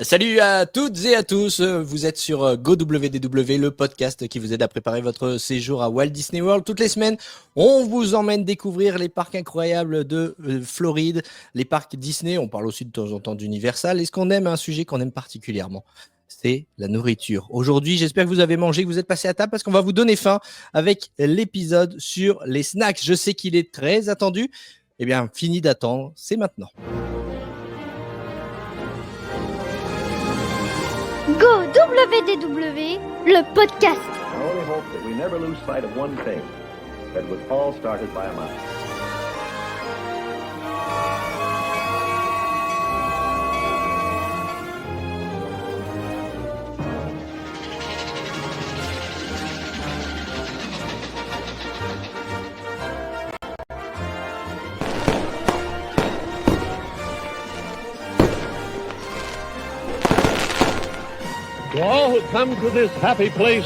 Salut à toutes et à tous, vous êtes sur GoWDW, le podcast qui vous aide à préparer votre séjour à Walt Disney World. Toutes les semaines, on vous emmène découvrir les parcs incroyables de Floride, les parcs Disney, on parle aussi de temps en temps d'Universal, et ce qu'on aime, un sujet qu'on aime particulièrement, c'est la nourriture. Aujourd'hui, j'espère que vous avez mangé, que vous êtes passé à table, parce qu'on va vous donner faim avec l'épisode sur les snacks. Je sais qu'il est très attendu, eh bien, fini d'attendre, c'est maintenant. Go WDW, le podcast. I only hope that we never lose sight of one thing, that it was all started by a mouse. To all who come to this happy place,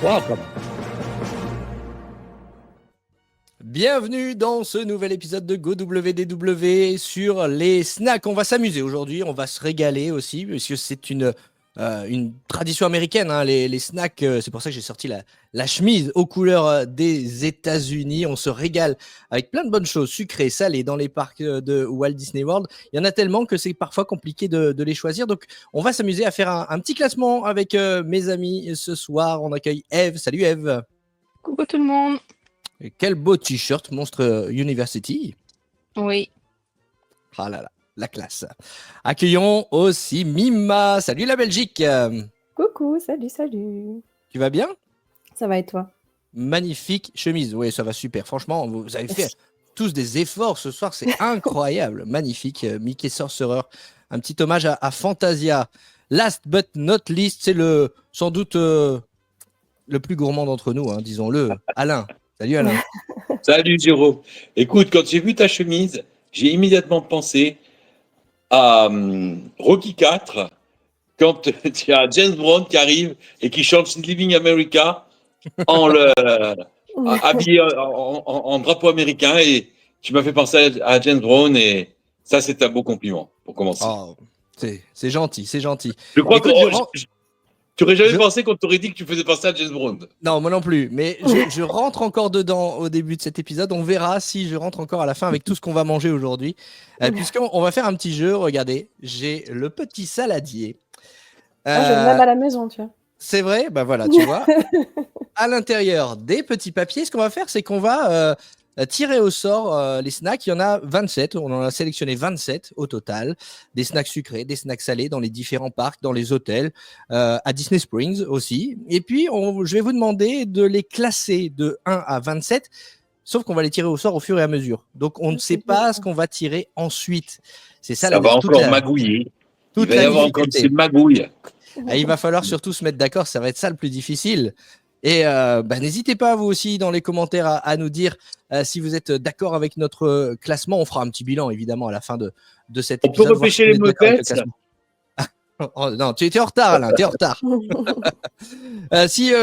welcome. Bienvenue dans ce nouvel épisode de GoWDW sur les snacks. On va s'amuser aujourd'hui, on va se régaler aussi, parce que c'est une tradition américaine, hein, les snacks. C'est pour ça que j'ai sorti la chemise aux couleurs des États-Unis. On se régale avec plein de bonnes choses, sucrées, salées, dans les parcs de Walt Disney World. Il y en a tellement que c'est parfois compliqué de les choisir. Donc, on va s'amuser à faire un petit classement avec mes amis ce soir. On accueille Eve. Salut Eve. Coucou tout le monde. Et quel beau t-shirt, Monstre University. Oui. Ah là là, la classe. Accueillons aussi Mima. Salut la Belgique. Coucou, salut. Tu vas bien? Ça va et toi? Magnifique chemise. Oui, ça va super. Franchement, vous avez fait tous des efforts ce soir. C'est incroyable. Magnifique. Mickey Sorcerer. Un petit hommage à Fantasia. Last but not least, c'est sans doute le plus gourmand d'entre nous, hein, disons-le. Alain. Salut Alain. Salut Jérôme. Écoute, quand j'ai vu ta chemise, j'ai immédiatement pensé à Rocky IV, quand tu as James Brown qui arrive et qui chante Living America habillé en drapeau américain, et tu m'as fait penser à James Brown, et ça c'est un beau compliment pour commencer. Oh, c'est gentil, c'est gentil. Je crois Écoute, que tu n'aurais jamais pensé qu'on t'aurait dit que tu faisais penser à James Brown. Non, moi non plus. Mais je rentre encore dedans au début de cet épisode. On verra si je rentre encore à la fin avec tout ce qu'on va manger aujourd'hui. Puisqu'on va faire un petit jeu. Regardez, j'ai le petit saladier. Je le même à la maison, tu vois. C'est vrai? Bah voilà, tu vois. À l'intérieur des petits papiers, ce qu'on va faire, c'est qu'on va tirer au sort les snacks. Il y en a 27. On en a sélectionné 27 au total. Des snacks sucrés, des snacks salés dans les différents parcs, dans les hôtels, à Disney Springs aussi. Et puis, je vais vous demander de les classer de 1 à 27, sauf qu'on va les tirer au sort au fur et à mesure. Donc, on ne sait pas ce qu'on va tirer ensuite. C'est ça, ça va encore magouiller. Il va y avoir encore ces magouilles. Il va falloir surtout se mettre d'accord. Ça va être ça le plus difficile. Et n'hésitez pas, vous aussi, dans les commentaires, à nous dire si vous êtes d'accord avec notre classement. On fera un petit bilan, évidemment, à la fin de cet épisode. On peut repêcher les motettes. Oh, non, tu étais en retard, Alain, tu es en retard.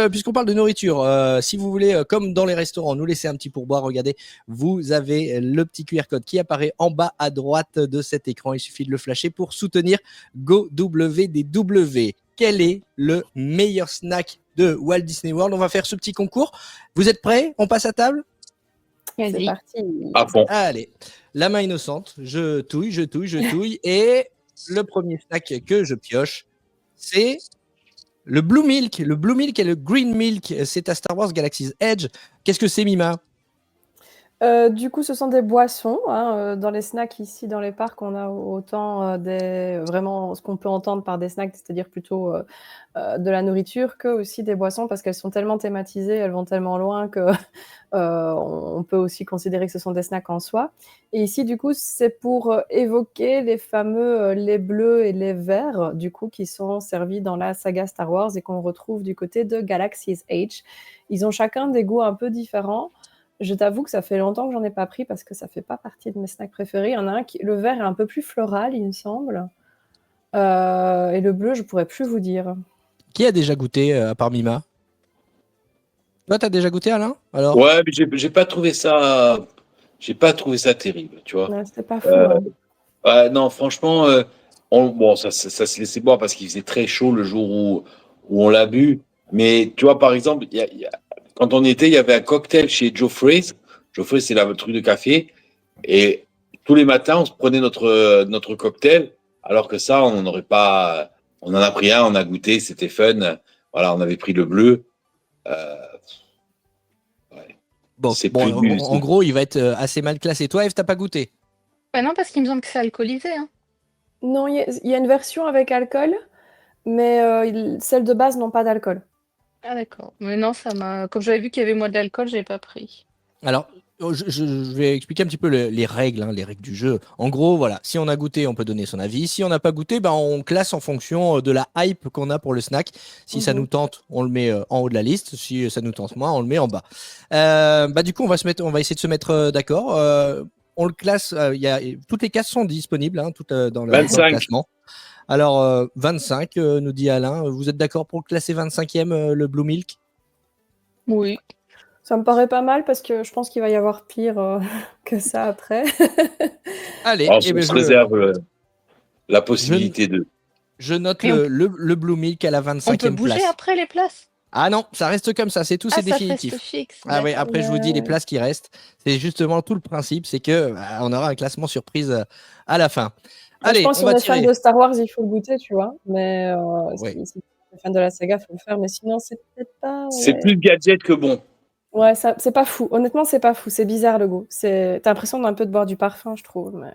Puisqu'on parle de nourriture, si vous voulez, comme dans les restaurants, nous laisser un petit pourboire, regardez, vous avez le petit QR code qui apparaît en bas à droite de cet écran. Il suffit de le flasher pour soutenir GoWDW. Quel est le meilleur snack de Walt Disney World? On va faire ce petit concours. Vous êtes prêts? On passe à table? C'est parti. À fond. Allez, la main innocente. Je touille. Et le premier snack que je pioche, c'est le Blue Milk. Le Blue Milk et le Green Milk, c'est à Star Wars Galaxy's Edge. Qu'est-ce que c'est, Mima? Du coup, ce sont des boissons. Dans les snacks ici, dans les parcs, on a autant vraiment ce qu'on peut entendre par des snacks, c'est-à-dire plutôt de la nourriture, que aussi des boissons, parce qu'elles sont tellement thématisées, elles vont tellement loin que on peut aussi considérer que ce sont des snacks en soi. Et ici, du coup, c'est pour évoquer les fameux lait bleu et lait vert, du coup, qui sont servis dans la saga Star Wars et qu'on retrouve du côté de Galaxy's Edge. Ils ont chacun des goûts un peu différents. Je t'avoue que ça fait longtemps que j'en ai pas pris parce que ça fait pas partie de mes snacks préférés. Il y en a un le vert est un peu plus floral, il me semble. Et le bleu, je pourrais plus vous dire. Qui a déjà goûté à part Mima? Toi, t'as déjà goûté, Alain? Alors? Ouais, mais j'ai pas trouvé ça. J'ai pas trouvé ça terrible, tu vois. Ouais, c'était pas fou. Non, franchement, Bon, ça se laissait boire parce qu'il faisait très chaud le jour où on l'a bu. Mais tu vois, par exemple, quand on y était, il y avait un cocktail chez Geoffrey's. Geoffrey's, c'est le truc de café. Et tous les matins, on se prenait notre cocktail. Alors que ça, on n'aurait pas. On en a pris un, on a goûté, c'était fun. Voilà, on avait pris le bleu. Ouais. Bon, C'est bon, plus- en gros, il va être assez mal classé. Toi, Eve, t'as pas goûté? Ouais, non, parce qu'il me semble que c'est alcoolisé. Hein. Non, il y a une version avec alcool, mais celles de base n'ont pas d'alcool. Ah, d'accord. Mais non, ça m'a. Comme j'avais vu qu'il y avait moins d'alcool, j'ai pas pris. Alors, je vais expliquer un petit peu les règles, hein, les règles du jeu. En gros, voilà, si on a goûté, on peut donner son avis. Si on n'a pas goûté, ben, on classe en fonction de la hype qu'on a pour le snack. Si ça nous tente, on le met en haut de la liste. Si ça nous tente moins, on le met en bas. Bah, du coup, on va essayer de se mettre d'accord. On le classe. Toutes les cases sont disponibles, hein, toutes dans le 25. classement. Alors, 25, nous dit Alain. Vous êtes d'accord pour le classer 25e, le Blue Milk? Oui. Ça me paraît pas mal parce que je pense qu'il va y avoir pire que ça après. Allez, On eh ben, se réserve la possibilité de. je note Et le Blue Milk à la 25e On peut bouger place. après les places. Ah non, ça reste comme ça, c'est tout, c'est Ça définitif. reste fixe. Ah oui, d'accord. après je vous dis les places qui restent. C'est justement tout le principe, c'est que on aura un classement surprise à la fin. Allez, je pense on que si va on est fan tirer. de Star Wars, il faut le goûter, tu vois. Mais Ouais. si on est fan de la saga, il faut le faire. Mais sinon, c'est peut-être pas. C'est Ouais, plus gadget que bon. ouais c'est pas fou. Honnêtement, c'est pas fou. C'est bizarre le goût. T'as l'impression d'un peu de boire du parfum, je trouve. Mais...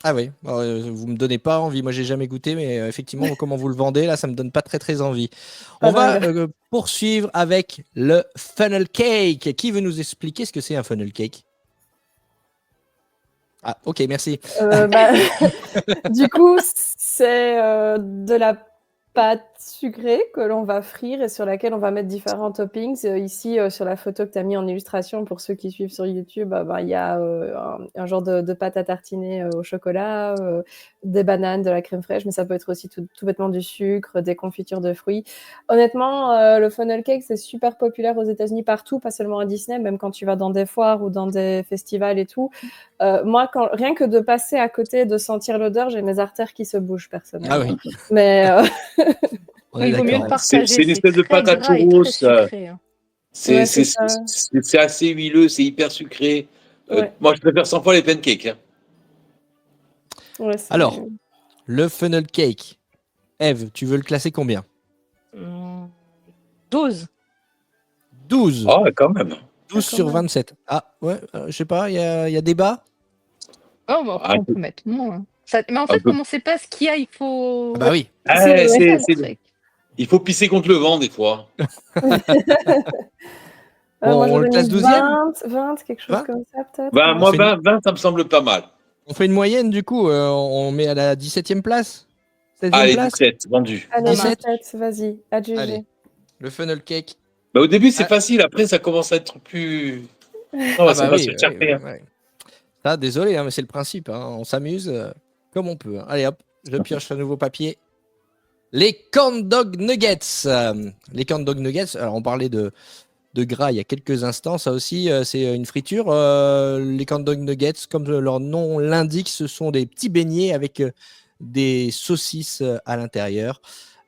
Ah oui, vous me donnez pas envie. Moi, j'ai jamais goûté, mais effectivement, comment vous le vendez, là, ça me donne pas très envie. Pas On va mal. poursuivre avec le funnel cake. Qui veut nous expliquer ce que c'est un funnel cake? Ah, ok, merci. Bah, du coup, c'est de la pâte sucrée que l'on va frire et sur laquelle on va mettre différents toppings. Ici, sur la photo que tu as mis en illustration, pour ceux qui suivent sur YouTube, il y a un genre de pâte à tartiner au chocolat, des bananes, de la crème fraîche, mais ça peut être aussi tout bêtement du sucre, des confitures de fruits. Honnêtement, le funnel cake, c'est super populaire aux États-Unis partout, pas seulement à Disney, même quand tu vas dans des foires ou dans des festivals et tout. Moi, rien que de passer à côté, de sentir l'odeur, j'ai mes artères qui se bougent personnellement. Ah oui, Mais on est Il vaut mieux le d'accord. partager. C'est une espèce de très pâte à gras et churros. très sucré, hein. Ouais, c'est ça. C'est assez huileux, c'est hyper sucré. Ouais. Moi, je préfère 100 fois les pancakes. Hein. Ouais, Alors, le funnel cake. Eve, tu veux le classer combien? 12. 12. Ah, quand même. 12 quand sur même. 27. Ah, ouais, je sais pas, il y a débat? Oh, bah, après, Ah, on peut mettre moins. Mais en un fait, peu. comme on sait pas ce qu'il y a, il faut. Ah bah oui. Ah, C'est- C'est ça, le c'est- truc. il faut pisser contre le vent, des fois. Bon, moi, on j'aurais le classe mis 12e? 20, quelque chose 20? comme ça, peut-être. Ben, On moi, fait 20, ça me semble pas mal. On fait une moyenne du coup, on met à la 17e place? 16e Allez, place? 17, vendu. Allez, 17. 17, vas-y, adjugé. Allez, le funnel cake. Ben, au début, c'est Ah. facile. Après, ça commence à être plus. Non, Ah ça bah va oui, se oui, chercher. Hein. ouais. Ça, désolé, hein, mais c'est le principe. Hein, on s'amuse comme on peut. Hein. Allez hop, je pioche un nouveau papier. Les corn dog nuggets. Les corn dog nuggets, alors on parlait de gras il y a quelques instants. Ça aussi, c'est une friture. Les corn dog nuggets, comme leur nom l'indique, ce sont des petits beignets avec des saucisses à l'intérieur.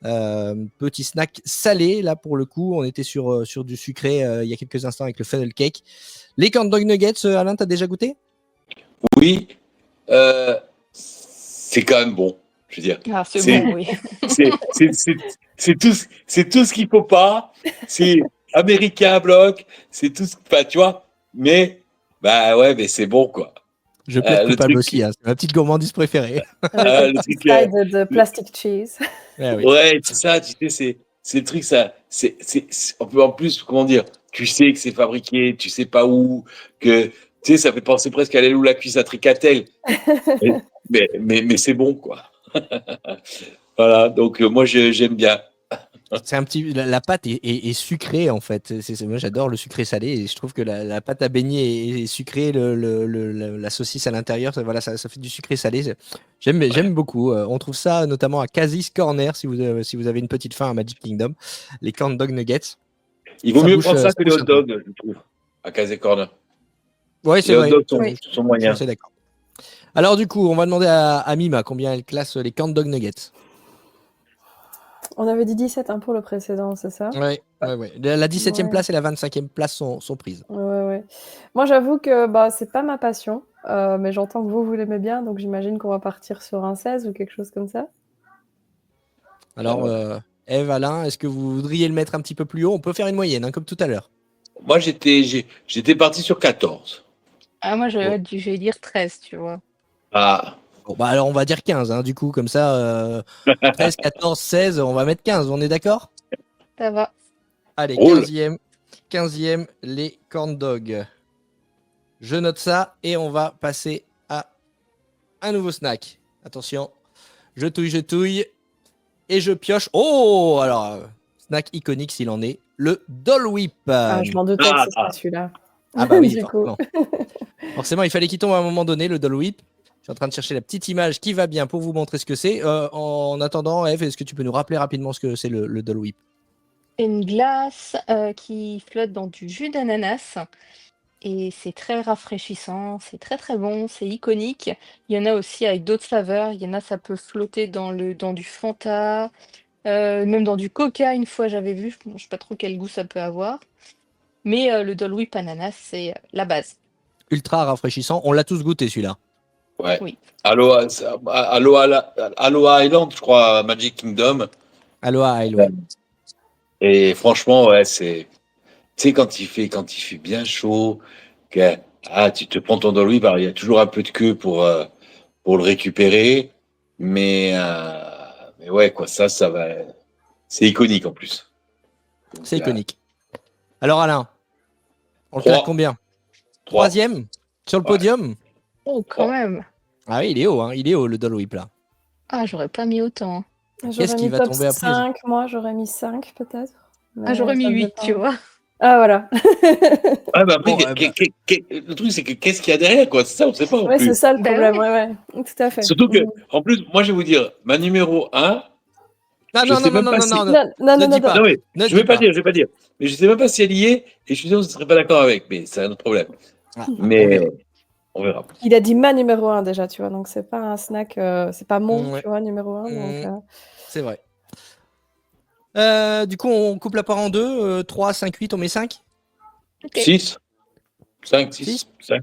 Petit snack salé, là pour le coup, on était sur du sucré il y a quelques instants avec le funnel cake. Les corn dog nuggets, Alain, t'as déjà goûté? Oui, c'est quand même bon. Je veux dire, Ah, c'est C'est- bon, oui. c'est tout ce qu'il faut pas. C'est américain à bloc. C'est tout. Enfin, tu vois. Mais bah ouais, mais c'est bon quoi. Je plaide le coupable truc- aussi, hein, c'est ma petite gourmandise préférée. Avec le un petit truc, slide de plastic cheese. Ah oui. Ouais, c'est ça. Tu sais, c'est le truc. Ça, en plus, comment dire. Tu sais que c'est fabriqué. Tu sais pas où. Que tu sais, ça fait penser presque à l'aile ou la cuisse à Tricatel. mais c'est bon quoi. Voilà. Donc moi j'aime bien. C'est un petit, la pâte est sucrée en fait. Moi j'adore le sucré salé et je trouve que la pâte à beignet est sucrée, la saucisse à l'intérieur, voilà, ça fait du sucré salé. J'aime beaucoup. On trouve ça notamment à Casey's Corner si vous avez une petite faim à Magic Kingdom. Les corn dog nuggets. Il vaut Ça mieux bouge, prendre ça ça que les bouge hot un peu. dogs, je trouve, à Casey Corner. Ouais, c'est Les hot vrai. dogs sont Oui. moyens. C'est d'accord. Alors du coup, on va demander à Mima combien elle classe les corn dog nuggets. On avait dit 17 pour le précédent, c'est ça? Ouais. La 17e Ouais. place et la 25e place sont prises. Ouais. Moi, j'avoue que c'est pas ma passion, mais j'entends que vous l'aimez bien, donc j'imagine qu'on va partir sur un 16 ou quelque chose comme ça. Alors, Eve, Alain, est-ce que vous voudriez le mettre un petit peu plus haut? On peut faire une moyenne, hein, comme tout à l'heure. Moi, j'étais parti sur 14. Ah, moi, Ouais. je vais dire 13, tu vois. Ah, Bon, bah alors on va dire 15, hein, du coup, comme ça, 13, 14, 16, on va mettre 15, on est d'accord? Ça va. Allez, Roule. 15e, les corn dogs. Je note ça et on va passer à un nouveau snack. Attention, je touille et je pioche. Oh, alors, snack iconique s'il en est, le Dole Whip. Je m'en doutais que ce Ah. serait celui-là. Ah bah oui, Du coup. forcément. Forcément, il fallait qu'il tombe à un moment donné, le Dole Whip. Je suis en train de chercher la petite image qui va bien pour vous montrer ce que c'est. En attendant, Eve, est-ce que tu peux nous rappeler rapidement ce que c'est le Dole Whip? C'est une glace qui flotte dans du jus d'ananas. Et c'est très rafraîchissant, c'est très très bon, c'est iconique. Il y en a aussi avec d'autres saveurs. Il y en a, ça peut flotter dans du Fanta, même dans du Coca. Une fois, j'avais vu, je ne sais pas trop quel goût ça peut avoir. Mais le Dole Whip ananas, c'est la base. Ultra rafraîchissant. On l'a tous goûté celui-là. ouais. Oui. Aloha Island, je crois, Magic Kingdom. Aloha Isle, ouais. Et franchement, ouais, c'est. Tu sais, quand il fait bien chaud, tu te prends ton Dolby, il y a toujours un peu de queue pour le récupérer. Mais ouais, quoi, ça va. C'est iconique en plus. Donc, C'est iconique. Alors Alain, on le claque 3. combien? 3. Troisième sur le Ouais. podium? Oh, quand même. Ah oui, il est haut, hein. Il est haut le Dole Whip là. Ah, j'aurais pas mis autant. Qu'est-ce qui J'aurais mis va top tomber après? 5, moi j'aurais mis 5 peut-être. Ah, j'aurais mis ça 8, dépend. tu vois. Ah voilà. Ouais, mais après, Bon, le truc, c'est que qu'est-ce qu'il y a derrière, quoi? C'est ça, on ne sait pas non Ouais, c'est plus. ça le Bah problème, oui. ouais. Tout à fait. Surtout que, Mhm. en plus, moi, je vais vous dire, ma numéro 1, Ah, je non, sais non, non, même non, pas non, si. non, non. Non, Ne dis pas. Non, mais Ne je vais dis pas pas. dire, je vais pas dire. Mais je sais même pas si elle y est, et je suis sûr que je ne serais pas d'accord avec, mais c'est un autre problème. Ah, Mais on verra. on verra. Il a dit ma numéro 1 déjà, tu vois, donc c'est pas un snack, c'est pas mon, Ouais. tu vois, numéro 1. Donc, C'est vrai. Du coup, on coupe la part en deux. 3, 5, 8, on met 5. Ok. 6, 5, 6, Six. 5.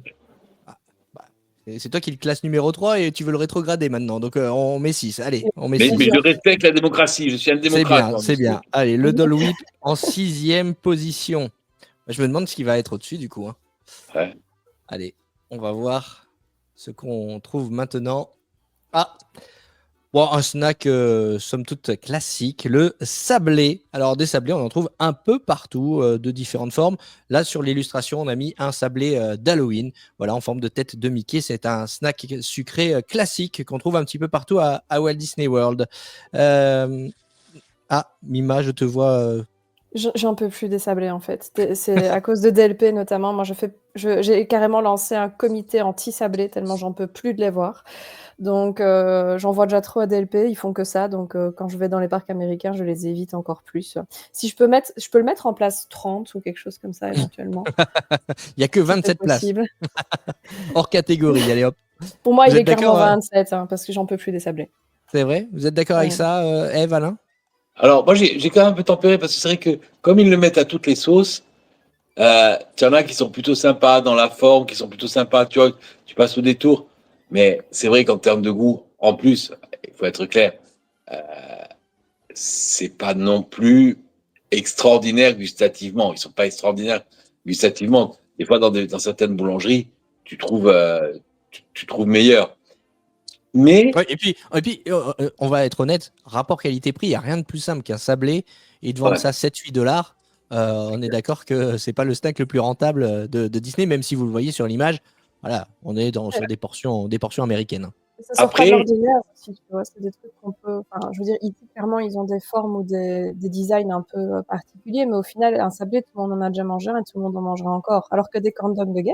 Et c'est toi qui le classe numéro 3 et tu veux le rétrograder maintenant. Donc on met 6. Allez, on met Mais 6. je respecte la démocratie, je suis un C'est démocrate. bien, moi, c'est monsieur. bien. Allez, le Dole Whip en 6e position. Je me demande ce qui va être au-dessus du coup, hein. Ouais. Allez, on va voir ce qu'on trouve maintenant. Ah, bon, un snack somme toute classique, le sablé. Alors des sablés, on en trouve un peu partout de différentes formes. Là, sur l'illustration, on a mis un sablé d'Halloween, voilà, en forme de tête de Mickey. C'est un snack sucré classique qu'on trouve un petit peu partout à Walt Disney World. Mima, je te vois. j'en peux plus des sablés en fait. C'est à cause de DLP notamment. Moi, j'ai carrément lancé un comité anti-sablé tellement j'en peux plus de les voir. Donc, j'en vois déjà trop à DLP, ils font que ça. Donc, quand je vais dans les parcs américains, je les évite encore plus. Si je peux le mettre en place 30 ou quelque chose comme ça éventuellement. Il n'y a que si c'est 27 places, possible. hors catégorie. Allez hop, Pour moi, Vous il êtes est clairement d'accord, 27 parce que j'en peux plus des sablés. c'est vrai? Vous êtes d'accord avec Ouais. ça, Eve, Alain? Alors, moi, j'ai quand même un peu tempéré parce que c'est vrai que comme ils le mettent à toutes les sauces, il y en a qui sont plutôt sympas dans la forme, qui sont plutôt sympas, tu vois, tu passes au détour. Mais c'est vrai qu'en termes de goût, en plus, il faut être clair, c'est pas non plus extraordinaire gustativement. Ils sont pas extraordinaires gustativement. Des fois, dans certaines boulangeries, tu trouves meilleur. Mais Ouais, et puis on va être honnête, rapport qualité-prix, il n'y a rien de plus simple qu'un sablé et de vendre Ouais. ça 7-8 $. On est d'accord que c'est pas le snack le plus rentable de Disney, même si vous le voyez sur l'image. Voilà, on est sur des portions américaines. Ça sort pas Après- de l'ordinaire aussi, tu vois. C'est des trucs qu'on peut. Enfin, je veux dire, ici, clairement, ils ont des formes ou des designs un peu particuliers, mais au final, un sablé, tout le monde en a déjà mangé un et tout le monde en mangera encore. Alors que des corn dog nuggets,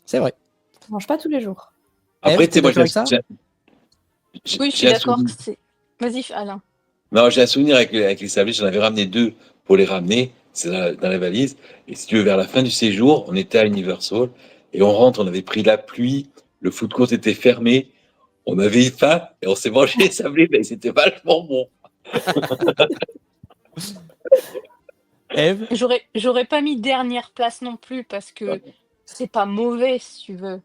C'est vrai. on mange pas tous les jours. après, Eve, tu sais, t'es moi, d'accord avec ça? Oui, je suis j'ai un d'accord. souvenir- Vas-y, Alain. Non, j'ai un souvenir avec les sablés. J'en avais ramené 2 pour les ramener. C'est dans la valise. Et si tu veux, vers la fin du séjour, on était à Universal et on rentre. On avait pris la pluie. le food court était fermé, on avait faim et on s'est mangé les sablés, mais c'était vachement bon. Eve, J'aurais pas mis dernière place non plus parce que c'est pas mauvais si tu veux.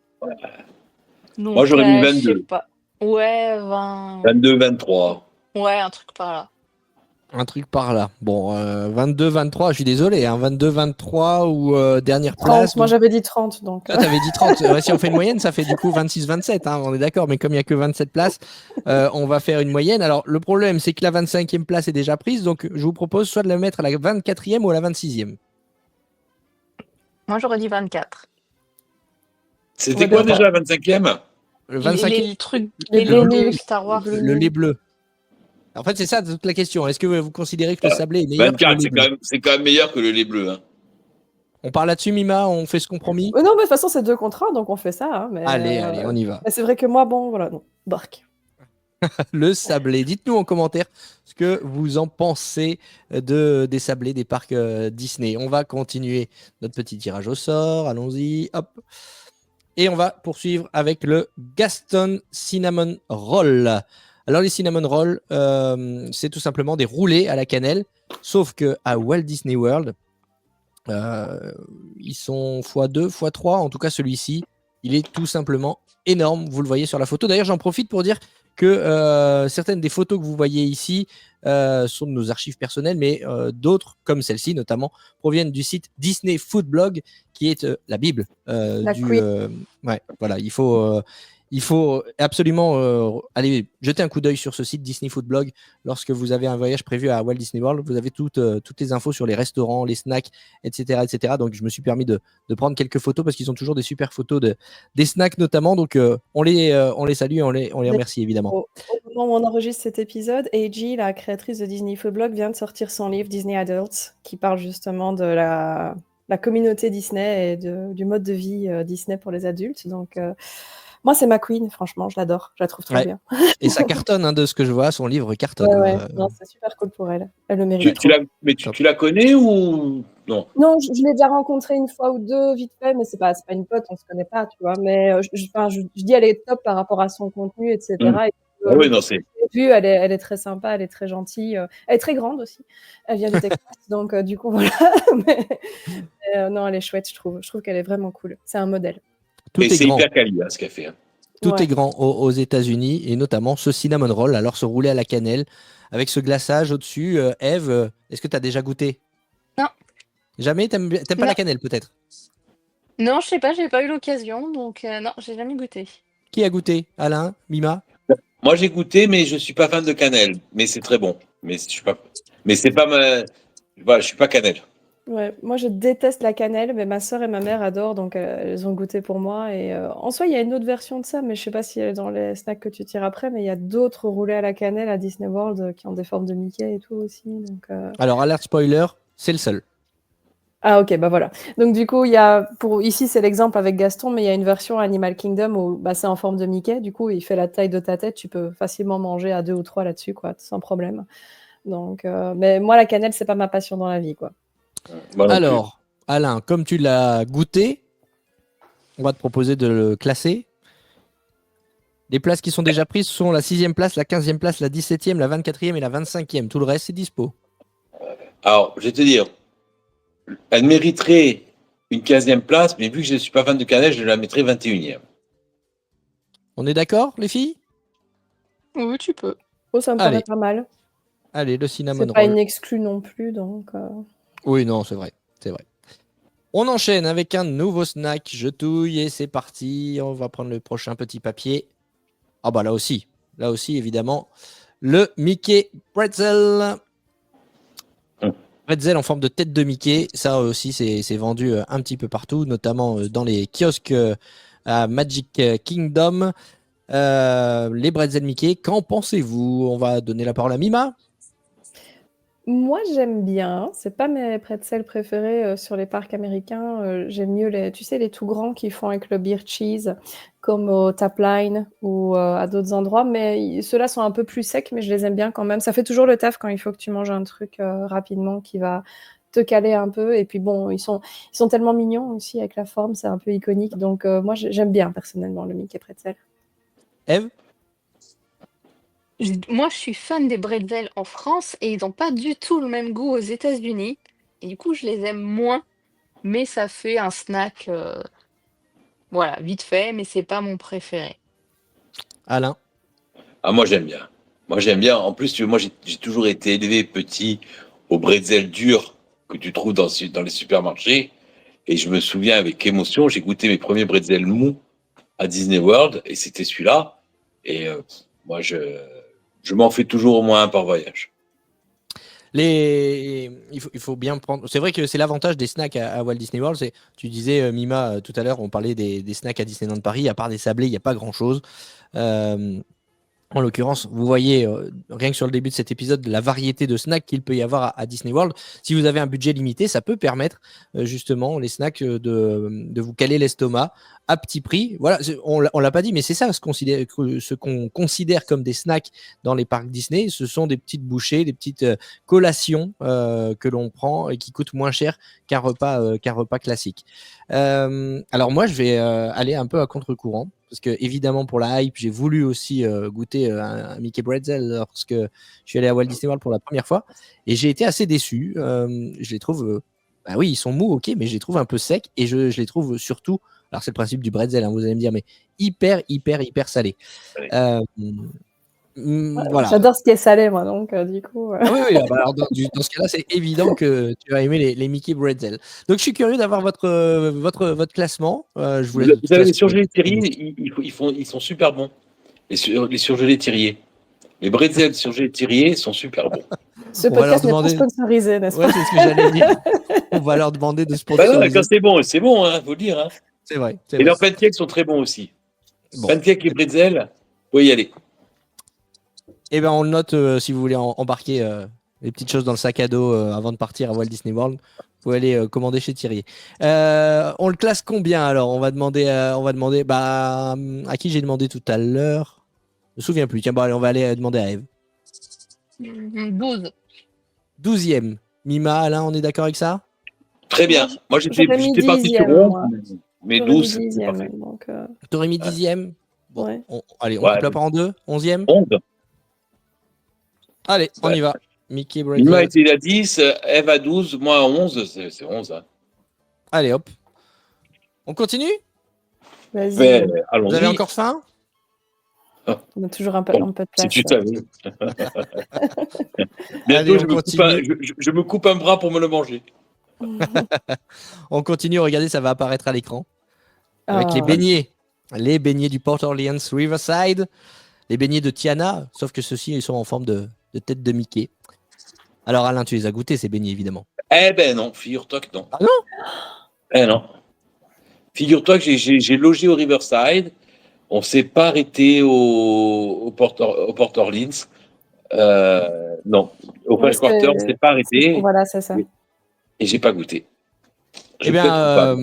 Donc, Moi, j'aurais mis je sais 22, pas. Ouais, 20. 22, 23. Ouais, un truc par là. un truc par là. Bon, 22-23, je suis désolé, hein, 22-23 ou dernière 30, place. moi j'avais dit 30, donc. Ah, t'avais dit 30. Ouais, si on fait une moyenne, ça fait du coup 26-27, hein, on est d'accord, mais comme il n'y a que 27 places, on va faire une moyenne. Alors, le problème, c'est que la 25e place est déjà prise, donc je vous propose soit de la mettre à la 24e ou à la 26e. Moi, j'aurais dit 24. C'était Ouais, quoi d'accord. déjà, la 25e? Le Les 25e, trucs, Les les bleus. de Star Wars. le lait bleu. En fait, c'est ça toute la question. Est-ce que vous considérez que le sablé est meilleur que le 24, lait bleu? c'est quand même meilleur que le lait bleu. Hein. On parle là-dessus, Mima, on fait ce compromis? Non, mais de toute façon, c'est 2 contre 1, donc on fait ça. Hein, mais Allez, on y va. mais c'est vrai que moi, bon, voilà, non. Bark. Le sablé. Dites-nous en commentaire ce que vous en pensez des sablés des parcs Disney. On va continuer notre petit tirage au sort. Allons-y. Hop. Et on va poursuivre avec le Gaston Cinnamon Roll. Alors, les Cinnamon Roll, c'est tout simplement des roulés à la cannelle, sauf que à Walt Disney World, ils sont x2, x3. En tout cas, celui-ci, il est tout simplement énorme. Vous le voyez sur la photo. D'ailleurs, j'en profite pour dire que certaines des photos que vous voyez ici sont de nos archives personnelles, mais d'autres, comme celle-ci notamment, proviennent du site Disney Food Blog, qui est la Bible La du. queen. Ouais, voilà, il faut absolument aller jeter un coup d'œil sur ce site Disney Food Blog lorsque vous avez un voyage prévu à Walt Disney World. Vous avez toutes les infos sur les restaurants, les snacks, etc., etc. Donc, je me suis permis de prendre quelques photos parce qu'ils ont toujours des super photos des snacks notamment. Donc, on les salue et on les remercie évidemment. Au moment où on enregistre cet épisode, Eiji, la créatrice de Disney Food Blog, vient de sortir son livre Disney Adults, qui parle justement de la communauté Disney et du mode de vie Disney pour les adultes. Donc, moi, c'est ma queen, franchement, je l'adore, je la trouve trop Ouais. bien. Et ça cartonne, hein, de ce que je vois, son livre cartonne. Ouais, hein. non, c'est super cool pour elle. Elle le mérite trop. Tu la connais ou non? Non, je l'ai déjà rencontrée une fois ou deux, vite fait, mais c'est pas une pote, on se connaît pas, tu vois. Mais je dis elle est top par rapport à son contenu, etc. Et, Ah oui, non, c'est. vue, elle est très sympa, elle est très gentille. Elle est très grande aussi. Elle vient du Texas, donc du coup, voilà. Mais, non, elle est chouette, je trouve. Je trouve qu'elle est vraiment cool. C'est un modèle. Tout Et est c'est grand. hyper quali, hein, ce qu'elle fait. Hein. Tout Ouais. est grand aux États-Unis et notamment ce cinnamon roll, alors ce roulé à la cannelle avec ce glaçage au-dessus. Eve, est-ce que tu as déjà goûté? Non. Jamais? T'aimes pas Non. la cannelle peut-être? Non, je sais pas, j'ai pas eu l'occasion, donc non, j'ai jamais goûté. Qui a goûté? Alain? Mima? Moi, j'ai goûté, mais je suis pas fan de cannelle. Mais c'est très bon. Mais je suis pas. Mais c'est pas ma. Voilà, je suis pas cannelle. Ouais, moi je déteste la cannelle, mais ma sœur et ma mère adorent, donc elles ont goûté pour moi. Et en soi, il y a une autre version de ça, mais je sais pas si elle est dans les snacks que tu tires après, mais il y a d'autres roulés à la cannelle à Disney World qui ont des formes de Mickey et tout aussi. Donc, Alors, alerte spoiler, c'est le seul. Ah ok, bah voilà. Donc du coup, ici c'est l'exemple avec Gaston, mais il y a une version Animal Kingdom où c'est en forme de Mickey. Du coup, il fait la taille de ta tête. Tu peux facilement manger à 2 ou 3 là-dessus, quoi, sans problème. Donc, mais moi, la cannelle, c'est pas ma passion dans la vie, quoi. Moi non plus. Alors, Alain, comme tu l'as goûté, on va te proposer de le classer. Les places qui sont déjà prises sont la 6e place, la 15e place, la 17e, la 24e et la 25e. Tout le reste, c'est dispo. Alors, je vais te dire, elle mériterait une 15e place, mais vu que je ne suis pas fan de cannelle, je la mettrai 21e. On est d'accord, les filles? Oui, tu peux. Oh, ça me Allez. paraît pas mal. Allez, le cinnamon C'est pas roll. une exclue non plus, donc. Oui, non, c'est vrai. C'est vrai. On enchaîne avec un nouveau snack. Je touille et c'est parti. On va prendre le prochain petit papier. Ah bah là aussi, évidemment, le Mickey Pretzel. Pretzel en forme de tête de Mickey. Ça aussi, c'est vendu un petit peu partout, notamment dans les kiosques à Magic Kingdom. Les Pretzel Mickey, qu'en pensez-vous? On va donner la parole à Mima. Moi, j'aime bien. C'est pas mes pretzels préférés sur les parcs américains. J'aime mieux tu sais, les tout grands qu'ils font avec le beer cheese, comme au Tapline ou à d'autres endroits. Mais ceux-là sont un peu plus secs, mais je les aime bien quand même. Ça fait toujours le taf quand il faut que tu manges un truc rapidement qui va te caler un peu. Et puis bon, ils sont tellement mignons aussi avec la forme, c'est un peu iconique. Donc moi, j'aime bien personnellement le Mickey Pretzel. Eve? Moi, je suis fan des bretzels en France et ils n'ont pas du tout le même goût aux États-Unis. Et du coup, je les aime moins, mais ça fait un snack, voilà, vite fait, mais c'est pas mon préféré. Alain? Ah, moi, j'aime bien. Moi, j'aime bien. En plus, tu vois, moi, j'ai toujours été élevé petit au bretzel dur que tu trouves dans les supermarchés. Et je me souviens avec émotion, j'ai goûté mes premiers bretzels mous à Disney World et c'était celui-là. Et moi, je m'en fais toujours au moins un par voyage. Il faut bien prendre. C'est vrai que c'est l'avantage des snacks à Walt Disney World. Tu disais, Mima, tout à l'heure, on parlait des snacks à Disneyland Paris. À part des sablés, il n'y a pas grand-chose. En l'occurrence, vous voyez, rien que sur le début de cet épisode, la variété de snacks qu'il peut y avoir à Disney World. Si vous avez un budget limité, ça peut permettre justement les snacks de vous caler l'estomac à petit prix. Voilà, on l'a pas dit, mais c'est ça ce qu'on considère comme des snacks dans les parcs Disney. Ce sont des petites bouchées, des petites collations que l'on prend et qui coûtent moins cher qu'un repas classique. Alors moi, je vais aller un peu à contre-courant. Parce que évidemment pour la hype, j'ai voulu aussi goûter un Mickey Bretzel lorsque je suis allé à Walt Disney World pour la première fois et j'ai été assez déçu. Je les trouve, bah oui, ils sont mous, ok, mais je les trouve un peu secs et je les trouve surtout, alors c'est le principe du bretzel, hein, vous allez me dire, mais hyper salés. Voilà. J'adore ce qui est salé, moi, donc du coup. Ah oui, bah alors dans ce cas-là, c'est évident que tu vas aimer les Mickey Bretzel. Donc je suis curieux d'avoir votre classement. Je Vous avez les surgelés Thierry, ils sont super bons. Les surgelés Thierry. Les bretzels surgelés Thierry sont super bons. Ce podcast n'est pas sponsorisé, n'est-ce pas? Ouais, c'est ce que j'allais dire. On va leur demander de sponsoriser. Bah non, quand c'est bon, hein, faut le dire. Hein. C'est vrai. Et leurs pancakes sont très bons aussi. Bon. Pancakes et bretzels, faut y aller. Eh bien, on le note si vous voulez embarquer les petites choses dans le sac à dos avant de partir à Walt Disney World. Vous pouvez aller commander chez Thierry. On le classe combien alors? On va demander à qui j'ai demandé tout à l'heure. Je me souviens plus. Tiens, bon, allez, on va aller demander à Eve. 12. 12e. Mima, Alain, on est d'accord avec ça? Très bien. Moi, j'étais parti sur 11, mais 12. T'aurais mis 10e? Bon, ouais. Allez, on coupe la part en deux. 11e? 11. Allez, on y va. Mickey Bretzel. Mima était à 10, Eve à 12, moi à 11, c'est 11. Hein. Allez, hop. On continue? Vas-y. Vous avez encore faim? On a toujours un peu de place. Si tu savais. Bientôt, Allez, je me coupe un bras pour me le manger. On continue, regardez, ça va apparaître à l'écran. Avec les beignets. Les beignets du Port Orleans Riverside. Les beignets de Tiana, sauf que ceux-ci, ils sont en forme de tête de Mickey. Alors Alain, tu les as goûtés, ces beignets, évidemment? Eh ben non, figure-toi que non. Ah non? Eh non. Figure-toi que j'ai logé au Riverside. On ne s'est pas arrêté au Port Orleans. Non, au French Quarter, on ne s'est pas arrêté. Voilà, c'est ça. Et j'ai pas goûté. Eh bien,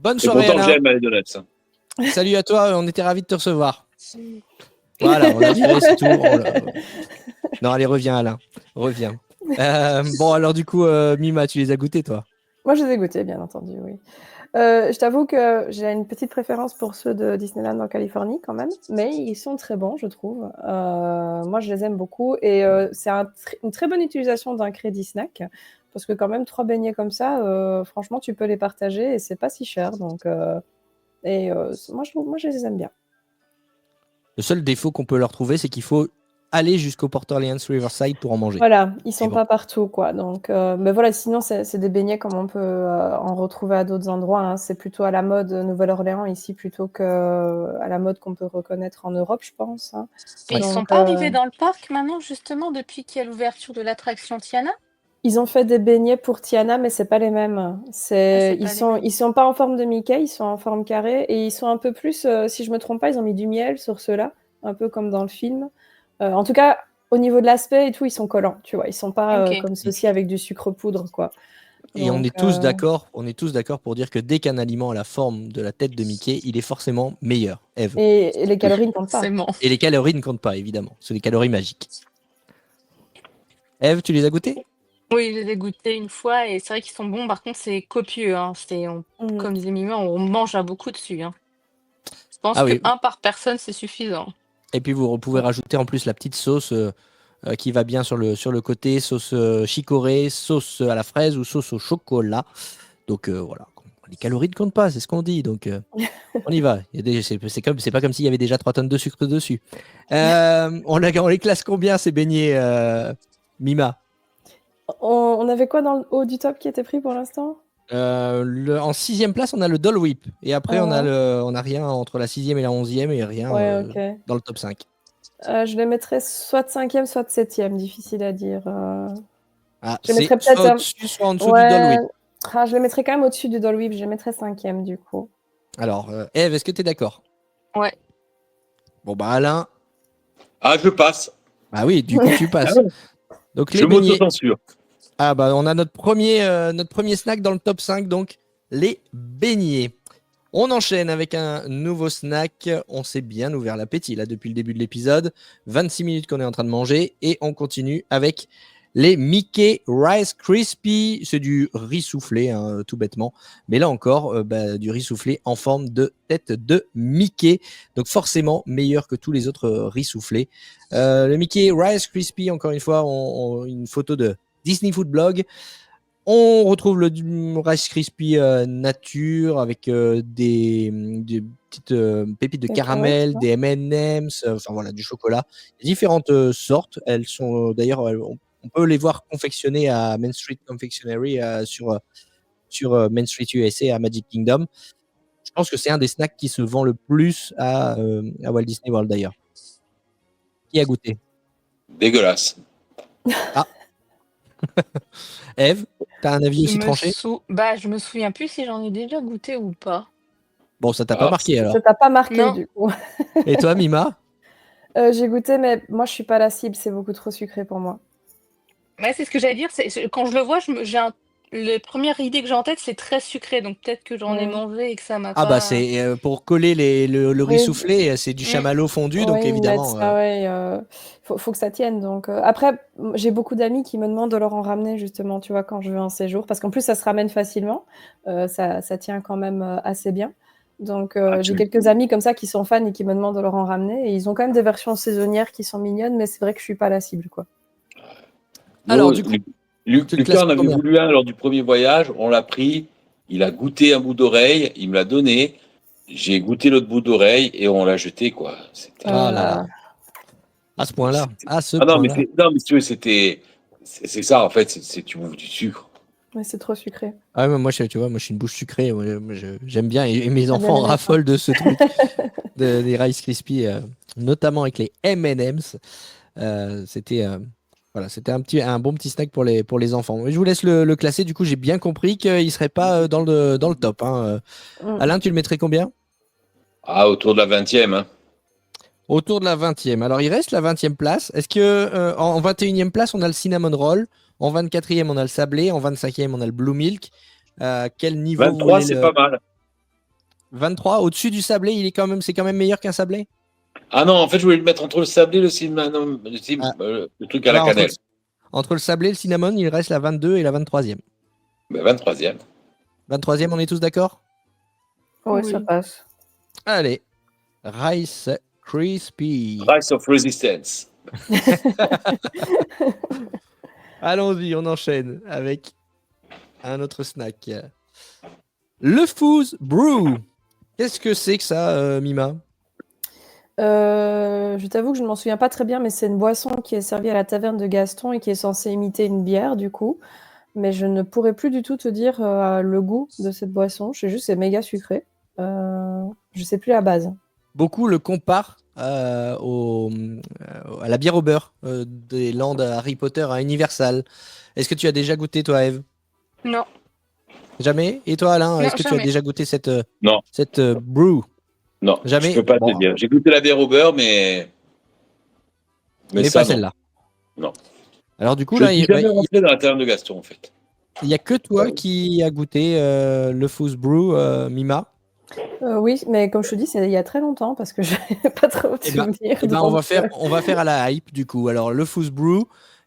bonne soirée, Alain. J'aime les donuts. Salut à toi, on était ravis de te recevoir. Voilà, on l'a fait, c'est tout. Non, allez, reviens, Alain. Reviens. Bon, alors du coup, Mima, tu les as goûtés, toi? Moi, je les ai goûtés, bien entendu, oui. Je t'avoue que j'ai une petite préférence pour ceux de Disneyland en Californie, quand même. Mais ils sont très bons, je trouve. Moi, je les aime beaucoup. Et c'est une très bonne utilisation d'un crédit snack. Parce que quand même, 3 beignets comme ça, franchement, tu peux les partager et c'est pas si cher. Donc, moi, je les aime bien. Le seul défaut qu'on peut leur trouver, c'est qu'il faut aller jusqu'au Port Orleans Riverside pour en manger. Voilà, ils sont pas partout, quoi. Donc, mais voilà, sinon, c'est des beignets comme on peut en retrouver à d'autres endroits. Hein. C'est plutôt à la mode Nouvelle-Orléans ici, plutôt qu'à la mode qu'on peut reconnaître en Europe, je pense. Hein. Et ils sont pas arrivés dans le parc maintenant, justement, depuis qu'il y a l'ouverture de l'attraction Tiana? Ils ont fait des beignets pour Tiana, mais c'est pas les mêmes. Ils sont pas en forme de Mickey, ils sont en forme carrée et ils sont un peu plus, si je me trompe pas, ils ont mis du miel sur ceux-là, un peu comme dans le film. En tout cas, au niveau de l'aspect et tout, ils sont collants, tu vois. Ils sont pas comme ceux-ci avec du sucre poudre, quoi. Et donc, on est tous d'accord pour dire que dès qu'un aliment a la forme de la tête de Mickey, il est forcément meilleur. Eve. Et les calories ne comptent pas. Et les calories ne comptent pas, évidemment. C'est des calories magiques. Eve, tu les as goûtées? Oui, je les ai goûtés une fois et c'est vrai qu'ils sont bons. Par contre, c'est copieux, hein. Mhm. Comme disait Mimi, on mange à beaucoup dessus, hein. Je pense Ah que oui. un par personne, c'est suffisant. Et puis vous pouvez rajouter en plus la petite sauce qui va bien sur le côté, sauce chicorée, sauce à la fraise ou sauce au chocolat. Donc voilà, les calories ne comptent pas, c'est ce qu'on dit. Donc on y va. C'est pas comme s'il y avait déjà 3 tonnes de sucre dessus. On les classe combien ces beignets, Mima? On avait quoi dans le haut du top qui était pris pour l'instant? En 6e place, on a le Dole Whip. Et après, on Ouais. a rien entre la 6e et la 11e et rien Ouais, ok. dans le top 5. Je les mettrais soit 5e, soit 7e, difficile à dire. Ah, Je les c'est mettrais soit peut-être. au-dessus, soit en dessous du Dole Ouais. Whip. Je les mettrais quand même au-dessus du Dole Whip. Je les mettrais 5e du coup. Alors, Eve, est-ce que tu es d'accord? Ouais. Bon, bah Alain, Ah, je passe. bah oui, du coup, tu passes. Donc, Je les beignets. m'auto-censure. Ah, bah, on a notre premier snack dans le top 5, donc les beignets. On enchaîne avec un nouveau snack. On s'est bien ouvert l'appétit là depuis le début de l'épisode. 26 minutes qu'on est en train de manger et on continue avec les Mickey Rice Krispies. C'est du riz soufflé, hein, tout bêtement. Mais là encore, du riz soufflé en forme de tête de Mickey. Donc forcément meilleur que tous les autres riz soufflés. Le Mickey Rice Krispies, encore une fois, une photo de Disney Food Blog. On retrouve le Rice Krispies nature avec des petites pépites de Des caramel, carottes, des M&M's, enfin voilà, du chocolat. Différentes sortes. Elles sont d'ailleurs, on peut les voir confectionnées à Main Street Confectionery sur Main Street USA à Magic Kingdom. Je pense que c'est un des snacks qui se vend le plus à Walt Disney World d'ailleurs. Qui a goûté? Dégueulasse. Eve, tu as un avis aussi tranché? Je me souviens plus si j'en ai déjà goûté ou pas. Bon, ça t'a pas marqué alors. Ça t'a pas marqué Non. du coup. Et toi, Mima? J'ai goûté, mais moi je suis pas la cible, c'est beaucoup trop sucré pour moi. Ouais, c'est ce que j'allais dire. Quand je le vois, la première idée que j'ai en tête, c'est très sucré. Donc peut-être que j'en ai Mm. mangé et que ça m'a Ah pas. bah c'est pour coller le riz Oui. soufflé, c'est du chamallow fondu, donc Oui, ils mettent évidemment. ça, ouais, faut que ça tienne. Donc, après, j'ai beaucoup d'amis qui me demandent de leur en ramener justement, tu vois, quand je vais en séjour, parce qu'en plus ça se ramène facilement, ça tient quand même assez bien. Donc, j'ai quelques amis comme ça qui sont fans et qui me demandent de leur en ramener. Et ils ont quand même des versions saisonnières qui sont mignonnes, mais c'est vrai que je suis pas la cible, quoi. Alors, Nous, du coup, tu le Lucas classes en avait combien? voulu un lors du premier voyage. On l'a pris. Il a goûté un bout d'oreille. Il me l'a donné. J'ai goûté l'autre bout d'oreille et on l'a jeté, quoi. C'était. Ah là là. À ce point-là. À ce Ah non, mais point-là. non, mais si tu veux, c'est ça en fait. Tu bouffes du sucre. Ouais, c'est trop sucré. Ah ouais, moi, tu vois, moi, je suis une bouche sucrée. J'aime bien. Et mes Ah, enfants bien, raffolent de ce truc, des Rice Krispies, notamment avec les M&M's. C'était voilà, c'était un bon petit snack pour les enfants. Mais je vous laisse le classer. Du coup, j'ai bien compris qu'il ne serait pas dans le top, hein. Alain, tu le mettrais combien? Ah, autour de la 20e. Hein. Autour de la 20e. Alors, il reste la 20e place. Est-ce que en 21e place, on a le cinnamon roll? En 24e, on a le sablé. En 25e, on a le blue milk. Quel niveau 23, vous c'est voulez pas mal. 23, au-dessus du sablé, c'est quand même meilleur qu'un sablé? Ah non, en fait, je voulais le mettre entre le sablé et le cinnamon, le truc à la Alors, cannelle. entre le sablé et le cinnamon, il reste la 22 et la 23e. 23e. 23e, on est tous d'accord? Ouais, Oui. ça passe. Allez. Rice Krispies. Price of Resistance. Allons-y, on enchaîne avec un autre snack. Le Fooz Brew. Qu'est-ce que c'est que ça, Mima? Je t'avoue que je ne m'en souviens pas très bien, mais c'est une boisson qui est servie à la taverne de Gaston et qui est censée imiter une bière, du coup. Mais je ne pourrais plus du tout te dire le goût de cette boisson. Je sais juste que c'est méga sucré. Je sais plus la base. Beaucoup le comparent à la bière au beurre des landes Harry Potter à Universal. Est-ce que tu as déjà goûté, toi, Eve? Non. Jamais? Et toi, Alain, Non, est-ce que tu as jamais. déjà goûté cette Non. brew? Non, Jamais? je peux pas Bon. te dire. J'ai goûté la bière au beurre, mais Mais ça, pas non. celle-là. Non. Alors du coup, Je là, suis jamais rentré dans la taverne de Gaston, en fait. il n'y a que toi qui a goûté le Fooz Brew, Mima. Oui, mais comme je te dis, c'est il y a très longtemps parce que je n'ai pas trop de souvenirs. On donc, va faire à la hype du coup. Alors le Fooz Brew,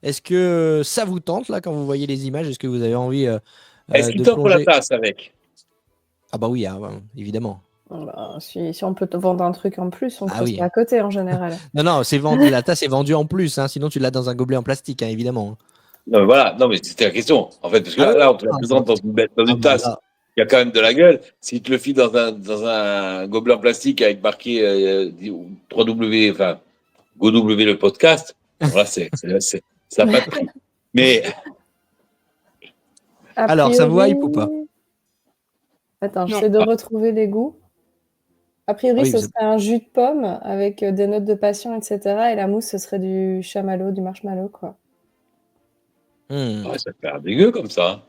Est-ce que ça vous tente là quand vous voyez les images? Est-ce que vous avez envie Est-ce qu'il de t'offre la plonger? tasse avec? Ah bah oui, ah, bah, évidemment. Bah, si on peut te vendre un truc en plus, on Ah creuse oui. pas à côté en général. Non, non, c'est vendu, la tasse est vendue en plus, hein, sinon tu l'as dans un gobelet en plastique, hein, évidemment. Non, mais voilà, non, mais c'était la question. En fait, parce que Ah oui, là, on te la ah, présente dans ah une bah tasse là, qui a quand même de la gueule. Si tu le files dans un gobelet en plastique avec marqué 3W, enfin, GoW le podcast, voilà, ça n'a pas de prix. Mais A alors, ça vous priori... hype ou pas? Attends, Non. j'essaie de retrouver les goûts. A priori, Oui, ce vous- serait un jus de pomme avec des notes de passion, etc. Et la mousse, ce serait du chamallow, du marshmallow, quoi. Hmm. ouais, ça fait un dégueu comme ça.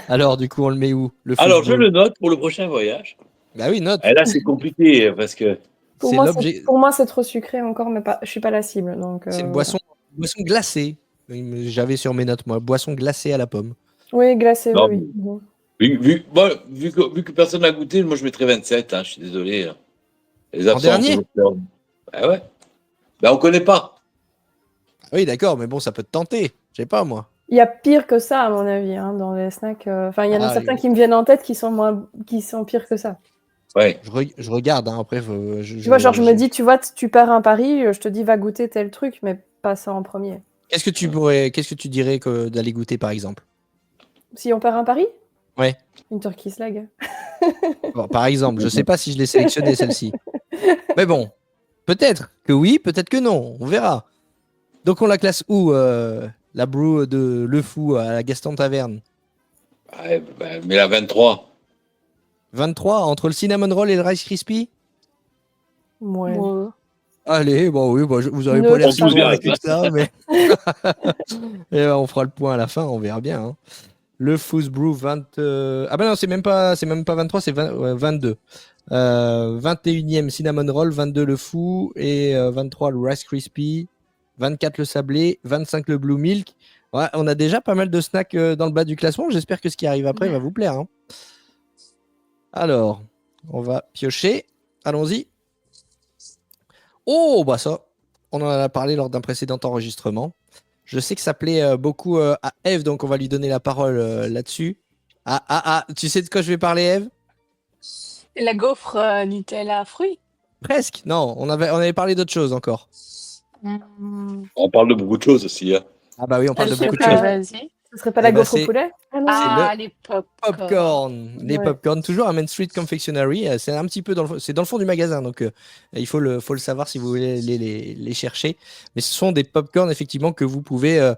Alors, du coup, on le met où? Le Alors, je football. le note pour le prochain voyage. Bah oui, note. Et là, c'est compliqué parce que Pour C'est moi, l'objet. pour moi, c'est trop sucré encore, mais je suis pas la cible. Donc, C'est une voilà. boisson glacée. J'avais sur mes notes, moi, boisson glacée à la pomme. Oui, glacé, non, oui. Mhm. vu que personne n'a goûté, moi je mettrais 27, hein, je suis désolé. Hein. Les En absents dernier? sont toujours- Ah ouais. Ben, on connaît pas. Oui, d'accord, mais bon, ça peut te tenter. Je sais pas, moi. Il y a pire que ça, à mon avis, hein, dans les snacks. Enfin, il y en a Ah, certains qui me viennent en tête qui sont pires que ça. Ouais. je regarde, hein, après, Tu vois, genre, je me dis, tu vois, tu perds un pari, je te dis, va goûter tel truc, mais pas ça en premier. qu'est-ce que tu dirais d'aller goûter, par exemple? Si on perd un pari? Ouais. Une turkey slag. Bon, par exemple, je sais pas si je l'ai sélectionnée, celle-ci. Mais bon, peut-être que oui, peut-être que non, on verra. Donc on la classe où, la brew de Le Fou à la Gaston Taverne? Ouais, ben, mais la 23. 23 entre le cinnamon roll et le rice crispy? Ouais. Ouais. Allez, bon oui, bon, vous avez Neutre, pas l'air On si pousse bon direct, que ça, mais et on fera le point à la fin, on verra bien. Hein. Le Foo's Brew 20... Ah ben non, c'est même pas 23, c'est 22. 21e Cinnamon Roll, 22 le Fou et 23 le Rice Crispy, 24 le Sablé, 25 le Blue Milk. Ouais, on a déjà pas mal de snacks dans le bas du classement. J'espère que ce qui arrive après va vous plaire. Hein. Alors, on va piocher. Allons-y. Oh, bah ça, on en a parlé lors d'un précédent enregistrement. Je sais que ça plaît beaucoup à Eve, donc on va lui donner la parole là-dessus. Tu sais de quoi je vais parler, Eve? La gaufre Nutella fruits. Presque. Non, on avait parlé d'autre chose encore. On parle de beaucoup de choses aussi. Hein. Ah bah oui, on parle de Je sais beaucoup de pas, choses. vas-y. Ce serait pas la Eh ben, gaufre au c'est- poulet? Ah non. Ah, les Popcorn, les Ouais. popcorn, toujours à Main Street Confectionery. C'est un petit peu c'est dans le fond du magasin, donc il faut le savoir si vous voulez les chercher. Mais ce sont des popcorn effectivement que vous pouvez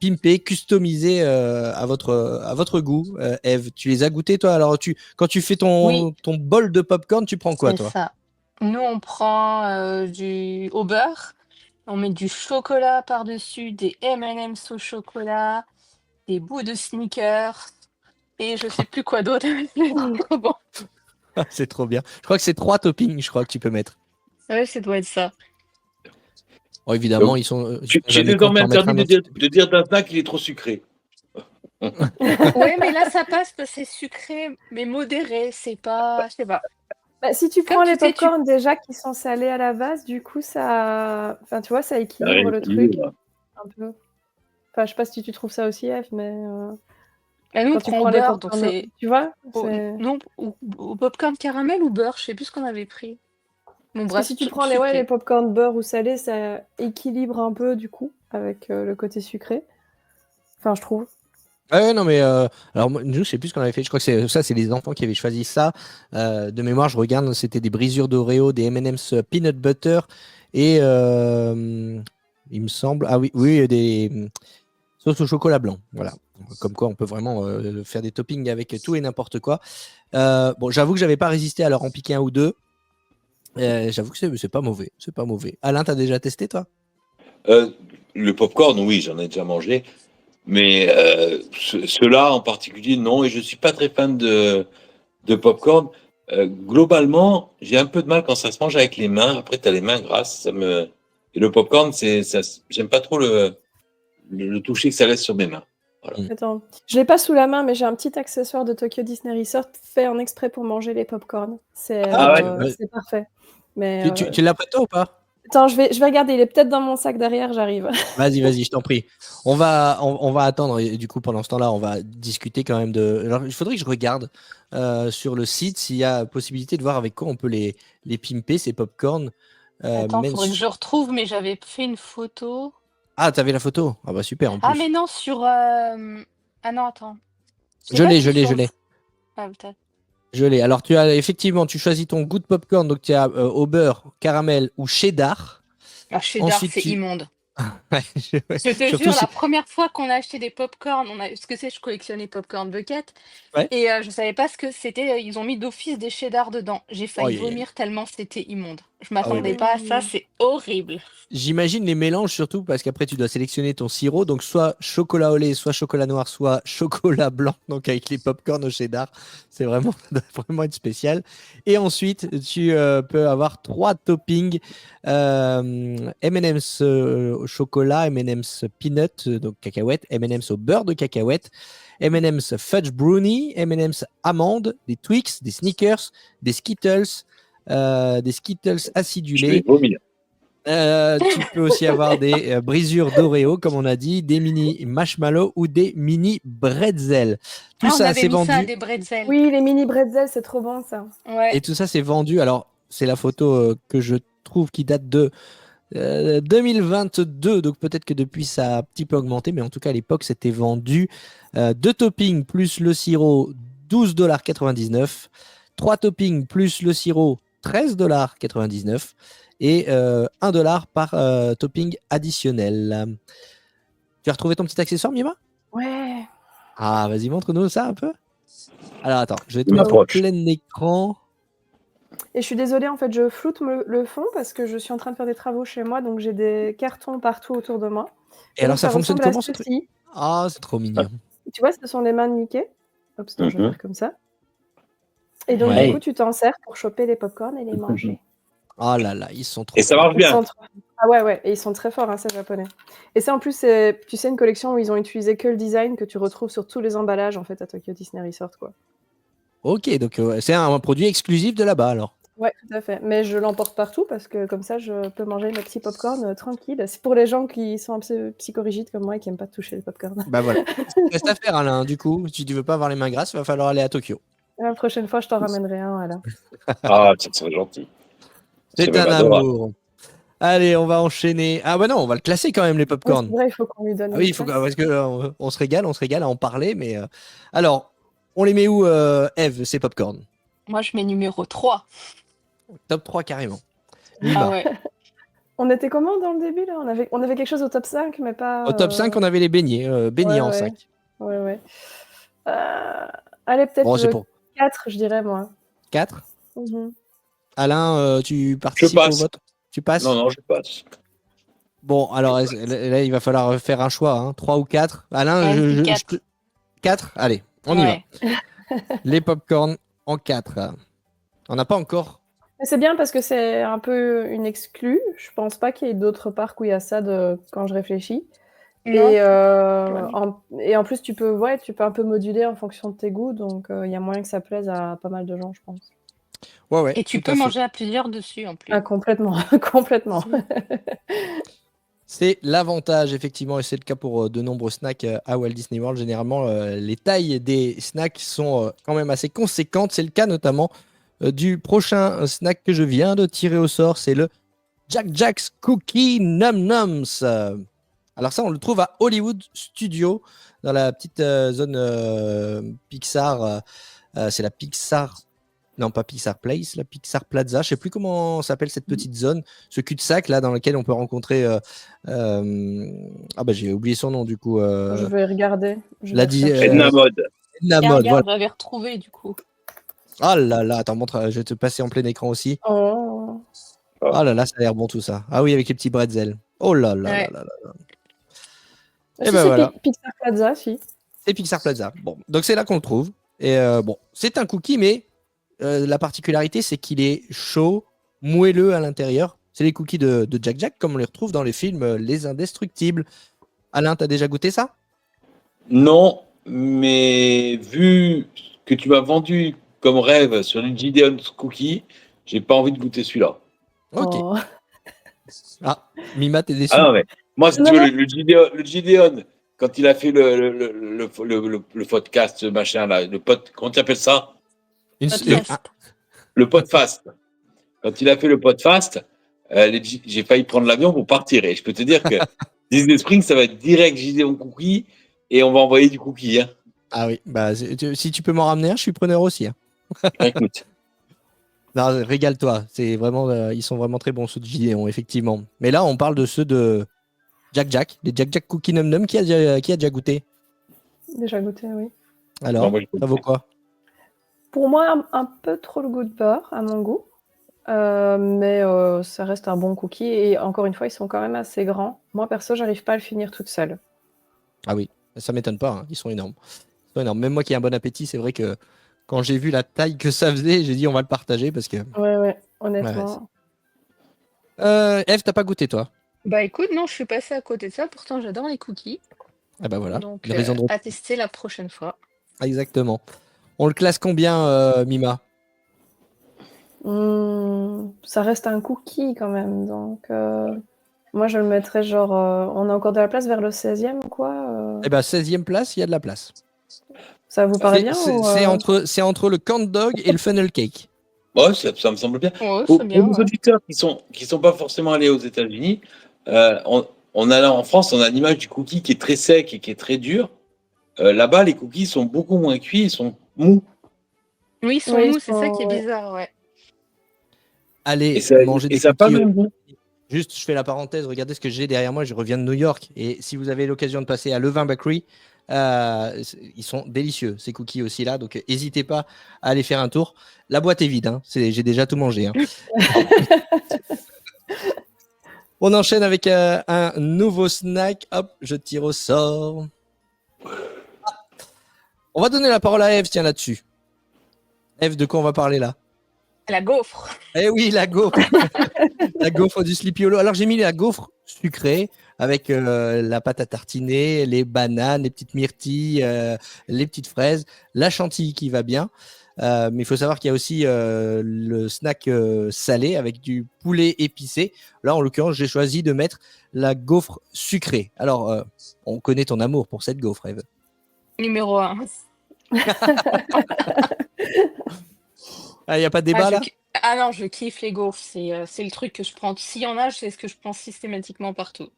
pimper, customiser à votre goût. Eve, tu les as goûtés toi? Alors quand tu fais Oui. ton bol de popcorn, tu prends quoi C'est toi? ça. Nous, on prend au beurre, on met du chocolat par-dessus, des M&M's au chocolat, des bouts de sneakers, et je sais plus quoi d'autre. C'est trop bon. C'est trop bien. Je crois que c'est 3 toppings, je crois que tu peux mettre. Ouais, ça doit être ça. Oh, évidemment, Donc, ils sont. J'ai jamais désormais compte d'en mettre interdit un autre. de dire d'un snack qu'il est trop sucré. Ouais, mais là, ça passe parce que c'est sucré, mais modéré. C'est pas, je sais pas. Bah, si tu Comme prends tu les sais, popcorn déjà qui sont salés à la base, du coup, ça, enfin, tu vois, ça équilibre le truc un peu. Enfin, je sais pas si tu trouves ça aussi, Eve, mais Là, nous, on quand tu prend au prends les beurre, donc popcorn, c'est tu vois, non, au popcorn caramel ou beurre, je sais plus ce qu'on avait pris. Bon, parce que bref, si tu prends les popcorn beurre ou salé, ça équilibre un peu du coup avec le côté sucré. Enfin, je trouve. Ouais, non, mais alors, nous, je sais plus ce qu'on avait fait. Je crois que c'est les enfants qui avaient choisi ça. De mémoire, je regarde, c'était des brisures d'Oreo, des M&M's peanut butter et il me semble, oui, des sauces au chocolat blanc. Voilà. Comme quoi, on peut vraiment faire des toppings avec tout et n'importe quoi. Bon, j'avoue que j'avais pas résisté à leur en piquer un ou deux. J'avoue que c'est pas mauvais. C'est pas mauvais. Alain, t'as déjà testé, toi? Le popcorn, oui, j'en ai déjà mangé. Mais ceux-là en particulier, non. Et je ne suis pas très fan de popcorn. Globalement, j'ai un peu de mal quand ça se mange avec les mains. Après, tu as les mains grasses. Et le popcorn, j'aime pas trop le toucher que ça laisse sur mes mains. Voilà. Attends, je l'ai pas sous la main, mais j'ai un petit accessoire de Tokyo Disney Resort fait en exprès pour manger les popcorn. C'est Ah ouais. c'est parfait. Mais Tu l'as prêté ou pas? Attends, je vais regarder. Il est peut-être dans mon sac derrière. J'arrive. Vas-y, je t'en prie. On va attendre. Et du coup, pendant ce temps-là, on va discuter quand même de. Alors, il faudrait que je regarde sur le site s'il y a possibilité de voir avec quoi on peut les pimper, ces popcorn. Attends, faudrait que je retrouve, mais j'avais fait une photo. Ah, t'avais la photo? Ah bah super en Ah, plus. mais non, sur. Ah non, attends. sais Je pas l'ai, si je l'ai, sur je le- l'ai. Ah, peut-être. Je l'ai. Alors, tu as effectivement, tu choisis ton goût de popcorn. Donc, tu as au beurre, caramel ou cheddar. Ah, cheddar, Ensuite, c'est immonde. Ouais, ouais. Je te Surtout jure, si. la première fois qu'on a acheté des popcorn, ce que c'est, je collectionne les popcorn bucket, Ouais. et je savais pas ce que c'était. Ils ont mis d'office des cheddar dedans. J'ai Oh, failli yeah, yeah. vomir tellement c'était immonde. Je Ah oui, m'attendais mais pas à ça, c'est horrible. j'imagine les mélanges surtout parce qu'après tu dois sélectionner ton sirop, donc soit chocolat au lait, soit chocolat noir, soit chocolat blanc, donc avec les popcorn au cheddar, c'est vraiment, ça doit vraiment être spécial. Et ensuite tu peux avoir 3 toppings M&M's au chocolat, M&M's peanut, donc cacahuète, M&M's au beurre de cacahuète, M&M's fudge brownie, M&M's amandes, des Twix, des Snickers, des Skittles Je vais acidulés. vomir. Tu peux aussi avoir des brisures d'Oreo, comme on a dit, des mini marshmallows ou des mini bretzels. Tout Ah, on ça, avait c'est mis ça, vendu. des bretzels. Oui, les mini bretzels, c'est trop bon ça. Ouais. Et tout ça, c'est vendu. Alors, c'est la photo que je trouve qui date de 2022. Donc, peut-être que depuis, ça a un petit peu augmenté. Mais en tout cas, à l'époque, c'était vendu 2 toppings plus le sirop, $12,99. 3 toppings plus le sirop, $13,99. Et $1 par topping additionnel. Tu as retrouvé ton petit accessoire, Mima? Ouais. Ah, vas-y, montre-nous ça un peu. Alors, attends, je vais te Il mettre en m'approche. plein écran. Et je suis désolée, en fait, je floute le fond parce que je suis en train de faire des travaux chez moi, donc j'ai des cartons partout autour de moi. Et alors, donc, ça fonctionne ressemble à comment, ce truc? ceci. Ah, c'est trop mignon. Tu vois, ce sont les mains de Mickey. Hop, attends, je vais Mhm. faire comme ça. Et donc, Ouais. du coup, tu t'en sers pour choper les popcorn et les manger. Oh là là, ils sont trop Et ça forts. marche bien. Ah ouais, et ils sont très forts, hein, ces japonais. Et ça, en plus, c'est, tu sais, une collection où ils ont utilisé que le design que tu retrouves sur tous les emballages, en fait, à Tokyo Disney Resort, quoi. Ok, donc c'est un produit exclusif de là-bas, alors. Ouais, tout à fait. Mais je l'emporte partout parce que comme ça, je peux manger mes petits popcorn tranquille. C'est pour les gens qui sont un peu psychorigides comme moi et qui n'aiment pas toucher les popcorn. Bah voilà. Reste à faire, Alain. Du coup, si tu veux pas avoir les mains grasses, il va falloir aller à Tokyo. La prochaine fois, je t'en ramènerai un, Alain. Ah, ça serait gentil. C'est même un adorable. amour. Allez, on va enchaîner. Ah bah non, on va le classer quand même, les Oui, popcorn. c'est vrai, il faut qu'on lui donne Ah oui, une il faut place. parce que on se régale à en parler, mais alors, on les met où, Eve, ces popcorn? Moi, je mets numéro 3. Top 3 carrément. Ah Mima. ouais. On était comment dans le début, là? On avait quelque chose au top 5, mais pas... Au top 5, on avait les beignets, beignets en ouais. 5. Ouais. Allez, peut-être Bon, c'est pour 4, je dirais, moi. 4. Mhm. Alain, tu participes au passe. vote? Tu passes? Non, je passe. Bon, alors là, il va falloir faire un choix, hein. 3 ou 4. Alain, Ouais, je, je- 4. je te- 4? Allez, on y va. Ouais. Les popcorn en 4. On n'a pas encore. Mais c'est bien parce que c'est un peu une exclue. Je pense pas qu'il y ait d'autres parcs où il y a ça quand je réfléchis. Non. Et en plus, tu peux un peu moduler en fonction de tes goûts, donc il y a moyen que ça plaise à pas mal de gens, je pense. Ouais, Et tu tout à peux fait. manger à plusieurs dessus en plus. Ah, complètement, complètement. C'est l'avantage, effectivement, et c'est le cas pour de nombreux snacks à Walt Disney World. Généralement, les tailles des snacks sont quand même assez conséquentes. C'est le cas notamment du prochain snack que je viens de tirer au sort. C'est le Jack Jack's Cookie Num Nums. Alors ça, on le trouve à Hollywood Studios, dans la petite zone Pixar. C'est la Pixar... Non, pas Pixar Place, la Pixar Plaza. Je sais plus comment s'appelle cette petite zone, ce cul-de-sac là dans lequel on peut rencontrer. Ah bah j'ai oublié son nom du coup. Je vais regarder. Je l'a vais dit, rechercher. Edna Mode. Edna Et Mode, regarde, voilà. j'avais retrouvé du coup. Oh là là, attends, montre, je vais te passer en plein écran aussi. Oh. Oh là là, ça a l'air bon tout ça. Ah oui, avec les petits bretzels. Oh là là Ouais. là là. Ah, Et si, ben c'est voilà. Pixar Plaza, si. C'est Pixar Plaza. Bon, donc c'est là qu'on le trouve. Et bon, c'est un cookie, mais la particularité, c'est qu'il est chaud, moelleux à l'intérieur. C'est les cookies de Jack Jack, comme on les retrouve dans les films Les Indestructibles. Alain, t'as déjà goûté ça? Non, mais vu que tu m'as vendu comme rêve sur le Gideon's Cookie, j'ai pas envie de goûter celui-là. Ok. Oh. Ah, Mima, t'es déçu. Ah non, mais moi, si Non, tu veux, non. le Gideon, quand il a fait le podcast, machin, là, comment tu appelles ça? Podcast. Le podcast. Quand il a fait le podcast, j'ai failli prendre l'avion pour partir. Et je peux te dire que Disney Springs, ça va être direct Gideon Cookie et on va envoyer du cookie. Hein. Ah oui, bah, si tu peux m'en ramener un, je suis preneur aussi. Hein. Écoute. Non, régale-toi. C'est vraiment, ils sont vraiment très bons, ceux de Gideon, effectivement. Mais là, on parle de ceux de Jack Jack, les Jack Jack Cookie Num Num. Qui a déjà goûté? Déjà goûté, oui. Alors, Non, moi, je ça vaut quoi? Pour moi, un peu trop le goût de beurre, à mon goût. Mais ça reste un bon cookie. Et encore une fois, ils sont quand même assez grands. Moi, perso, j'arrive pas à le finir toute seule. Ah oui, ça m'étonne pas. Hein. Ils sont énormes. Ils sont énormes. Même moi qui ai un bon appétit, c'est vrai que quand j'ai vu la taille que ça faisait, j'ai dit on va le partager parce que. Ouais, honnêtement. Eve, t'as pas goûté toi? Bah écoute, non, je suis passée à côté de ça. Pourtant, j'adore les cookies. Ah bah voilà. Donc, Une raison de à tester la prochaine fois. Ah, exactement. On le classe combien, Mima? Ça reste un cookie quand même. Donc, moi, je le mettrais genre. On a encore de la place vers le 16e ou quoi Eh ben, 16e place, il y a de la place. Ça vous paraît bien ou, C'est entre le corn dog et le funnel cake. Ouais, ça me semble bien. Ouais, Pour c'est bien. les Ouais. auditeurs qui sont pas forcément allés aux États-Unis, on a là en France, on a l'image du cookie qui est très sec et qui est très dur. Là-bas, les cookies sont beaucoup moins cuits, ils sont mous. Oui, ils sont Oui, mous, ils c'est ça sont- qui est ouais. bizarre, ouais. Allez, Et ça, manger des et ça a pas cookies. le même goût. Juste, je fais la parenthèse, regardez ce que j'ai derrière moi, je reviens de New York. Et si vous avez l'occasion de passer à Levain Bakery, ils sont délicieux, ces cookies aussi là. Donc, n'hésitez pas à aller faire un tour. La boîte est vide, hein. J'ai déjà tout mangé. Hein. On enchaîne avec un nouveau snack. Hop, je tire au sort. On va donner la parole à Eve, tiens, là-dessus. Eve, de quoi on va parler là? La gaufre. Eh oui, la gaufre. La gaufre du Sleepy Hollow. Alors, j'ai mis la gaufre sucrée avec la pâte à tartiner, les bananes, les petites myrtilles, les petites fraises, la chantilly qui va bien. Mais il faut savoir qu'il y a aussi le snack salé avec du poulet épicé. Là, en l'occurrence, j'ai choisi de mettre la gaufre sucrée. Alors, on connaît ton amour pour cette gaufre, Eve. Numéro 1. Ah, il n'y a pas de débat là? Ah non, je kiffe les gaufres. C'est le truc que je prends. S'il y en a, c'est ce que je prends systématiquement partout.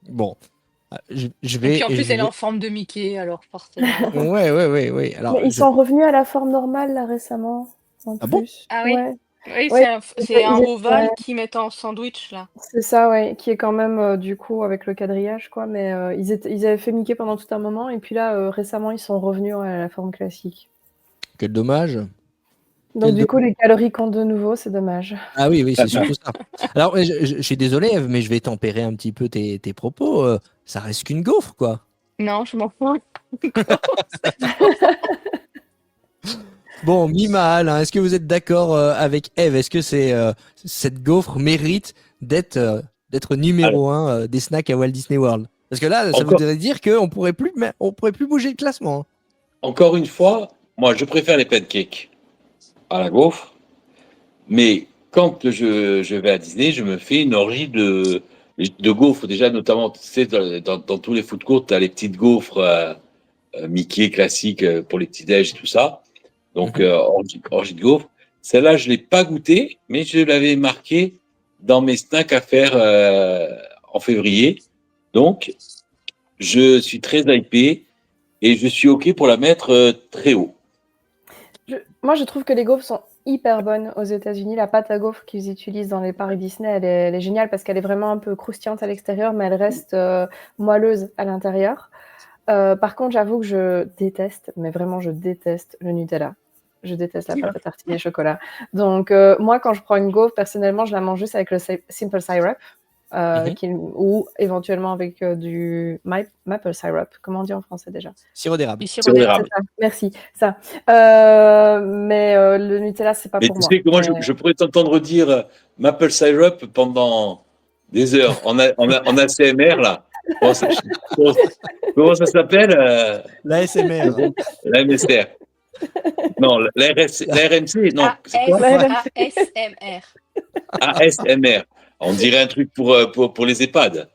Bon, je Et vais. puis en plus, je elle est vais- en forme de Mickey, alors forcément. Ouais. Alors, Mais ils sont revenus à la forme normale là récemment. En Ah bon plus. Ah oui? Ouais. Oui, Ouais, c'est un ils- ovale ouais. qu'ils mettent en sandwich, là. C'est ça, ouais, qui est quand même du coup avec le quadrillage, quoi. Mais ils avaient fait Mickey pendant tout un moment, et puis là, récemment, ils sont revenus à la forme classique. quel dommage. Donc Quel du coup, les calories comptent de nouveau, c'est dommage. Ah oui, c'est surtout ça. Alors, je suis désolé, Eve, mais je vais tempérer un petit peu tes propos. Ça reste qu'une gaufre, quoi. Non, je m'en fous. Bon, Mima, Alain, est-ce que vous êtes d'accord avec Eve? Est-ce que cette gaufre mérite d'être numéro 1 des snacks à Walt Disney World? Parce que là, ça Encore- voudrait dire qu'on pourrait plus bouger le classement. Hein. Encore une fois, moi, je préfère les pancakes à la gaufre. Mais quand je vais à Disney, je me fais une orgie de gaufres. Déjà, notamment, tu sais, dans tous les food courts, tu as les petites gaufres Mickey classiques pour les petits déj et tout ça. Donc, orgie de gaufres. Celle-là, je ne l'ai pas goûtée, mais je l'avais marquée dans mes snacks à faire en février. Donc, je suis très hypé et je suis OK pour la mettre très haut. Moi, je trouve que les gaufres sont hyper bonnes aux États-Unis. La pâte à gaufres qu'ils utilisent dans les parcs Disney, elle est géniale parce qu'elle est vraiment un peu croustillante à l'extérieur, mais elle reste moelleuse à l'intérieur. Par contre, j'avoue que je déteste, mais vraiment, je déteste le Nutella. Je déteste la pâte à tartiner chocolat. Donc, moi, quand je prends une gaufre, personnellement, je la mange juste avec le simple syrup. Ou éventuellement avec du maple syrup. Comment on dit en français déjà? Sirop d'érable. Du sirop Sirop d'érable. d'érable. Merci, ça. Mais le Nutella, c'est pas Mais pour tu moi. sais que moi, Mais- je pourrais t'entendre dire maple syrup pendant des heures en ACMR, là. Comment ça s'appelle La SMR. la MSR. Non, la RMC, non, c'est quoi ASMR. ASMR. On dirait un truc pour les EHPAD.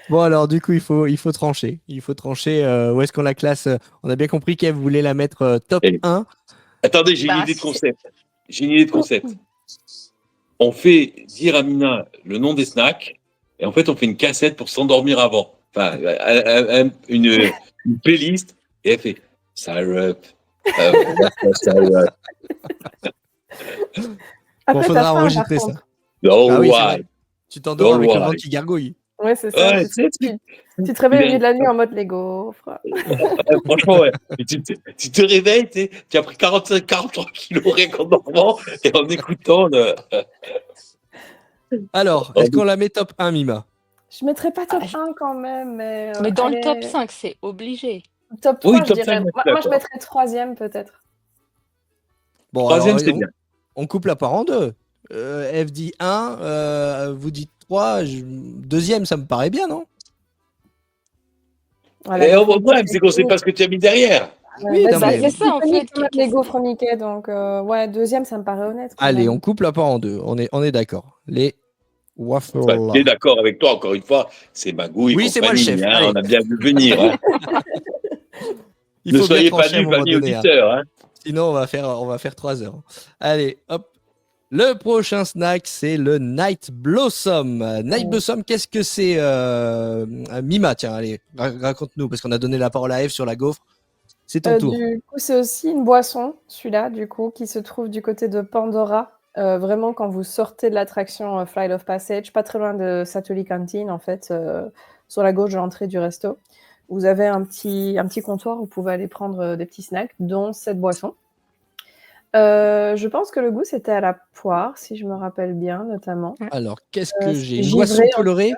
Bon, alors, du coup, il faut trancher. Il faut trancher où est-ce qu'on la classe. On a bien compris qu'elle voulait la mettre top Et- 1. Attendez, j'ai une Bah, idée de c'est- concept. J'ai une idée de concept. On fait dire à Mina le nom des snacks et en fait, on fait une cassette pour s'endormir avant. Enfin, une playlist et elle fait Syrup. Syrup. Bon, Après, faudra t'as faim, par enregistrer ça. contre. Don't Ah oui, c'est worry. vrai. Tu t'endors avec le Don't ventre worry. qui gargouille. Ouais, c'est ça. Ouais, Tu te réveilles au milieu de la nuit en mode les gaufres. franchement, ouais. Et tu te réveilles, tu as pris 43 kilos rien qu'en dormant et en écoutant le. Alors, est-ce qu'on la met top 1, Mima? Je mettrais pas top Ah, 1 quand même, mais, Mais dans elle le top est 5, c'est obligé. top 3, Oui, je top dirais. 5, Moi, je suis moi, je d'accord. mettrais 3e peut-être. Bon, Troisième, alors, c'est bien. on coupe la part en deux. F dit 1, vous dites 3. Deuxième, ça me paraît bien, non? Voilà, Et les le gaufres problème, c'est qu'on ne sait Mickey. pas ce que tu as mis derrière. Oui, Bah, non, Bah, mais- c'est ça, en fait. iconique quand même, les gaufres Mickey, donc ouais, 2e, ça me paraît honnête quand Allez, même. on coupe la part en deux. On est d'accord. Les waffles. Enfin, tu es d'accord avec toi, encore une fois, c'est Magouille, Oui, c'est moi le compagnie, chef. hein, Allez. on a bien vu venir. Hein. Il Ne faut bien soyez pas trancher à un nus, moment amis donné, hein. auditeurs. Hein. Sinon, on va faire 3 heures. Allez, hop. Le prochain snack, c'est le Night Blossom. Night Blossom, qu'est-ce que c'est, Mima? Tiens, allez, raconte-nous, parce qu'on a donné la parole à Eve sur la gaufre. C'est ton tour. Du coup, c'est aussi une boisson, celui-là, du coup, qui se trouve du côté de Pandora. Vraiment, quand vous sortez de l'attraction Flight of Passage, pas très loin de Satuli Canteen, en fait, sur la gauche de l'entrée du resto, vous avez un petit comptoir où vous pouvez aller prendre des petits snacks, dont cette boisson. Je pense que le goût, c'était à la poire, si je me rappelle bien, notamment. Alors, qu'est-ce que c'est j'ai? Une givré, boisson en tout colorée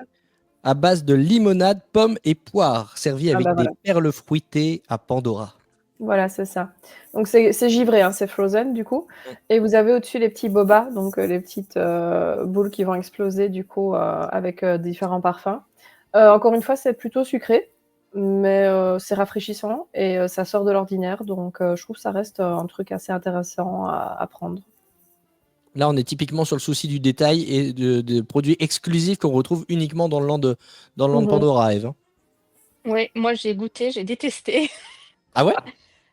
à base de limonade, pommes et poire, servie Ah avec bah des voilà. perles fruitées à Pandora. Voilà, c'est ça. Donc c'est givré, hein, c'est frozen du coup. Et vous avez au-dessus les petits bobas, donc les petites boules qui vont exploser du coup avec différents parfums. Encore une fois, c'est plutôt sucré, mais c'est rafraîchissant et ça sort de l'ordinaire. Donc je trouve que ça reste un truc assez intéressant à prendre. Là, on est typiquement sur le souci du détail et de produits exclusifs qu'on retrouve uniquement dans le land de Mhm. Pandora, Eve. Hein. Oui, moi, j'ai goûté, j'ai détesté. Ah ouais?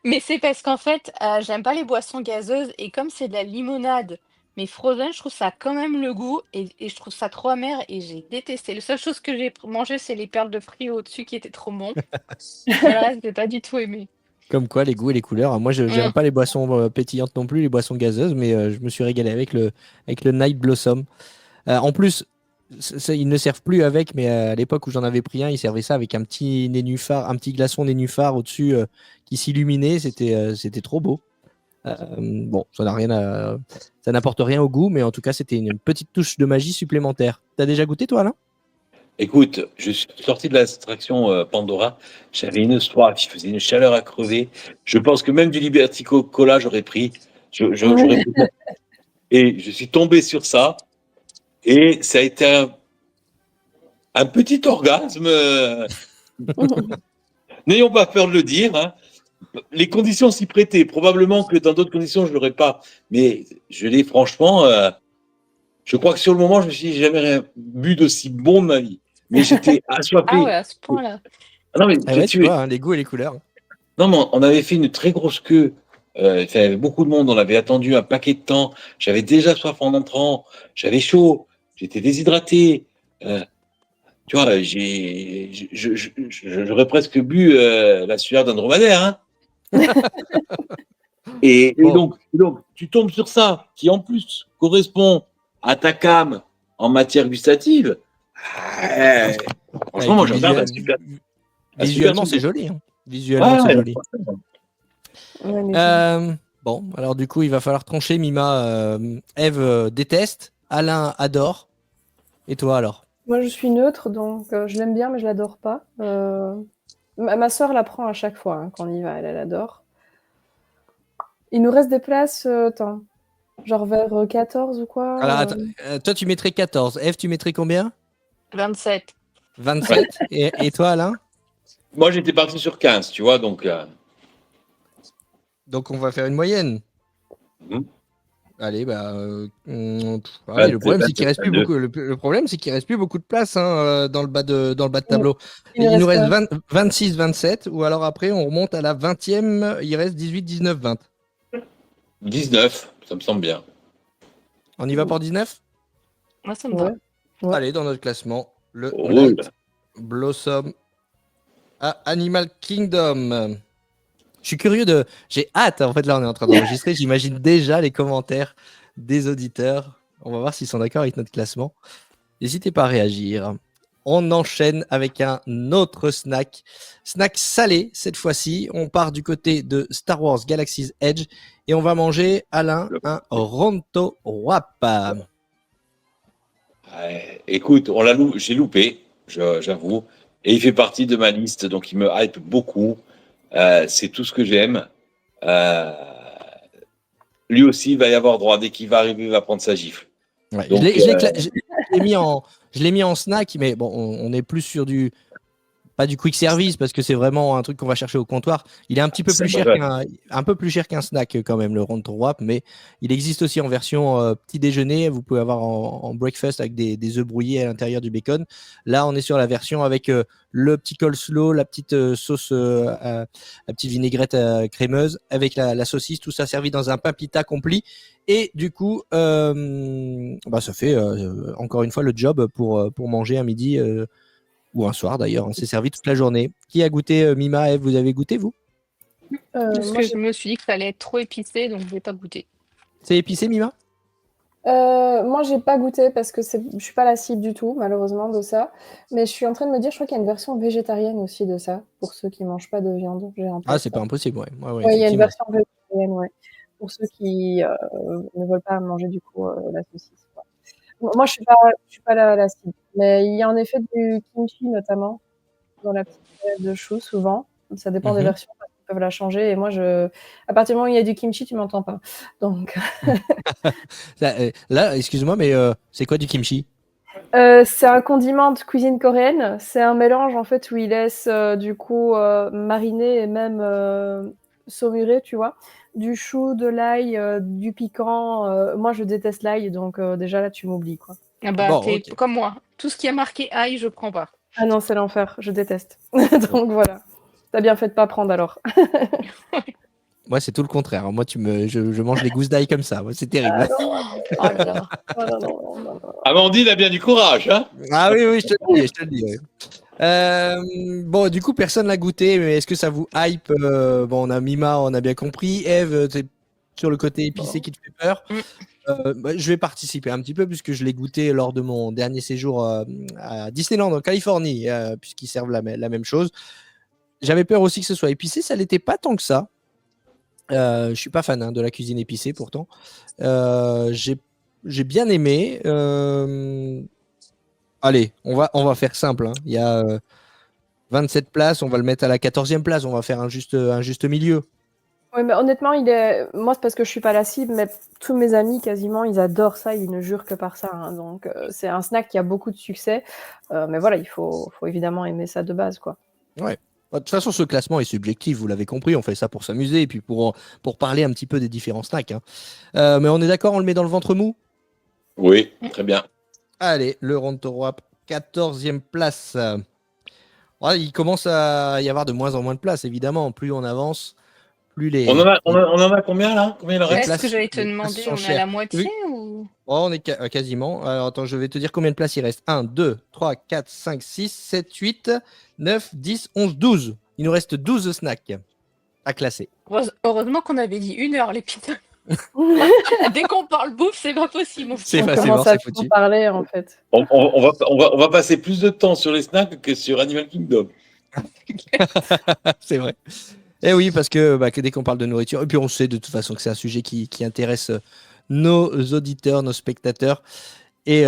Mais c'est parce qu'en fait, j'aime pas les boissons gazeuses et comme c'est de la limonade, mais frozen, je trouve ça a quand même le goût et je trouve ça trop amer et j'ai détesté. La seule chose que j'ai mangé, c'est les perles de fruits au-dessus qui étaient trop bons. Mais le reste, j'ai pas du tout aimé. Comme quoi, les goûts et les couleurs. Moi, j'aime pas les boissons pétillantes non plus, les boissons gazeuses, mais je me suis régalé avec le Night Blossom. En plus, ils ne servent plus avec, mais à l'époque où j'en avais pris un, ils servaient ça avec un petit nénuphar, un petit glaçon nénuphar au-dessus qui s'illuminait. C'était trop beau. Bon, ça n'apporte rien au goût, mais en tout cas, c'était une petite touche de magie supplémentaire. T'as déjà goûté, toi, Alain? Écoute, je suis sorti de l'attraction Pandora, j'avais une soif, il faisait une chaleur à crever. Je pense que même du Liberty Cola, j'aurais pris. J'aurais pris. Et je suis tombé sur ça, et ça a été un petit orgasme. N'ayons pas peur de le dire. Hein. Les conditions s'y prêtaient. Probablement que dans d'autres conditions, je ne l'aurais pas. Mais je l'ai franchement. Je crois que sur le moment, je me suis dit, j'ai jamais rien bu d'aussi bon de ma vie. Mais j'étais assoiffé. Ah ouais, à ce point-là. Ah non, mais Ah ouais, tu vois, hein, les goûts et les couleurs. Non, mais on avait fait une très grosse queue. Il y avait beaucoup de monde. On avait attendu un paquet de temps. J'avais déjà soif en entrant. J'avais chaud. J'étais déshydraté. Tu vois, j'aurais presque bu la sueur d'un dromadaire. Hein. Et Bon. donc, tu tombes sur ça, qui en plus correspond à ta cam en matière gustative. Franchement, moi, je regarde un super. Visuellement, c'est joli. Hein. Visuellement, c'est joli. Ouais, mais Bon, alors du coup, il va falloir trancher. Mima, Eve déteste, Alain adore. Et toi alors? moi, je suis neutre, donc je l'aime bien, mais je l'adore pas. Ma sœur la prend à chaque fois hein, quand on y va, elle adore. Il nous reste des places, attends, genre vers 14 ou quoi Alors, attends, toi, tu mettrais 14. Eve, tu mettrais combien? 27. 27. Et toi, Alain? Moi, j'étais parti sur 15, tu vois, donc. Donc, on va faire une moyenne. Mhm. Allez, ah oui, le 27, problème, c'est qu'il 27, reste plus 22. beaucoup. Le problème, c'est qu'il reste plus beaucoup de place dans le bas de tableau. Il Il nous reste quoi 26, 27, ou alors après, on remonte à la 20e, il reste 18, 19, 20. 19, ça me semble bien. On y va pour 19? Moi, ça me va. Ouais. Ouais. Allez, dans notre classement, le Roule. Night Blossom à Animal Kingdom. Je suis curieux de. J'ai hâte, en fait, là, on est en train d'enregistrer. J'imagine déjà les commentaires des auditeurs. On va voir s'ils sont d'accord avec notre classement. N'hésitez pas à réagir. On enchaîne avec un autre snack. Snack salé, cette fois-ci. On part du côté de Star Wars Galaxy's Edge et on va manger, Alain, un Ronto Wrap. Ouais, écoute, j'ai loupé, j'avoue. Et il fait partie de ma liste, donc il me hype beaucoup. C'est tout ce que j'aime. Lui aussi, il va y avoir droit. Dès qu'il va arriver, il va prendre sa gifle. Ouais, Donc, je l'ai mis en snack, mais bon, on est plus sur pas du quick service parce que c'est vraiment un truc qu'on va chercher au comptoir. Il est un petit peu C'est plus cher vrai. un peu plus cher qu'un snack quand même, le Ronto Wrap, mais il existe aussi en version petit déjeuner. Vous pouvez avoir en breakfast avec des œufs brouillés à l'intérieur du bacon. Là, on est sur la version avec le petit coleslaw, la petite sauce, la petite vinaigrette crémeuse avec la saucisse, tout ça servi dans un pain pita complet. Et du coup, ça fait encore une fois le job pour manger un midi ou un soir d'ailleurs. On s'est servi toute la journée. Qui a goûté Mima, Eve, vous avez goûté, vous? Parce Moi, que je me suis dit que ça allait être trop épicé, donc je vais pas goûter. C'est épicé, Mima? moi, j'ai pas goûté parce que je suis pas la cible du tout, malheureusement, de ça. Mais je suis en train de me dire, je crois qu'il y a une version végétarienne aussi de ça, pour ceux qui mangent pas de viande. J'ai en Ah, tête c'est ça. pas impossible, ouais. Ouais, Ouais, il y a une effectivement. version végétarienne, ouais. Pour ceux qui ne veulent pas manger du coup la saucisse. Ouais. Moi, je suis pas la cible. Mais il y a en effet du kimchi notamment dans la petite salade de choux souvent. Ça dépend des Mhm. versions parce qu'ils peuvent la changer. Et moi, à partir du moment où il y a du kimchi, tu m'entends pas. Donc, Là, excuse-moi, mais c'est quoi du kimchi? c'est un condiment de cuisine coréenne. C'est un mélange en fait où ils laissent du coup mariner et même saumurer, tu vois, du chou, de l'ail, du piquant. Moi, je déteste l'ail, donc déjà là, tu m'oublies quoi. Ah bah, Bon, t'es ok. comme moi. Tout ce qui a marqué ail, je prends pas. Ah non, c'est l'enfer, je déteste. Donc voilà. T'as bien fait de pas prendre alors. Moi, c'est tout le contraire. Moi, je mange les gousses d'ail comme ça. Moi, c'est terrible. Oh là là. Oh non, non, non, non. Amandine a bien du courage, hein? Ah oui, oui, je te le dis. Ouais. Bon, du coup, personne l'a goûté, mais est-ce que ça vous hype? Bon, on a Mima, on a bien compris. Eve, c'est sur le côté épicé qui te fait peur. Je vais participer un petit peu puisque je l'ai goûté lors de mon dernier séjour à Disneyland en Californie, puisqu'ils servent la même chose. J'avais peur aussi que ce soit épicé, ça l'était pas tant que ça. Je suis pas fan de la cuisine épicée pourtant. J'ai bien aimé. Allez, on va faire simple. Hein. Il y a 27 places, on va le mettre à la 14e place. On va faire un juste milieu. Oui, mais honnêtement, moi, c'est parce que je suis pas la cible, mais tous mes amis, quasiment, ils adorent ça, ils ne jurent que par ça. Hein. Donc, c'est un snack qui a beaucoup de succès. Mais voilà, il faut évidemment aimer ça de base, quoi. Ouais. De toute façon, ce classement est subjectif, vous l'avez compris. On fait ça pour s'amuser et puis pour parler un petit peu des différents snacks. Hein. Mais on est d'accord, on le met dans le ventre mou? Oui, très bien. Allez, le Ronto Wrap, 14e place. Ouais, il commence à y avoir de moins en moins de place, évidemment. Plus on avance, plus les. On en a combien là? Combien il en Les reste? Est-ce que j'allais te les places demander, sont on est à chères. la moitié Oui. ou... Oh, on est quasiment. Alors, attends, je vais te dire combien de places il reste. 1, 2, 3, 4, 5, 6, 7, 8, 9, 10, 11, 12. Il nous reste 12 snacks à classer. Heureusement qu'on avait dit 1 heure l'épisode. Dès qu'on parle bouffe, c'est pas possible. C'est On pas- c'est commence mort, à c'est trop foutu. parler, en fait. On va passer plus de temps sur les snacks que sur Animal Kingdom. C'est vrai. Et oui, parce que dès qu'on parle de nourriture, et puis on sait de toute façon que c'est un sujet qui intéresse nos auditeurs, nos spectateurs, et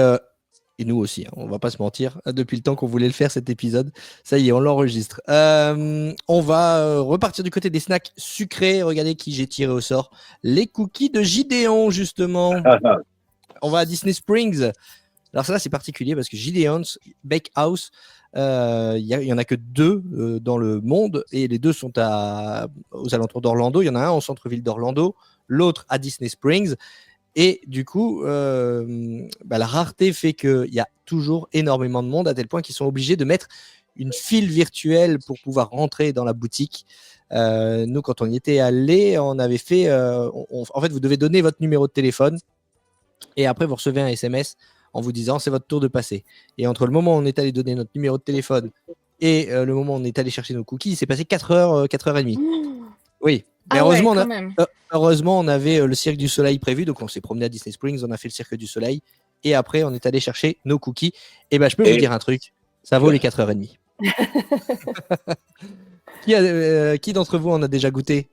nous aussi, hein, on va pas se mentir, depuis le temps qu'on voulait le faire cet épisode, ça y est, on l'enregistre. On va repartir du côté des snacks sucrés, regardez qui j'ai tiré au sort, les cookies de Gideon justement. On va à Disney Springs. Alors ça là c'est particulier parce que Gideon's Bakehouse, il y en a que 2 dans le monde et les 2 sont aux alentours d'Orlando. Il y en a un au centre-ville d'Orlando, l'autre à Disney Springs. Et du coup, la rareté fait qu'il y a toujours énormément de monde, à tel point qu'ils sont obligés de mettre une file virtuelle pour pouvoir rentrer dans la boutique. Nous, quand on y était allé, on avait fait. En fait, vous devez donner votre numéro de téléphone et après, vous recevez un SMS en vous disant c'est votre tour de passer. Et entre le moment où on est allé donner notre numéro de téléphone et le moment où on est allé chercher nos cookies, il s'est passé 4 heures, 4h30. Oui, mais Ah ouais, heureusement, quand même. heureusement, on avait le Cirque du Soleil prévu, donc on s'est promené à Disney Springs, on a fait le Cirque du Soleil, et après, on est allé chercher nos cookies. Et je peux vous dire un truc, ça vaut les 4h30. Qui d'entre vous en a déjà goûté?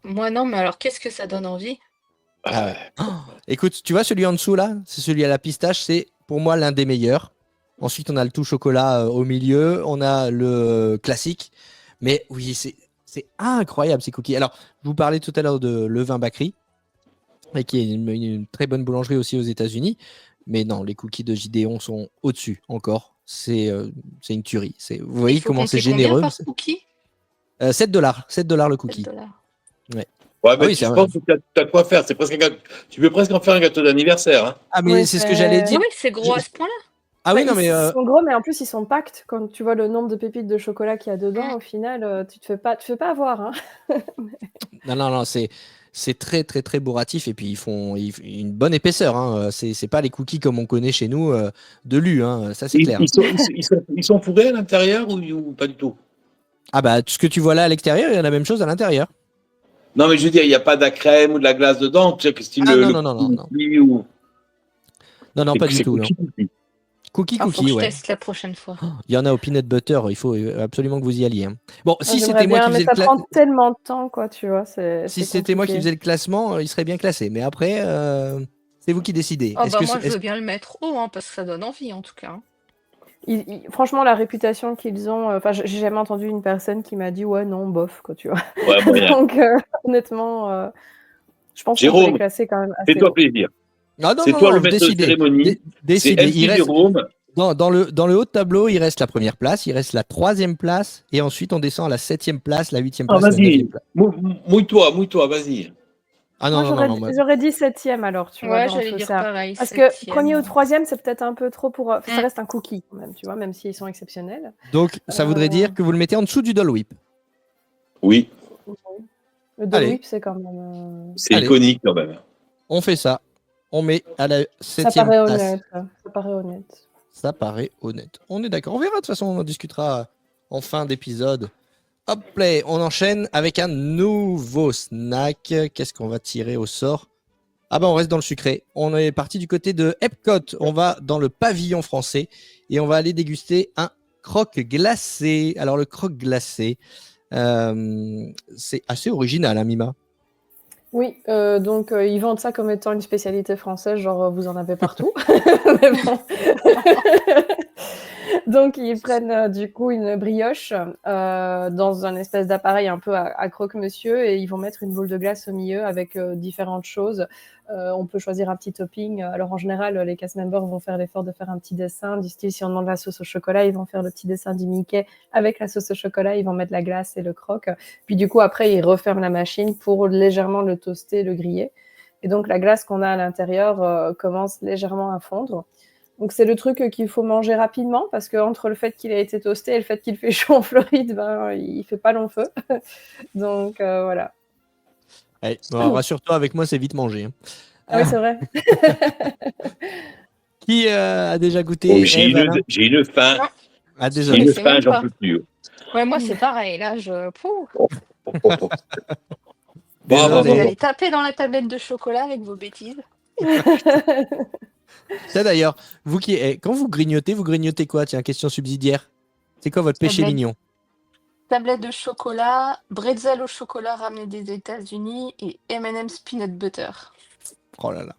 Moi non, mais alors qu'est-ce que ça donne envie? Ah ouais. Écoute, tu vois celui en dessous là, c'est celui à la pistache, c'est pour moi l'un des meilleurs. Ensuite, on a le tout chocolat au milieu, on a le classique. Mais oui, c'est incroyable ces cookies. Alors, je vous parlais tout à l'heure de Levain Bakery, et qui est une très bonne boulangerie aussi aux États-Unis. Mais non, les cookies de Gideon sont au-dessus encore. C'est une tuerie. Vous voyez Il faut comment c'est compter combien généreux. par cookie? $7, $7 le 7 cookie. dollars. Ouais, Ah mais oui, je pense que tu as quoi faire. C'est presque tu peux presque en faire un gâteau d'anniversaire. Hein. Ah, mais Oui, c'est ce que j'allais Ah dire. oui, c'est gros à ce point-là. Ah oui, Bah, non, mais ils sont gros, mais en plus ils sont pactes. Quand tu vois le nombre de pépites de chocolat qu'il y a dedans, Mm. au final, tu te fais pas avoir. Hein. non, c'est très, très, très bourratif. Et puis, ils font une bonne épaisseur. Hein. C'est pas les cookies comme on connaît chez nous de lu. Hein. Ça, c'est clair. Ils sont fourrés à l'intérieur ou pas du tout? Ah, bah, ce que tu vois là à l'extérieur, il y a la même chose à l'intérieur. Non, mais je veux dire, il n'y a pas de la crème ou de la glace dedans. Tu sais, que style Ah, non, cookie ou... non, pas du C'est tout. Non. cookie. Cookie, Ah, faut que je ouais. teste la prochaine fois. Il y en a au peanut butter. Il faut absolument que vous y alliez. Hein. Bon, si J'aimerais c'était moi bien, qui mais faisais ça prend tellement de temps, quoi, tu vois. si c'était moi qui faisais le classement, il serait bien classé. Mais après, c'est vous qui décidez. Oh Est-ce bah que moi je veux bien le mettre haut, hein, parce que ça donne envie en tout cas. Hein. Franchement, la réputation qu'ils ont, enfin, j'ai jamais entendu une personne qui m'a dit ouais, non, bof, quoi, tu vois. Ouais, moyen. Donc, honnêtement, je pense qu'on peut les Jérôme, classer quand même assez fais-toi haut. plaisir. Ah non, C'est non, toi non, le maître de décidez. cérémonie. C'est Décidez. Il MC reste, Jérôme. dans le haut de tableau, il reste la première place, il reste la 3e place, et ensuite on descend à la 7e place, la 8e Ah, place, la vas-y. 9e place. Mouille-toi, vas-y. Ah Moi, non, non, moi. j'aurais dit 7e alors, tu vois, Ouais, dans le j'allais feu, dire ça. pareil, Parce que 7e. premier ou 3e, c'est peut-être un peu trop pour. Ça Mm. reste un cookie quand même, tu vois, même s'ils sont exceptionnels. Donc, ça voudrait dire que vous le mettez en dessous du Dole Whip. Oui, Le Dole Allez. Whip, c'est quand même. c'est Allez. iconique quand même. On fait ça. On met à la Ça 7e paraît place. honnête. Ça paraît honnête. Ça paraît honnête. On est d'accord. On verra, de toute façon, on en discutera en fin d'épisode. Hop, play. On enchaîne avec un nouveau snack. Qu'est-ce qu'on va tirer au sort? Ah bah on reste dans le sucré. On est parti du côté de Epcot. On va dans le pavillon français et on va aller déguster un croque glacé. Alors le croque glacé, c'est assez original, hein, Mima. Oui, donc ils vendent ça comme étant une spécialité française, genre vous en avez partout. Mais bon. Donc ils prennent du coup une brioche dans un espèce d'appareil un peu à croque-monsieur et ils vont mettre une boule de glace au milieu avec différentes choses. On peut choisir un petit topping. Alors en général, les cast members vont faire l'effort de faire un petit dessin du style si on demande la sauce au chocolat, ils vont faire le petit dessin du Mickey avec la sauce au chocolat, ils vont mettre la glace et le croque. Puis du coup après ils referment la machine pour légèrement le toaster, le griller. Et donc la glace qu'on a à l'intérieur commence légèrement à fondre. Donc c'est le truc qu'il faut manger rapidement parce que entre le fait qu'il a été toasté et le fait qu'il fait chaud en Floride, ben il fait pas long feu. Donc voilà. Allez, bon, rassure-toi, avec moi c'est vite mangé. Hein. Ah oui, c'est vrai. Qui a déjà goûté? Oh, j'ai une faim. Ah J'ai désolé. une Je sais faim, même j'en pas. peux plus. Ouais, moi c'est pareil, là je. Pouh. Bravo, Vous Désolé. allez taper dans la tablette de chocolat avec vos bêtises. Ça d'ailleurs, vous qui, quand vous grignotez quoi? Tiens, question subsidiaire. C'est quoi votre péché Tablette. mignon? Tablette de chocolat, bretzel au chocolat ramené des États-Unis et M&M's peanut butter. Oh là là.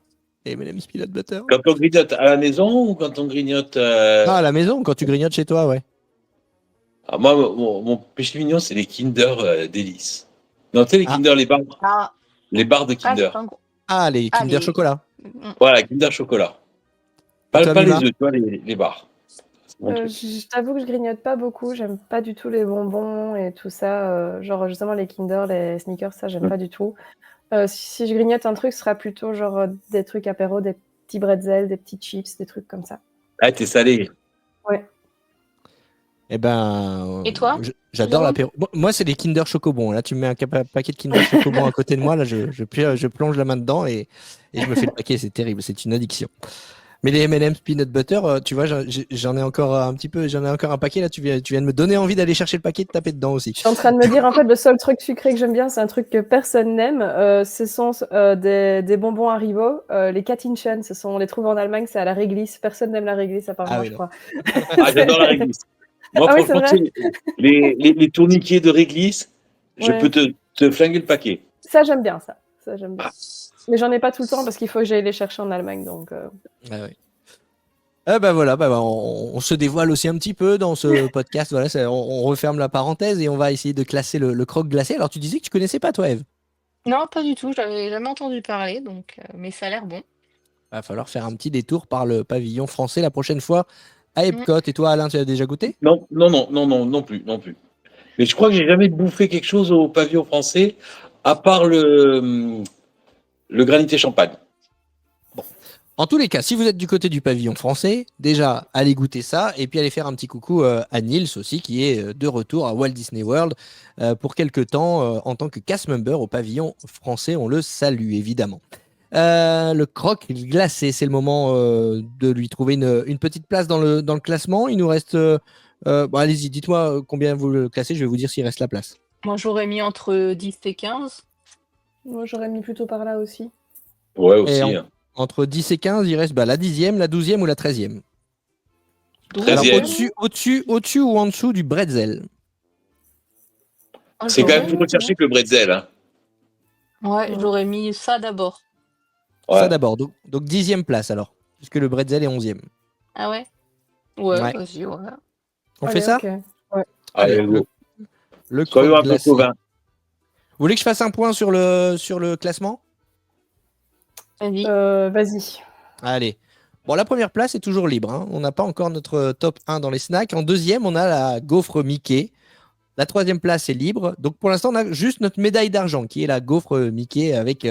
M&M's peanut butter. Quand on grignote à la maison ou quand on grignote. Ah, à la maison, quand tu grignotes chez toi, ouais. Ah, moi, mon péché mignon, c'est les Kinder Délices. Non, tu sais, les Ah. Kinder, Ah, les barres de ah, Kinder. j'ai pas un gros- Ah, les Ah, Kinder les- chocolat. Mm. Voilà, Kinder chocolat. Et Pas toi, les Mima œufs, tu vois, les barres. C'est mon truc. Je t'avoue que je grignote pas beaucoup. J'aime pas du tout les bonbons et tout ça. Genre justement les Kinder, les Snickers, ça j'aime pas du tout. Si je grignote un truc, ce sera plutôt genre des trucs apéro, des petits bretzels, des petits chips, des trucs comme ça. Ah, t'es salé. Ouais. Eh ben, Et toi, j'adore Jérôme l'apéro. Moi, c'est les Kinder Chocobon. Là, tu me mets un paquet de Kinder Chocobon à côté de moi. Là, je plonge la main dedans et je me fais le paquet. C'est terrible. C'est une addiction. Mais les M&M's peanut butter, tu vois, j'en ai encore un petit peu. J'en ai encore un paquet. Là, tu viens de me donner envie d'aller chercher le paquet et de taper dedans aussi. Je suis en train de me dire, en fait, le seul truc sucré que j'aime bien, c'est un truc que personne n'aime. Ce sont des bonbons Haribo. Les Katinchen, on les trouve en Allemagne, c'est à la réglisse. Personne n'aime la réglisse, à part Ah moi, oui, je non. crois. Ah, j'adore la réglisse. Moi, Ah oui, c'est franchement, vrai. tu sais, les tourniquets de réglisse, je Ouais. peux te flinguer le paquet. Ça, j'aime bien, ça. Ça, j'aime bien. Mais j'en ai pas tout le temps parce qu'il faut que j'aille les chercher en Allemagne. Donc, Ah oui. Ah bah voilà, on se dévoile aussi un petit peu dans ce podcast. Voilà, on referme la parenthèse et on va essayer de classer le croque glacé. Alors, tu disais que tu connaissais pas, toi, Eve. Non, pas du tout, j'avais jamais entendu parler, donc, mais ça a l'air bon. Va falloir faire un petit détour par le pavillon français la prochaine fois à Epcot. Et toi, Alain, tu as déjà goûté? Non, non plus. Mais je crois que j'ai jamais bouffé quelque chose au pavillon français, à part le granité champagne. En tous les cas, si vous êtes du côté du pavillon français, déjà, allez goûter ça et puis allez faire un petit coucou à Niels aussi, qui est de retour à Walt Disney World pour quelques temps en tant que cast member au pavillon français. On le salue, évidemment. Le croque glacé, c'est le moment de lui trouver une petite place dans le classement. Il nous reste... bon, allez-y, dites-moi combien vous le classez, je vais vous dire s'il reste la place. Moi, j'aurais mis entre 10 et 15. moi, j'aurais mis plutôt par là aussi. Ouais, aussi. Et entre 10 et 15, il reste la 10e, la 12e ou la 13e. 12. Alors, 13e. au-dessus ou en dessous du bretzel? Ah, C'est quand même j'aurais- plus recherché que le bretzel. Hein. Ouais, j'aurais mis ça d'abord. Ouais. Ça d'abord. Donc 10e place alors, puisque le bretzel est 11e. Ah ouais? Ouais, Ouais. vas-y, ouais. On Allez, fait ça? ok. Allez, Allez, go. Le Soyons croque un peu glacé. chauvin. Vous voulez que je fasse un point sur le classement? Vas-y. Vas-y. Allez. Bon, la première place est toujours libre, hein. On n'a pas encore notre top 1 dans les snacks. En deuxième, on a la gaufre Mickey. La troisième place est libre. Donc pour l'instant, on a juste notre médaille d'argent qui est la gaufre Mickey avec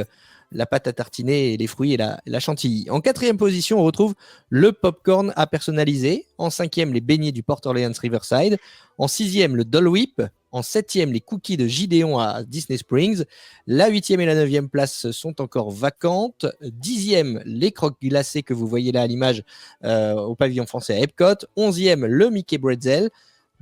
la pâte à tartiner et les fruits et la chantilly. En quatrième position, on retrouve le popcorn à personnaliser. En cinquième, les beignets du Port Orleans Riverside. En sixième, le Dole Whip. En septième, les cookies de Gideon à Disney Springs. La huitième et la neuvième place sont encore vacantes. Dixième, les croques glacés que vous voyez là à l'image au pavillon français à Epcot. Onzième, le Mickey Bretzel.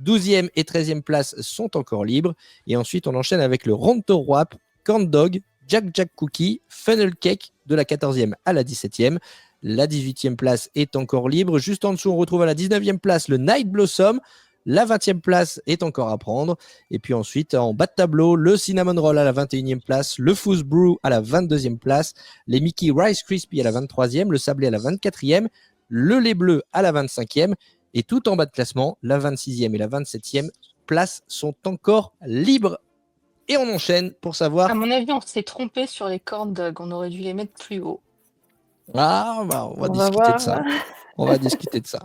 12e et 13e place sont encore libres. Et ensuite, on enchaîne avec le Ronto Wrap, Corn Dog, Jack Jack Cookie, Funnel Cake de la 14e à la 17e. La 18e place est encore libre. Juste en dessous, on retrouve à la 19e place le Night Blossom. La 20e place est encore à prendre. Et puis ensuite, en bas de tableau, le Cinnamon Roll à la 21e place, le Fuzz Brew à la 22e place, les Mickey Rice Krispies à la 23e, le Sablé à la 24e, le lait bleu à la 25e. Et tout en bas de classement, la 26e et la 27e place sont encore libres. Et on enchaîne pour savoir... À mon avis, on s'est trompé sur les corn dogs. On aurait dû les mettre plus haut. Ah, bah, on va On va discuter voir. de ça. On va discuter de ça.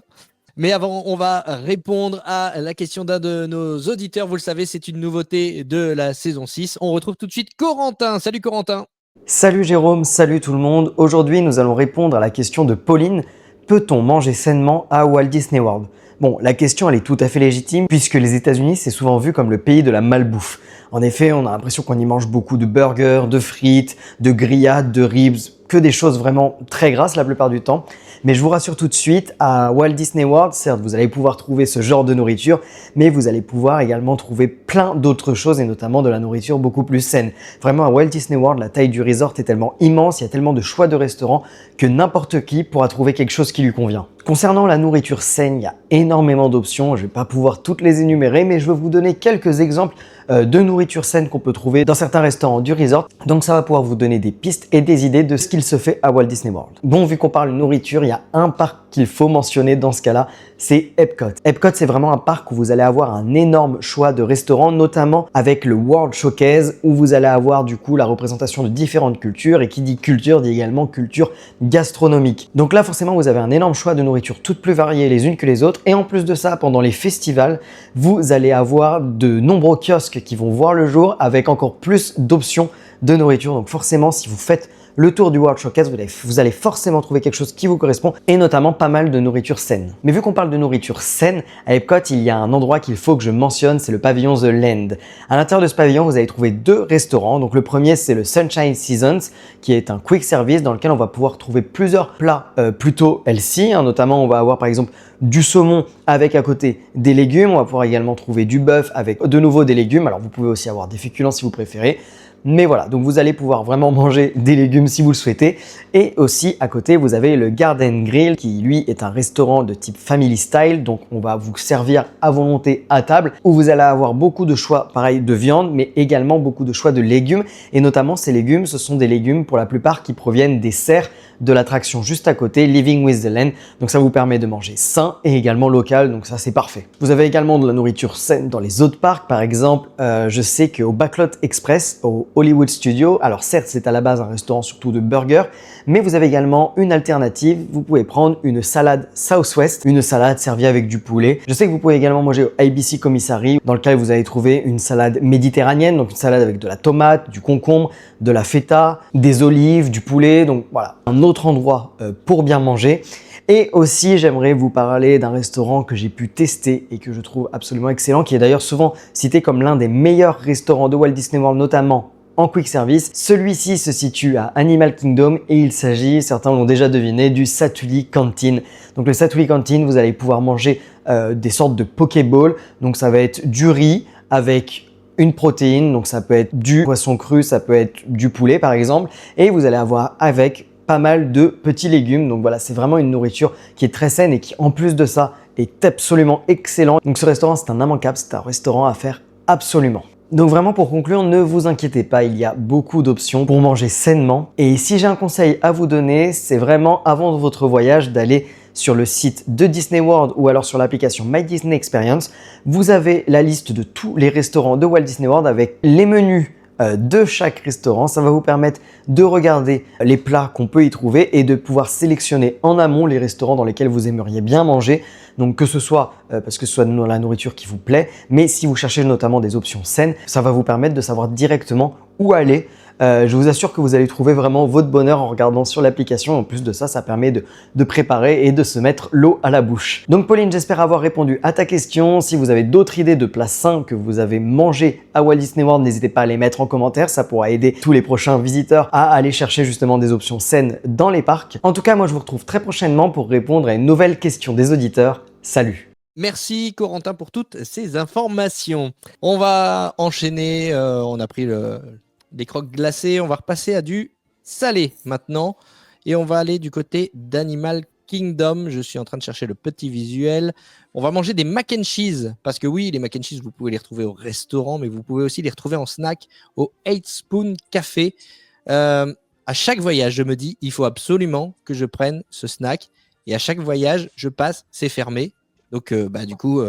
Mais avant, on va répondre à la question d'un de nos auditeurs. Vous le savez, c'est une nouveauté de la saison 6. On retrouve tout de suite Corentin. Salut Corentin. Salut Jérôme, salut tout le monde. Aujourd'hui, nous allons répondre à la question de Pauline. Peut-on manger sainement à Walt Disney World? Bon, la question elle est tout à fait légitime puisque les États-Unis c'est souvent vu comme le pays de la malbouffe. En effet, on a l'impression qu'on y mange beaucoup de burgers, de frites, de grillades, de ribs, que des choses vraiment très grasses la plupart du temps. Mais je vous rassure tout de suite, à Walt Disney World, certes, vous allez pouvoir trouver ce genre de nourriture, mais vous allez pouvoir également trouver plein d'autres choses et notamment de la nourriture beaucoup plus saine. Vraiment, à Walt Disney World, la taille du resort est tellement immense, il y a tellement de choix de restaurants que n'importe qui pourra trouver quelque chose qui lui convient. Concernant la nourriture saine, il y a énormément d'options, je ne vais pas pouvoir toutes les énumérer, mais je vais vous donner quelques exemples de nourriture saine qu'on peut trouver dans certains restaurants du resort. Donc ça va pouvoir vous donner des pistes et des idées de ce qu'il se fait à Walt Disney World. Bon, vu qu'on parle nourriture, il y a un parc qu'il faut mentionner dans ce cas-là, c'est Epcot. Epcot, c'est vraiment un parc où vous allez avoir un énorme choix de restaurants, notamment avec le World Showcase, où vous allez avoir du coup la représentation de différentes cultures, et qui dit culture, dit également culture gastronomique. Donc là, forcément, vous avez un énorme choix de nourriture, toutes plus variées les unes que les autres, et en plus de ça, pendant les festivals, vous allez avoir de nombreux kiosques qui vont voir le jour, avec encore plus d'options de nourriture. Donc forcément, si vous faites le tour du World Showcase, vous allez forcément trouver quelque chose qui vous correspond et notamment pas mal de nourriture saine. Mais vu qu'on parle de nourriture saine, à Epcot, il y a un endroit qu'il faut que je mentionne, c'est le pavillon The Land. À l'intérieur de ce pavillon, vous allez trouver 2 restaurants. Donc le premier, c'est le Sunshine Seasons, qui est un quick service dans lequel on va pouvoir trouver plusieurs plats plutôt healthy. Notamment, on va avoir par exemple du saumon avec à côté des légumes. On va pouvoir également trouver du bœuf avec de nouveau des légumes. Alors vous pouvez aussi avoir des féculents si vous préférez. Mais voilà, donc vous allez pouvoir vraiment manger des légumes si vous le souhaitez. Et aussi à côté, vous avez le Garden Grill qui lui est un restaurant de type family style. Donc on va vous servir à volonté à table où vous allez avoir beaucoup de choix pareil de viande mais également beaucoup de choix de légumes. Et notamment ces légumes, ce sont des légumes pour la plupart qui proviennent des serres de l'attraction juste à côté, Living with the Land. Donc ça vous permet de manger sain et également local, donc ça c'est parfait. Vous avez également de la nourriture saine dans les autres parcs. Par exemple, je sais qu'au Backlot Express, au Hollywood Studio, alors certes c'est à la base un restaurant surtout de burgers, mais vous avez également une alternative. Vous pouvez prendre une salade Southwest, une salade servie avec du poulet. Je sais que vous pouvez également manger au ABC Commissary, dans lequel vous allez trouver une salade méditerranéenne, donc une salade avec de la tomate, du concombre, de la feta, des olives, du poulet, donc voilà, un autre endroit pour bien manger. Et aussi, j'aimerais vous parler d'un restaurant que j'ai pu tester et que je trouve absolument excellent, qui est d'ailleurs souvent cité comme l'un des meilleurs restaurants de Walt Disney World, notamment en quick service. Celui-ci se situe à Animal Kingdom et il s'agit, certains l'ont déjà deviné, du Satuli Canteen. Donc le Satuli Canteen, vous allez pouvoir manger des sortes de Pokéball. Donc ça va être du riz avec une protéine, donc ça peut être du poisson cru, ça peut être du poulet par exemple, et vous allez avoir avec pas mal de petits légumes. Donc voilà, c'est vraiment une nourriture qui est très saine et qui en plus de ça est absolument excellent. Donc ce restaurant, c'est un immanquable, c'est un restaurant à faire absolument. Donc vraiment pour conclure, ne vous inquiétez pas, il y a beaucoup d'options pour manger sainement. Et si j'ai un conseil à vous donner, c'est vraiment avant votre voyage d'aller sur le site de Disney World ou alors sur l'application My Disney Experience. Vous avez la liste de tous les restaurants de Walt Disney World avec les menus de chaque restaurant. Ça va vous permettre de regarder les plats qu'on peut y trouver et de pouvoir sélectionner en amont les restaurants dans lesquels vous aimeriez bien manger. Donc que ce soit parce que ce soit la nourriture qui vous plaît, mais si vous cherchez notamment des options saines, ça va vous permettre de savoir directement où aller. Je vous assure que vous allez trouver vraiment votre bonheur en regardant sur l'application. En plus de ça, ça permet de préparer et de se mettre l'eau à la bouche. Donc Pauline, j'espère avoir répondu à ta question. Si vous avez d'autres idées de plats sains que vous avez mangés à Walt Disney World, n'hésitez pas à les mettre en commentaire. Ça pourra aider tous les prochains visiteurs à aller chercher justement des options saines dans les parcs. En tout cas, moi je vous retrouve très prochainement pour répondre à une nouvelle question des auditeurs. Salut! Merci Corentin pour toutes ces informations. On va enchaîner, on a pris des croques glacées, on va repasser à du salé maintenant et on va aller du côté d'Animal Kingdom. Je suis en train de chercher le petit visuel. On va manger des mac and cheese parce que oui, les mac and cheese, vous pouvez les retrouver au restaurant, mais vous pouvez aussi les retrouver en snack au 8 Spoon Café. À chaque voyage, je me dis, il faut absolument que je prenne ce snack et à chaque voyage, je passe, c'est fermé. Donc, du coup,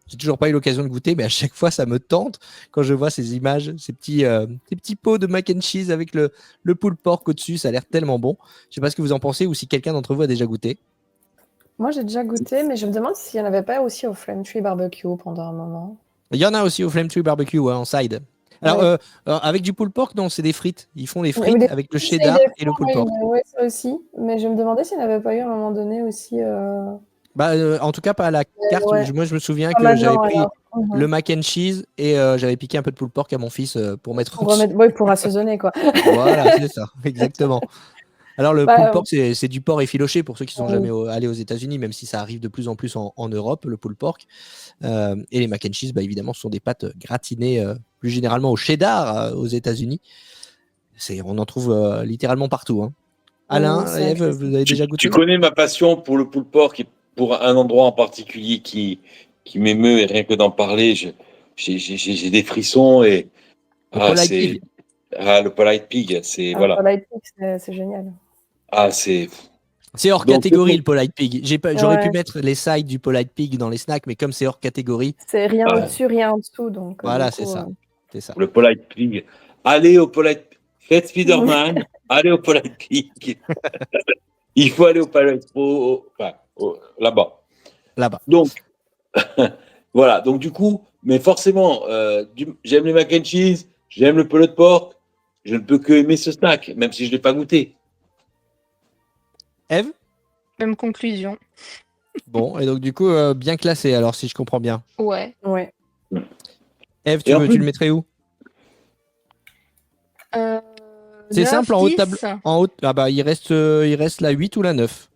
j'ai toujours pas eu l'occasion de goûter, mais à chaque fois, ça me tente quand je vois ces images, ces petits pots de mac and cheese avec le pulled pork au-dessus. Ça a l'air tellement bon. Je sais pas ce que vous en pensez ou si quelqu'un d'entre vous a déjà goûté. Moi, j'ai déjà goûté, mais je me demande s'il n'y en avait pas aussi au Flame Tree Barbecue pendant un moment. Il y en a aussi au Flame Tree Barbecue, ouais, en side. Alors, Ouais. avec du pulled pork, non, c'est des frites. Ils font des Oui, frites des avec le frites, cheddar c'est des et le pulled fois, pork. ouais, ça aussi. Mais je me demandais s'il n'y en avait pas eu à un moment donné aussi. En tout cas, pas à la carte. Ouais. Moi, je me souviens Pas que j'avais maintenant, pris alors. le mac and cheese et j'avais piqué un peu de pulled pork à mon fils pour mettre Pour remettre, ouais, pour assaisonner, quoi. Voilà, c'est ça, exactement. Alors, le Bah, pulled pork, c'est du porc effiloché pour ceux qui sont oui. jamais allés aux États-Unis, même si ça arrive de plus en plus en Europe, le pulled pork. Et les mac and cheese, évidemment, ce sont des pâtes gratinées plus généralement au cheddar aux États-Unis. On en trouve littéralement partout. Hein. Alain, c'est Ève, vous avez déjà goûté? Tu connais ma passion pour le pulled pork et pour un endroit en particulier qui m'émeut et rien que d'en parler, j'ai des frissons et Le polite pig. le polite pig, c'est voilà. Pour Light Pig, c'est génial. C'est hors Donc, catégorie le polite pig. J'aurais pu Ouais. mettre les sides du polite pig dans les snacks, mais comme c'est hors catégorie, C'est rien Ouais. au-dessus, rien en dessous. Donc, voilà, du c'est coup, ça. C'est ça. le polite pig. Allez au polite faites Spider-Man, allez au polite pig. Il faut aller au polite là-bas. Là-bas. Donc voilà, donc du coup, mais forcément, j'aime les mac and cheese, j'aime le pulled pork, je ne peux que aimer ce snack, même si je ne l'ai pas goûté. Eve? Même conclusion. Bon, et donc du coup, bien classé, alors si je comprends bien. Ouais. Ouais. Eve, Et en tu plus- le mettrais où? Euh, C'est 9, simple, en haut de 10. table. En haut, ah bah, il reste la 8 ou la 9.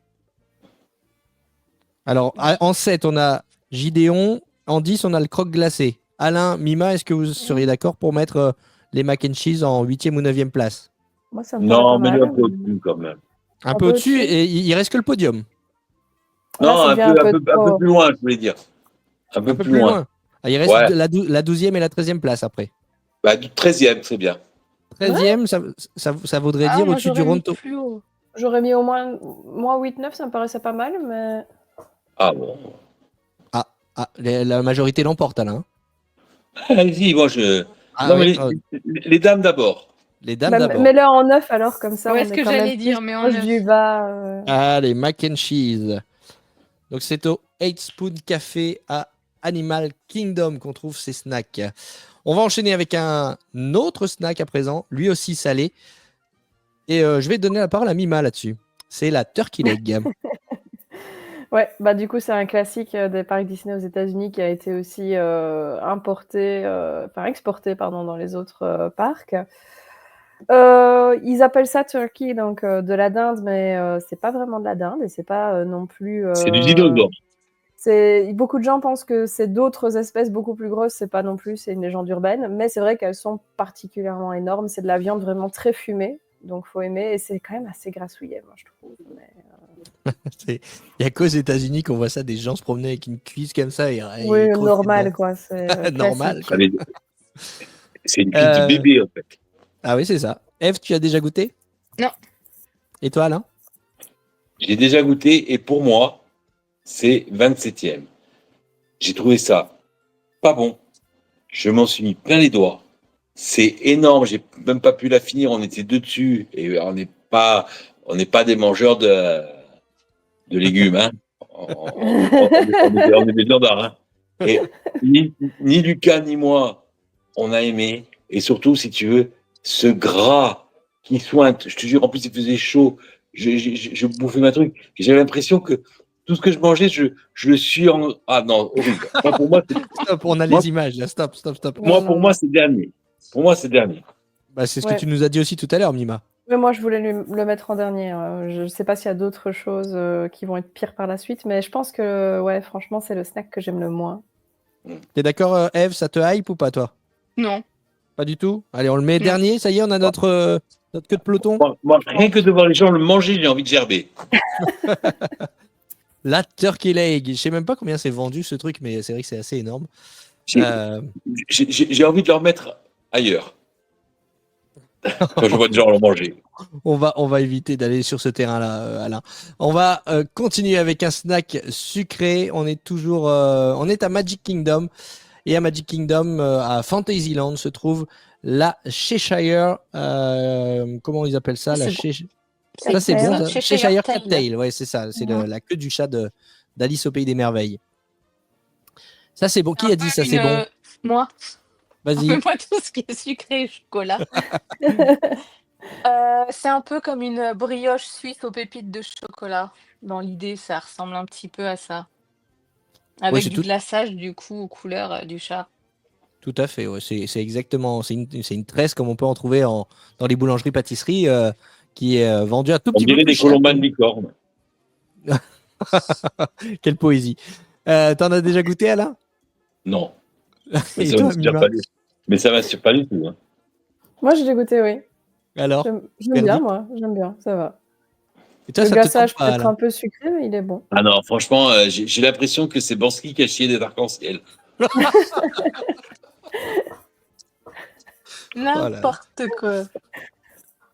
Alors, en 7, on a Gideon. En 10, on a le croque glacé. Alain, Mima, est-ce que vous seriez d'accord pour mettre les mac and cheese en 8e ou 9e place? Moi, ça me paraît Non, pas mais mal. un peu au-dessus quand même. Un peu au-dessus, et il reste que le podium. Là, Non, ça un devient peu trop. plus loin, je voulais dire. Un peu plus loin. Ah, il reste Ouais. la 12e et la 13e place après. Bah, du 13e, c'est bien. 13e, ça voudrait dire moi au-dessus du j'aurais mis Ronto. plus haut. J'aurais mis au moins 8-9, ça me paraissait pas mal, mais. Ah bon. La majorité l'emporte, Alain. Allez-y, moi je. Ah non, ouais, mais les dames d'abord. les dames Bah, d'abord. mets-le en 9 alors, comme ça. Ouais, on ce est que quand j'allais même dire, plus mais en proche 9. du bas. Ah, les mac and cheese. Donc, c'est au 8 Spoon Café à Animal Kingdom qu'on trouve ces snacks. On va enchaîner avec un autre snack à présent, lui aussi salé. Et je vais donner la parole à Mima là-dessus. C'est la turkey leg. Ouais, bah du coup, c'est un classique des parcs Disney aux États-Unis qui a été aussi exporté pardon, dans les autres parcs. Ils appellent ça turkey, donc de la dinde, mais c'est pas vraiment de la dinde et c'est pas non plus. C'est du dinosaure. Beaucoup de gens pensent que c'est d'autres espèces beaucoup plus grosses, c'est pas non plus, c'est une légende urbaine, mais c'est vrai qu'elles sont particulièrement énormes. C'est de la viande vraiment très fumée, donc faut aimer, et c'est quand même assez grassouillet, moi je trouve. Il n'y a qu'aux États-Unis qu'on voit ça, des gens se promener avec une cuisse comme ça. Et Oui, crosser normal, dedans. quoi. C'est Normal, classique. quoi. C'est une cuisse de bébé, en fait. Ah oui, c'est ça. Eve, tu as déjà goûté? Non. Et toi, Alain? J'ai déjà goûté et pour moi, c'est 27e. J'ai trouvé ça pas bon. Je m'en suis mis plein les doigts. C'est énorme. J'ai même pas pu la finir. On était deux dessus et on n'est pas des mangeurs de légumes. Hein. On est des gendarmes. Hein. Et ni Lucas ni moi, on a aimé. Et surtout, si tu veux, ce gras qui sointe. Je te jure, en plus, il faisait chaud. Je bouffais ma truc. J'avais l'impression que tout ce que je mangeais, je le suis en. Ah non, horrible. Moi, pour moi, Stop, on a les images là. Stop. pour moi, c'est dernier. Pour moi, c'est dernier. Bah, c'est ce Ouais. que tu nous as dit aussi tout à l'heure, Mima. Mais moi, je voulais le mettre en dernier. Je sais pas s'il y a d'autres choses qui vont être pires par la suite, mais je pense que, ouais, franchement, c'est le snack que j'aime le moins. T'es d'accord, Eve, ça te hype ou pas, toi? Non. Pas du tout? Allez, on le met Non. dernier, ça y est, on a notre queue de peloton. Moi, rien que de voir les gens le manger, j'ai envie de gerber. La turkey leg. Je sais même pas combien c'est vendu ce truc, mais c'est vrai que c'est assez énorme. J'ai envie de le remettre ailleurs. Quand je vois des gens le manger. On va éviter d'aller sur ce terrain-là, Alain. On va continuer avec un snack sucré. On est toujours, on est à Magic Kingdom. Et à Magic Kingdom, à Fantasyland, se trouve la Cheshire. Comment ils appellent ça? C'est La bon. Cheshire. C'est Ça, c'est bon. ça, Ça. Cheshire Cheshire Tail. Cat Tail. Ouais, c'est ça. C'est Mhm. la queue du chat d'Alice au Pays des Merveilles. Ça, c'est bon. Qui a dit ça, Une, c'est bon? Moi. Vas-y. Moi, tout ce qui est sucré et chocolat. C'est un peu comme une brioche suisse aux pépites de chocolat. Dans l'idée, ça ressemble un petit peu à ça. Avec c'est du tout- glaçage, du coup, aux couleurs du chat. Tout à fait. Ouais. C'est exactement. C'est une tresse comme on peut en trouver dans les boulangeries-pâtisseries qui est vendue un tout On petit peu dirait plus des cher. colombanes licornes. Quelle poésie. T'en as déjà goûté, Alain? Non. Mais Et ça toi, m'inspire Mima? pas du tout. Mais ça m'inspire pas du tout. Hein. Moi, j'ai dégoûté, oui. Alors? J'aime Verdict? bien, moi. J'aime bien, ça va. Et toi, Le ça te glaçage tente peut pas, être Alain? un peu sucré, mais il est bon. Ah non, franchement, j'ai l'impression que c'est Bansky qui a chié des arcs-en-ciel. N'importe quoi.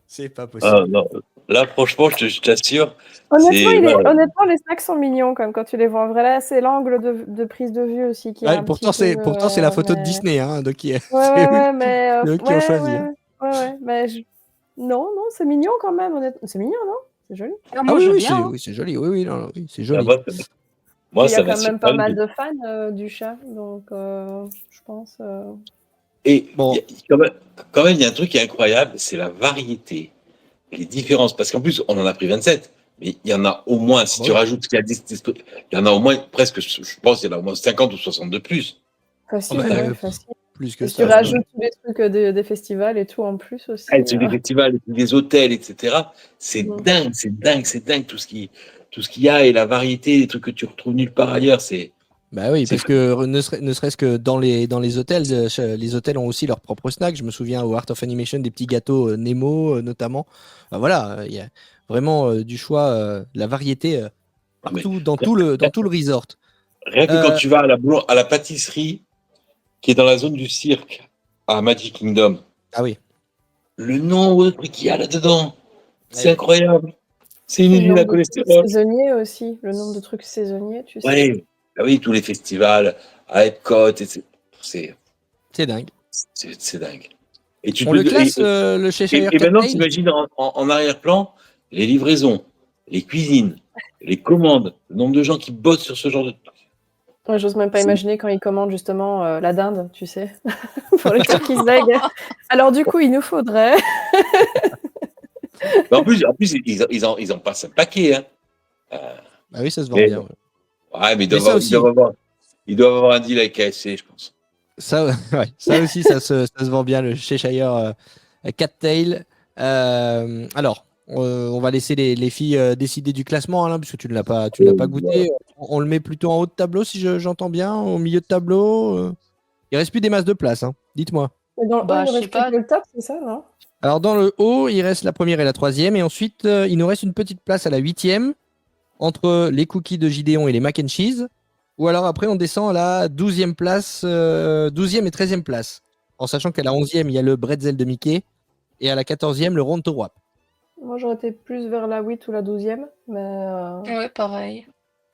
C'est pas possible. Ah non. Là, franchement, je t'assure. Honnêtement, les snacks sont mignons, comme quand tu les vois en vrai. Là, c'est l'angle de prise de vue aussi qui est Ouais, un pourtant, petit peu, c'est la photo de mais- Disney, hein, donc Ouais, c'est ouais, mais eux qui ont choisi. ouais, mais non, c'est mignon quand même, honnêtement. C'est mignon, non? C'est joli. Ah, Ah moi, oui, je veux oui, bien. hein. c'est joli. Oui, non, oui, c'est Ah, joli. moi, Il y ça a quand m'assure même pas pas du mal tout. de fans du chat, donc je pense. Et Bon. quand même, il y a un truc qui est incroyable, c'est la variété, les différences. Parce qu'en plus, on en a pris 27, mais il y en a au moins, si tu rajoutes ce qu'il y a 10, il y en a au moins presque, je pense, il y en a au moins 50 ou 60 de plus. Facile, bah, ouais, facile. Plus que Et ça. tu rajoutes tous les trucs des festivals et tout en plus aussi. Ah, sur les festivals, les hôtels, etc. C'est Mhm. dingue, c'est dingue tout ce qu'il y a et la variété, les trucs que tu retrouves nulle part ailleurs. Bah oui, C'est parce que ne serait-ce que dans les hôtels, les hôtels ont aussi leurs propres snacks. Je me souviens au Art of Animation des petits gâteaux Nemo notamment. Bah voilà, il y a vraiment du choix, la variété Ah, mais partout dans tout le resort. rien que quand tu vas à la pâtisserie qui est dans la zone du cirque à Magic Kingdom, Ah oui. le nombre de trucs qu'il y a là-dedans, c'est Ouais. incroyable. C'est une Et le usine à nombre de trucs cholestérol. saisonniers aussi, le nombre de trucs saisonniers, tu sais. Ouais. Ah oui, tous les festivals à Epcot, c'est C'est dingue. dingue. Et tu On peux le classe le Cheshire et Cat maintenant, Tail. t'imagines en arrière-plan les livraisons, les cuisines, les commandes, le nombre de gens qui bossent sur ce genre de trucs. Ouais, j'ose même pas imaginer quand ils commandent justement la dinde, tu sais, pour les turkeys eggs. Alors du coup, il nous faudrait. Mais en plus ils en passent un paquet. Hein. Ah oui, ça se vend Mais, bien. Ouais. ouais, mais Mais ça aussi. ils doivent avoir un deal avec KFC, je pense. Ça, ouais, ça aussi, ça se vend bien, le Cheshire Cat Tail. Alors, on va laisser les filles décider du classement, Alain, puisque tu ne l'as pas goûté. On le met plutôt en haut de tableau, si j'entends bien, au milieu de tableau. Il reste plus des masses de place, hein. Dites-moi. Et dans le Bah, haut, il je sais reste pas. que le top, c'est ça, non? Alors, dans le haut, il reste la première et la troisième, et ensuite, il nous reste une petite place à la huitième, entre les cookies de Gideon et les mac and cheese. Ou alors après, on descend à la 12e place, 12e et 13e place. En sachant qu'à la 11e, il y a le bretzel de Mickey. Et à la 14e, le Ronto Wrap. Moi, j'aurais été plus vers la 8 ou la 12e, mais Ouais, pareil.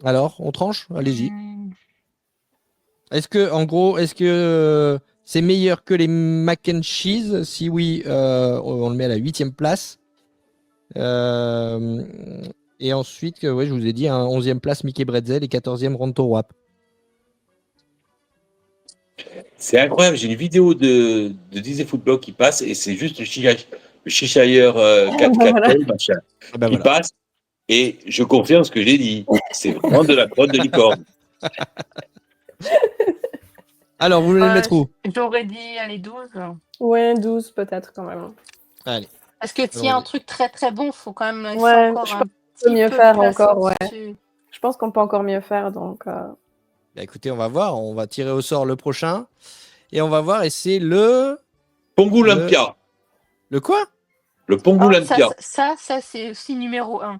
Alors, on tranche? Allez-y. Hmm. Est-ce que c'est meilleur que les mac and cheese? Si oui, on le met à la 8e place. Et ensuite, ouais, je vous ai dit, 11e place Mickey Bretzel et 14e Ronto Wrap. C'est incroyable, j'ai une vidéo de Disney Football qui passe et c'est juste le Cheshire 4 voilà. machin, Ah ben qui voilà. passe et je confirme ce que j'ai dit. C'est vraiment de la crotte de licorne. Alors, vous voulez le mettre où? J'aurais dit, allez, 12. Ouais, 12 peut-être quand même. Allez. Parce que s'il y a un truc très très bon, faut quand même laisser Ouais, encore je un pense qu'on peut petit mieux peu faire de place encore, ouais. au-dessus. Je pense qu'on peut encore mieux faire, donc. Bah, écoutez, on va voir. On va tirer au sort le prochain. Et on va voir. Et c'est le Pongolympia. Le quoi? Le Oh, Pongolympia. ça c'est aussi numéro 1.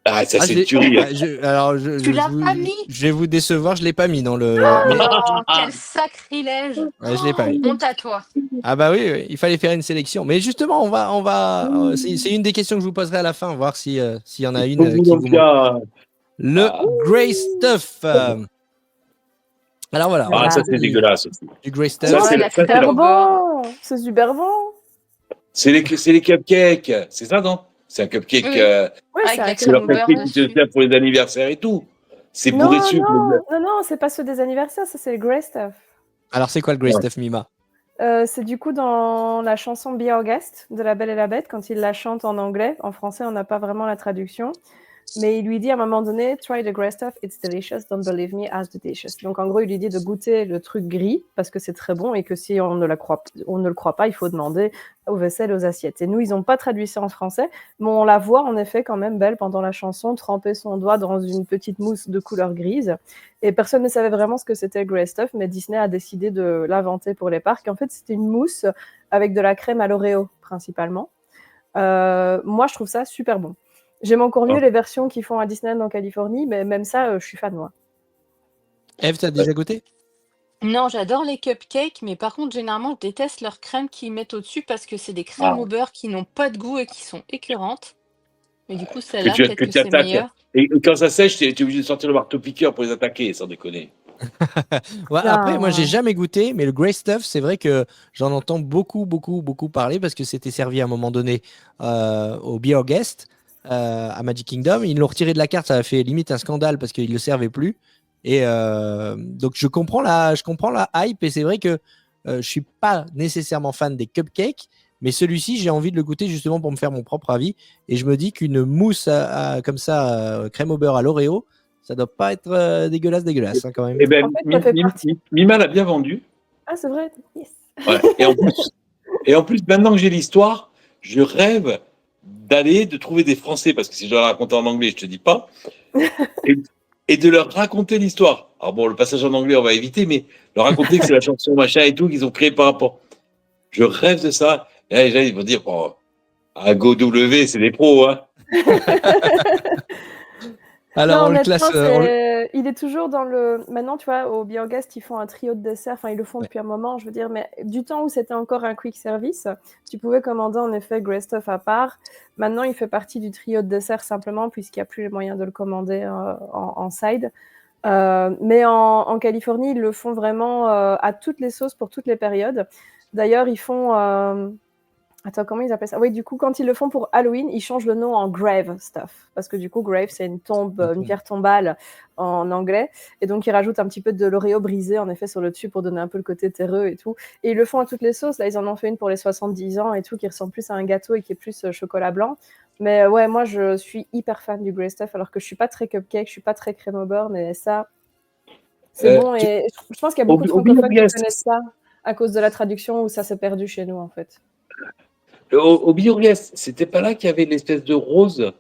Ah, ça, Ah, c'est une tuerie. Hein. Alors, Tu l'as pas mis? je vais vous décevoir. Je l'ai pas mis dans le. Mais Oh, quel sacrilège! ouais, je l'ai pas mis. Honte à toi. Ah bah oui, oui, il fallait faire une sélection. Mais justement, c'est une des questions que je vous poserai à la fin, voir s'il y en a une qui vous manque. Pongolympia. Le Grey Stuff. Alors voilà. Ah, on ça, a c'est dit dégueulasse aussi. Du Grey Stuff. Ça, Ouais, c'est la ça, c'est crème la- au beurre. Bon, c'est super bon. c'est les cupcakes. C'est ça, non? C'est un cupcake. Oui. Ouais, Avec c'est la un C'est crème leur au beurre cupcake qui te dessus. sert pour les anniversaires et tout. C'est Non, bourré de sucre. non, c'est pas ceux des anniversaires, ça c'est le Grey Stuff. Alors c'est quoi le Grey Ouais. Stuff, Mima? C'est du coup dans la chanson Be Our Guest de La Belle et la Bête, quand il la chante en anglais. En français, on n'a pas vraiment la traduction. Mais il lui dit à un moment donné, try the grey stuff, it's delicious, don't believe me, ask the dishes. Donc en gros, il lui dit de goûter le truc gris parce que c'est très bon et que si on ne le croit pas, il faut demander aux vaisselles, aux assiettes. Et nous, ils n'ont pas traduit ça en français, mais on la voit en effet quand même belle pendant la chanson, tremper son doigt dans une petite mousse de couleur grise. Et personne ne savait vraiment ce que c'était le grey stuff, mais Disney a décidé de l'inventer pour les parcs. En fait, c'était une mousse avec de la crème à l'Oreo principalement. Moi, je trouve ça super bon. J'aime encore mieux les versions qu'ils font à Disneyland en Californie, mais même ça, je suis fan, moi. Eve, t'as déjà goûté? Non, j'adore les cupcakes, mais par contre, généralement, je déteste leur crème qu'ils mettent au-dessus parce que c'est des crèmes Ah. au beurre qui n'ont pas de goût et qui sont écœurantes. Mais du coup, Que celle-là, tu, peut-être que que tu c'est attaques. meilleur. Et quand ça sèche, tu es obligé de sortir le marteau-piqueur pour les attaquer, sans déconner. Ouais, après, moi, j'ai Non. jamais goûté, mais le Grey Stuff, c'est vrai que j'en entends beaucoup, beaucoup, beaucoup parler parce que c'était servi à un moment donné au Be Our Guest à Magic Kingdom. Ils l'ont retiré de la carte, ça a fait limite un scandale parce qu'ils le servaient plus. Et donc, je comprends la hype et c'est vrai que je suis pas nécessairement fan des cupcakes, mais celui-ci, j'ai envie de le goûter justement pour me faire mon propre avis. Et je me dis qu'une mousse comme ça, crème au beurre à l'Oreo, ça doit pas être dégueulasse hein, quand même. Eh ben, En fait, ça fait partie. Mima l'a bien vendu. Ah, c'est vrai. Yes. Ouais. Et en plus, maintenant que j'ai l'histoire, je rêve de trouver des Français, parce que si je dois la raconter en anglais, je te dis pas, et de leur raconter l'histoire. Alors bon, le passage en anglais, on va éviter, mais leur raconter que c'est la chanson machin et tout qu'ils ont créé par rapport. Je rêve de ça. Et là, les gens, ils vont dire, oh, à GoW, c'est des pros, hein. Alors, Non, on le honnêtement, classe. il est toujours dans le. Maintenant, tu vois, au Biogast, ils font un trio de desserts. Enfin, ils le font Ouais. depuis un moment, je veux dire. Mais du temps où c'était encore un quick service, tu pouvais commander en effet Grey Stuff à part. Maintenant, il fait partie du trio de desserts simplement, puisqu'il n'y a plus les moyens de le commander en side. Mais en Californie, ils le font vraiment à toutes les sauces pour toutes les périodes. D'ailleurs, ils font. Attends, comment ils appellent ça? Oui, du coup, quand ils le font pour Halloween, ils changent le nom en Grave Stuff. Parce que du coup, Grave, c'est une tombe, une pierre tombale en anglais. Et donc, ils rajoutent un petit peu de l'Oreo brisé, en effet, sur le dessus pour donner un peu le côté terreux et tout. Et ils le font à toutes les sauces. Là, ils en ont fait une pour les 70 ans et tout, qui ressemble plus à un gâteau et qui est plus chocolat blanc. Mais ouais, moi, je suis hyper fan du Grey Stuff, alors que je suis pas très cupcake, je suis pas très crème au beurre, mais ça, c'est bon. Et je pense qu'il y a beaucoup de francophones qui connaissent ça à cause de la traduction où ça s'est perdu chez nous, en fait. Au Biogast, c'était pas là qu'il y avait l'espèce de rose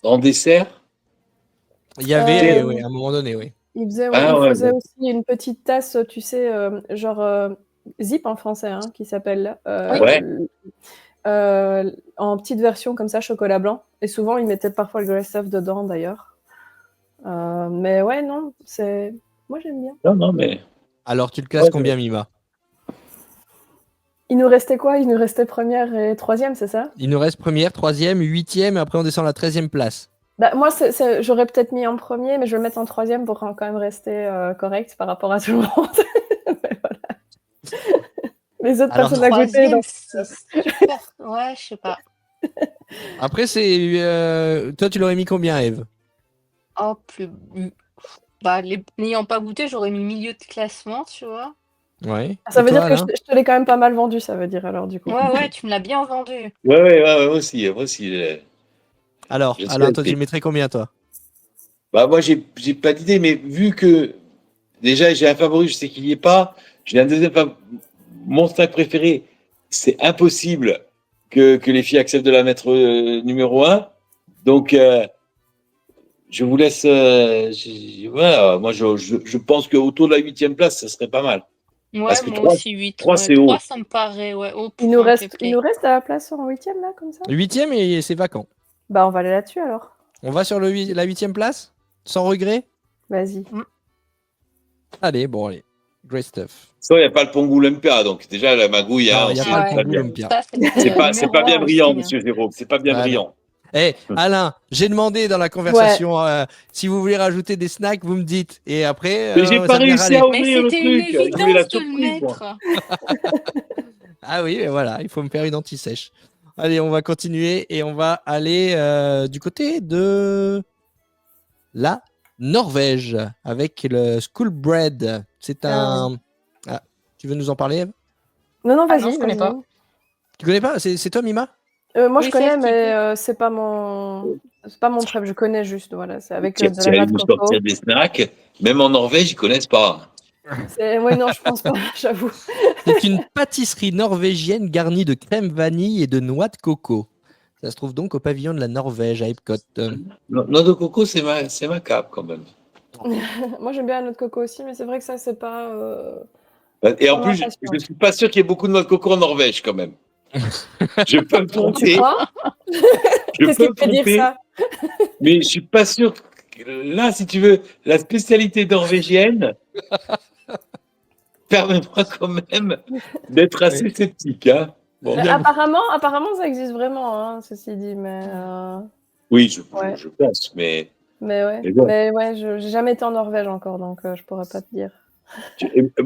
en dessert? Il y avait, oui, à un moment donné, oui. Il faisait, Ah, faisait aussi une petite tasse, tu sais, genre zip en français, hein, qui s'appelle. Ouais. En petite version comme ça, chocolat blanc. Et souvent, ils mettaient parfois le Grey Stuff dedans, d'ailleurs. Mais ouais, non, c'est. Moi, j'aime bien. Non, mais. Alors, tu le classes combien, Mima? Il nous restait quoi? Il nous restait première et troisième, c'est ça? Il nous reste première, troisième, huitième, et après on descend à la 13e place. Bah, moi, j'aurais peut-être mis en premier, mais je vais le mettre en troisième pour quand même rester correct par rapport à tout le monde. Mais voilà. Les autres Alors, personnes à goûter. Troisième, Donc... c'est super. Ouais, je sais pas. Après, c'est. Toi, tu l'aurais mis combien, Eve? Oh, bah, n'ayant pas goûté, j'aurais mis milieu de classement, tu vois. Ouais. Ça veut Et dire toi, que Alain je te l'ai quand même pas mal vendu, ça veut dire alors du coup. Ouais, tu me l'as bien vendu. Ouais, moi aussi. Alors, Je Alain, sais, toi, tu mais- le mettrais combien, toi? Bah, moi, j'ai pas d'idée, mais vu que déjà j'ai un favori, je sais qu'il y est pas. J'ai un deuxième favori. Mon snack préféré, c'est impossible que les filles acceptent de la mettre numéro 1. Donc, je vous laisse. Voilà, moi, je pense qu'autour de la 8e place, ça serait pas mal. Ouais, Parce que moi 3, aussi 8. 3 Ouais, c'est 3, haut. ça me paraît haut Il pour nous un reste cupcake. à la place en 8e là, comme ça? 8e et c'est vacant. Bah on va aller là-dessus alors. On va sur la 8e place? Sans regret? Vas-y. Allez, bon, allez. Great stuff. Ça, il n'y a pas le Pongo Olympia, donc déjà la magouille, Non, hein, il n'y a on pas sait le Ouais. Pongo bien. Olympia. Ça, C'est pas bien brillant, aussi, monsieur Jérôme. C'est pas bien Bah, brillant. Alain, j'ai demandé dans la conversation si vous voulez rajouter des snacks, vous me dites. Et après, Mais j'ai pas ça vient réussi râler. à Mais ouvrir le c'était truc. une Je voulais la évidence de le surprise, moi. mettre. Ah oui, mais voilà, il faut me faire une anti-sèche. Allez, on va continuer et on va aller du côté de la Norvège avec le School Bread. C'est un. Ah, tu veux nous en parler, Eve? Non, Ah vas-y. non, je connais vas-y. pas. Tu connais pas? C'est toi, Mima? Moi Oui, je connais, c'est mais c'est pas mon préf. Je connais juste, voilà. C'est avec de la Si noix elle de nous coco. sortir des snacks, même en Norvège, ils connaissent pas. Ouais, non, je pense pas, j'avoue. C'est une pâtisserie norvégienne garnie de crème vanille et de noix de coco. Ça se trouve donc au pavillon de la Norvège à Epcot. Noix de coco, c'est ma cape quand même. Moi j'aime bien la noix de coco aussi, mais c'est vrai que ça, c'est pas. Et en Pas plus, ma passion. je suis pas sûr qu'il y ait beaucoup de noix de coco en Norvège quand même. Je peux me Tu tromper. crois? Je Qu'est-ce peux qui me te fait dire tromper. ça? Mais je suis pas sûr. Là, si tu veux, la spécialité norvégienne permet-moi quand même d'être assez sceptique. Hein. Bon. Mais apparemment, ça existe vraiment, hein, ceci dit, mais Oui, Ouais. je pense, mais ouais. Mais bon. Mais ouais, j'ai jamais été en Norvège encore, donc je pourrais pas te dire.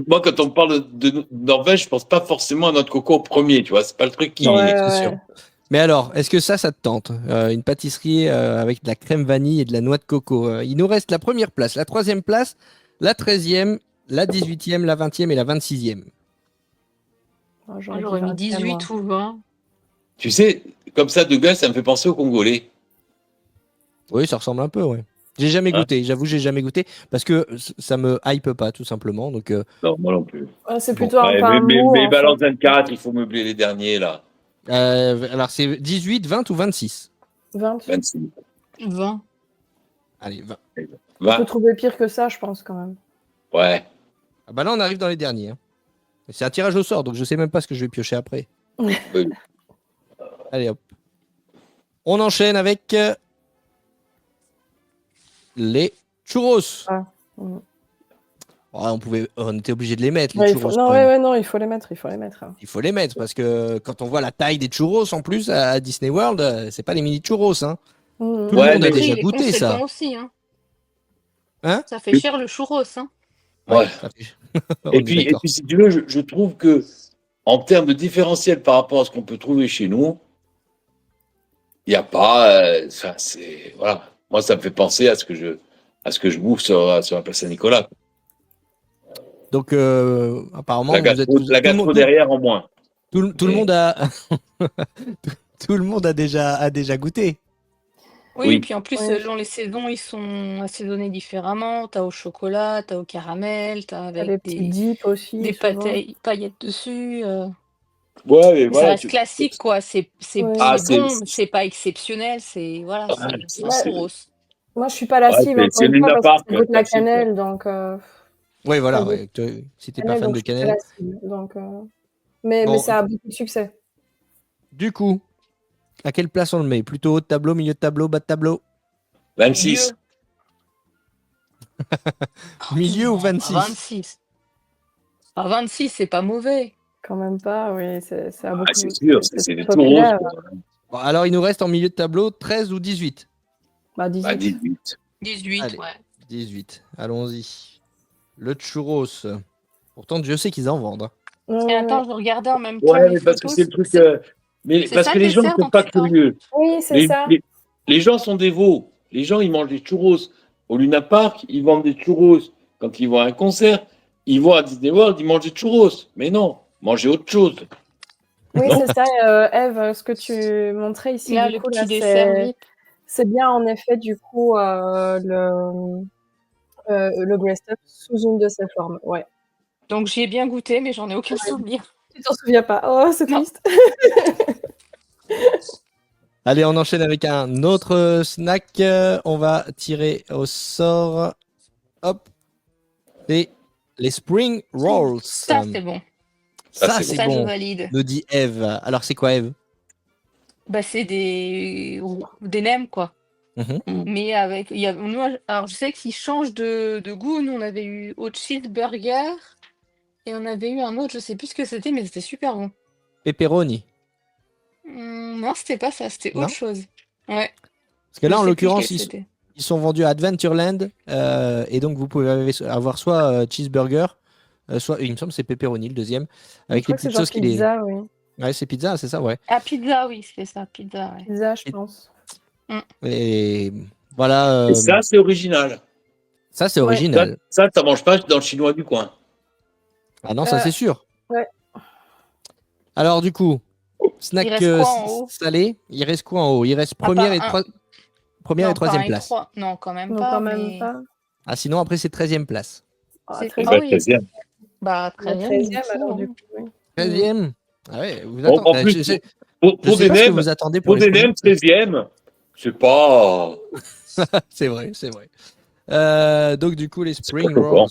moi, quand on me parle de Norvège, je pense pas forcément à notre coco au premier, tu vois. C'est pas le truc qui. Non, Ouais, c'est ouais. sûr. Mais alors, est-ce que ça te tente? Une pâtisserie avec de la crème vanille et de la noix de coco. Il nous reste la première place, la troisième place, la 13e, la 18e, la 20e et la 26e. Moi, J'aurais mis 21, 18 ou 20. Tu sais, comme ça, de gars, ça me fait penser aux Congolais. Oui, ça ressemble un peu, ouais. J'ai jamais Hein? goûté, j'avoue, j'ai jamais goûté parce que ça me hype pas, tout simplement. Donc, Non, moi non plus. Ouais, c'est Bon. plutôt un Ouais, pain mou, mais en fait. balance 24, il faut meubler les derniers, là. alors, c'est 18, 20 ou 26? 20. 26. 20. Allez, 20. On peut 20. trouver pire que ça, je pense, quand même. Ouais. Ah bah là, on arrive dans les derniers. Hein. C'est un tirage au sort, donc je sais même pas ce que je vais piocher après. Oui. Allez, hop. On enchaîne avec les churros. Ah. Mm. Ouais, on était obligé de les mettre, les Ouais, churros. non, quand ouais, même. ouais, non, il faut les mettre, il faut les mettre. Il faut les mettre parce que quand on voit la taille des churros en plus à Disney World, c'est pas les mini churros. Hein. Mm. Tout le Ouais, monde a mais- déjà Il est goûté ça. conséquent aussi, hein. Hein? Ça fait cher le churros, hein. Ouais. Ça fait- On Et est puis, d'accord. si tu veux, je trouve que en termes de différentiel par rapport à ce qu'on peut trouver chez nous, il n'y a pas. Ça, c'est voilà. Moi, ça me fait penser à ce que je bouffe sur la place Saint-Nicolas. Donc apparemment, La vous êtes gastro, tout la le monde- gastro derrière en moins. tout le monde a tout le monde a déjà goûté. Oui, Oui. et puis en plus, Ouais. selon les saisons, ils sont assaisonnés différemment. T'as au chocolat, t'as au caramel, t'as T'as les avec petits dips aussi. des souvent. paillettes dessus. Ouais, mais Mais voilà. ça reste classique, quoi. C'est Ouais. Ah, bon, c'est pas exceptionnel. C'est voilà, c'est un Ouais. churros. Moi, je suis pas la Ouais, cible, c'est encore une Luna fois, parce Park, que ça goûte la classique, quoi. cannelle, donc... Oui, voilà. Ça goûte Ouais. Si t'es pas cannelle, fan donc de je suis pas cannelle. la cible, donc... Mais Bon. ça a beaucoup de succès. Du coup, à quelle place on le met? Plutôt haut de tableau, milieu de tableau, bas de tableau? 26. Milieu ou Non, 26? 26. Ah, 26, c'est pas mauvais. Quand même pas, oui, ça a Ah, beaucoup... c'est sûr, c'est des populaire. churros. quoi. Bon, alors, il nous reste en milieu de tableau 13 ou 18? Bah, 18. Bah, 18. 18, Allez. ouais. 18. Allons-y. Le churros. Pourtant, je sais qu'ils en vendent. Hein. Et attends, je regardais en même temps Ouais, les mais parce que photos. c'est le truc. Mais c'est parce ça que le les gens ne dessert sont dont pas tu parles curieux. Oui, c'est Les, ça. les gens sont dévots. Les gens, ils mangent des churros. Au Luna Park, ils vendent des churros. Quand ils vont à un concert, ils vont à Disney World, ils mangent des churros. Mais non, mangez autre chose. Oui, Non. c'est ça, Eve, ce que tu montrais ici, Là, du le coup, petit là, dessert VIP. c'est bien, en effet, du coup, le Grey Stuff sous une de ses formes, ouais. Donc j'y ai bien goûté, mais j'en ai aucun souvenir. Tu t'en souviens pas? Oh, c'est Non. triste. Allez, on enchaîne avec un autre snack. On va tirer au sort. Hop. C'est les Spring Rolls. Ça, c'est bon. Ça, c'est c'est Ça, je bon, valide. nous dit Eve. Alors, c'est quoi, Eve? Bah, c'est des nems, quoi. Mhm. Mais avec. Alors, je sais qu'ils changent de goût. Nous, on avait eu au cheeseburger. Et on avait eu un autre, je sais plus ce que c'était, mais c'était super bon. Pepperoni. Non, c'était pas ça, c'était Non autre chose. Ouais. Parce que là, Je en sais plus l'occurrence, lequel c'était. ils sont vendus à Adventureland. Et donc, vous pouvez avoir soit cheeseburger, soit, il me semble, que c'est pepperoni, le deuxième. Avec Je les crois que c'est petites genre sauces qui les. pizza, oui. Ouais, c'est pizza, c'est ça, ouais. Ah, pizza, oui, c'est ça, pizza, ouais. Pizza, je pense. Et voilà. Et ça, c'est original. Ça, c'est Ouais. original. Ça, t'en manges pas dans le chinois du coin. Ah non, ça, c'est sûr. ouais. Alors, du coup, snack Il reste quoi en haut salé. Il reste quoi en haut? Il reste À part première et, un- première Non, et troisième pas un place. trois. Non, quand même Non, pas. quand même mais... pas. Ah, sinon, après, c'est 13e place. Ah, C'est- très Ah Bah, oui. 13e. Bah, La 13e, 13e, du coup, alors, hein. du coup, oui. 13e. Ah ouais, vous En attendez. plus, je sais Pour je sais des pas ce que nems, vous attendez pour pour les des nems, Spring 13e, c'est pas. C'est vrai, c'est vrai. Donc, du coup, les Spring pas Rolls.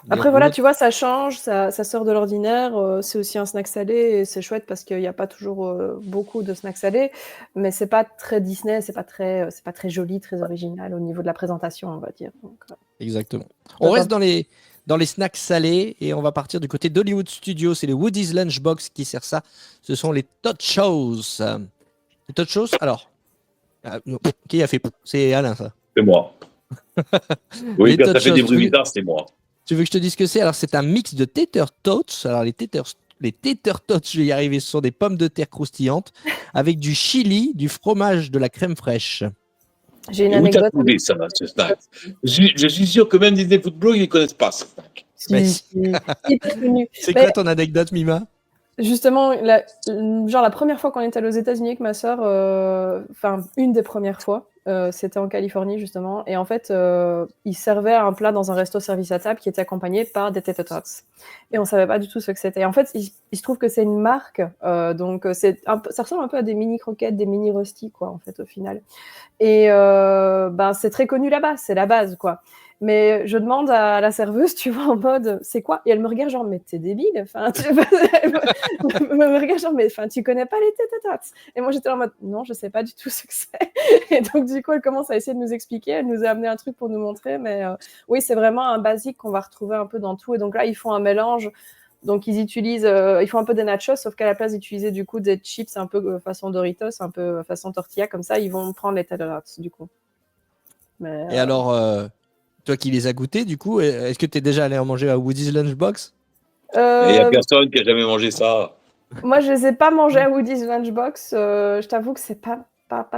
Après, voilà, tu vois, ça change, ça sort de l'ordinaire. C'est aussi un snack salé et c'est chouette parce qu'il n'y a pas toujours beaucoup de snacks salés. Mais c'est pas très Disney, c'est pas très joli, très original au niveau de la présentation, on va dire. Donc, Exactement. On reste dans les snacks salés et on va partir du côté d'Hollywood Studios. C'est les Woody's Lunchbox qui sert ça. Ce sont les Tochos. Les Tochos, alors, qui a fait? C'est Alain, ça. C'est moi. Oui, Les quand ça fait des Tochos, bruits bizarres, c'est moi. Tu veux que je te dise ce que c'est? Alors, c'est un mix de Tater Tots. Alors, les Tater Tots, je vais y arriver, ce sont des pommes de terre croustillantes avec du chili, du fromage, de la crème fraîche. j'ai une Et où t'as anecdote. trouvé ça, ce snack? Je suis sûr que même Disney Football, ils ne connaissent pas ce snack. Mais Si, si, hyper connu. C'est Mais quoi ton anecdote, Mima? Justement, genre la première fois qu'on est allé aux États-Unis avec ma sœur, enfin une des premières fois, c'était en Californie justement, et en fait, ils servaient un plat dans un resto service à table qui était accompagné par des tater tots, et on savait pas du tout ce que c'était. En fait, il se trouve que c'est une marque, donc ça ressemble un peu à des mini croquettes, des mini rostis quoi en fait au final. Et ben c'est très connu là-bas, c'est la base quoi. Mais je demande à la serveuse, tu vois, en mode, c'est quoi? Et elle me regarde genre, mais t'es débile? Enfin, elle me regarde genre, mais enfin, tu connais pas les tétatats? Et moi, j'étais en mode, non, je sais pas du tout ce que c'est. Et donc, du coup, elle commence à essayer de nous expliquer. Elle nous a amené un truc pour nous montrer. Mais oui, c'est vraiment un basique qu'on va retrouver un peu dans tout. Et donc là, ils font un mélange. Donc, ils font un peu des nachos, sauf qu'à la place d'utiliser du coup des chips un peu façon Doritos, un peu façon tortilla, comme ça, ils vont prendre les tétatats, du coup. Mais, Et alors, toi qui les as goûtés, du coup, est-ce que tu es déjà allé en manger à Woody's Lunchbox? Il n'y a personne qui a jamais mangé ça. Moi, je les ai pas mangés à Woody's Lunchbox. Je t'avoue que c'est pas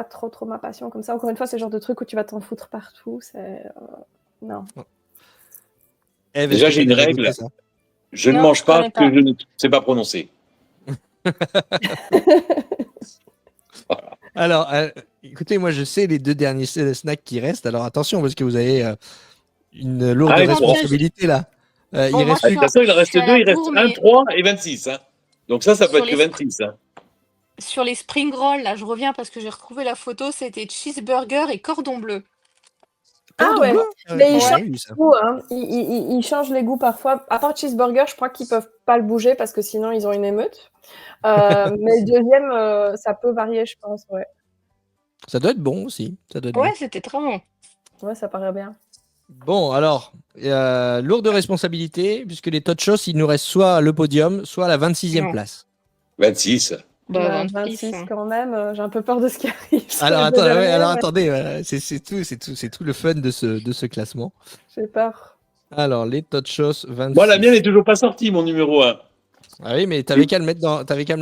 trop ma passion comme ça. Encore une fois, c'est le genre de truc où tu vas t'en foutre partout. Non. Eve, Déjà, est-ce que j'ai t'as une déjà règle. goûté ça? Je ne Non, mange je pas connais ce que pas. je ne sais pas prononcer. Alors, écoutez, moi, je sais les 2 derniers snacks qui restent. Alors, attention, parce que vous avez une lourde Ah, responsabilité là. Il Bon, moi, reste je plus suis De toute façon, il en je reste suis à 2, la il reste bourre, 1, mais 3 et 26. Hein. Donc ça peut sur être que les, 26. Hein. sur les spring rolls, là, je reviens parce que j'ai retrouvé la photo, c'était cheeseburger et cordon bleu. Ah cordon ouais. bleu. Mais ils J'ai Ouais. changent jamais vu ça. les goûts, hein. Ils changent les goûts parfois. À part cheeseburger, je crois qu'ils peuvent pas le bouger parce que sinon ils ont une émeute. Mais le deuxième, ça peut varier, je pense. Ouais, Ça doit être bon aussi. Ça doit être Ouais, bon. c'était très bon. ouais, ça paraît bien. Bon, alors, lourde responsabilité, puisque les Tochos, il nous reste soit le podium, soit la 26e Non. place. 26. Bah, Ouais, 26. 26 quand même. J'ai un peu peur de ce qui arrive sur Alors, les deux attends, ouais, derniers, alors mais attendez, c'est tout le fun de ce classement. j'ai peur. Alors, les Tochos, Moi, la mienne 26. n'est toujours pas sortie, mon numéro 1. Ah oui, mais t'avais qu'à me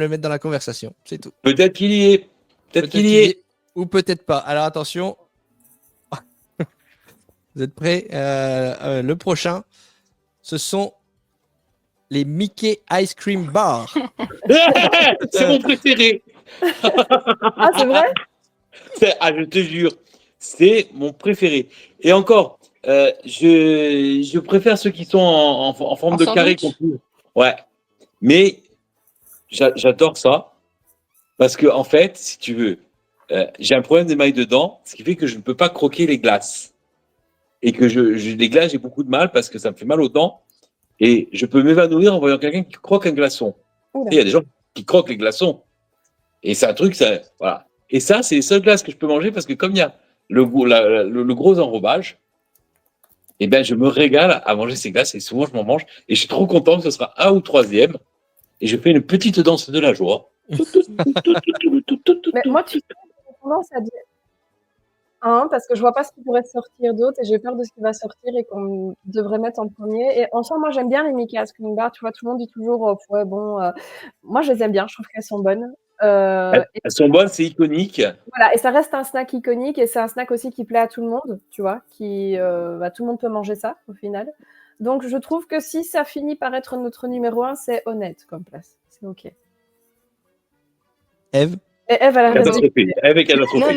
le mettre dans la conversation, c'est tout. Peut-être qu'il y est. Peut-être qu'il y est. Ou peut-être pas. Alors attention. Vous êtes prêts? Le prochain, ce sont les Mickey Ice Cream Bar. C'est mon préféré. Ah, c'est vrai? Ah, je te jure, c'est mon préféré. Et encore, je préfère ceux qui sont en forme En de carré. sandwich. Ouais. Mais j'adore ça parce que, en fait, si tu veux, j'ai un problème d'émail dedans, ce qui fait que je ne peux pas croquer les glaces. Et que les glaces, j'ai beaucoup de mal parce que ça me fait mal aux dents. Et je peux m'évanouir en voyant quelqu'un qui croque un glaçon. Oula. Il y a des gens qui croquent les glaçons. Et c'est un truc, ça, voilà. Et ça, c'est les seules glaces que je peux manger parce que comme il y a le gros enrobage, eh ben, je me régale à manger ces glaces et souvent je m'en mange. Et je suis trop content que ce sera 1 ou 3e. Et je fais une petite danse de la joie. Mais moi, tu sais, j'ai tendance à dire un, parce que je vois pas ce qui pourrait sortir d'autre et j'ai peur de ce qui va sortir et qu'on devrait mettre en premier. Et en soi, moi, j'aime bien les Mickey Ice Cream Bar. Tu vois, tout le monde dit toujours, ouais, bon, moi, je les aime bien. Je trouve qu'elles sont bonnes. Elles sont bonnes, c'est iconique. Voilà, et ça reste un snack iconique et c'est un snack aussi qui plaît à tout le monde, tu vois, tout le monde peut manger ça au final. Donc je trouve que si ça finit par être notre numéro 1, c'est honnête comme place. C'est ok. Et Eve? Eve, elle a raison. Catastrophée. Avec catastrophée.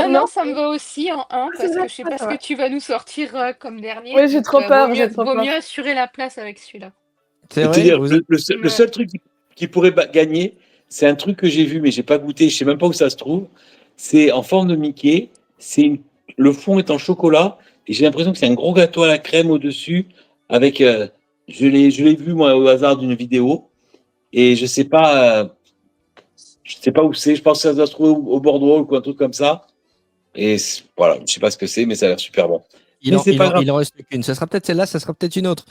Non, ça me va aussi en 1 parce vrai, que je sais pas ça ce va. que tu vas nous sortir comme dernier. Oui, j'ai donc, trop peur, Vaut j'ai mieux, trop vaut peur. mieux assurer la place avec celui-là. C'est Je veux te vrai? dire, Vous êtes- le seul truc qui pourrait gagner, c'est un truc que j'ai vu, mais j'ai pas goûté, je sais même pas où ça se trouve. C'est en forme de Mickey. Le fond est en chocolat et j'ai l'impression que c'est un gros gâteau à la crème au-dessus. Avec, je l'ai vu moi au hasard d'une vidéo et je sais pas où c'est. Je pense que ça doit se trouver au Bordeaux ou un truc comme ça. Et voilà, je sais pas ce que c'est, mais ça a l'air super bon. Il Mais en, c'est il pas en- grave. il en reste qu'une. Ça sera peut-être celle-là, ça sera peut-être une autre.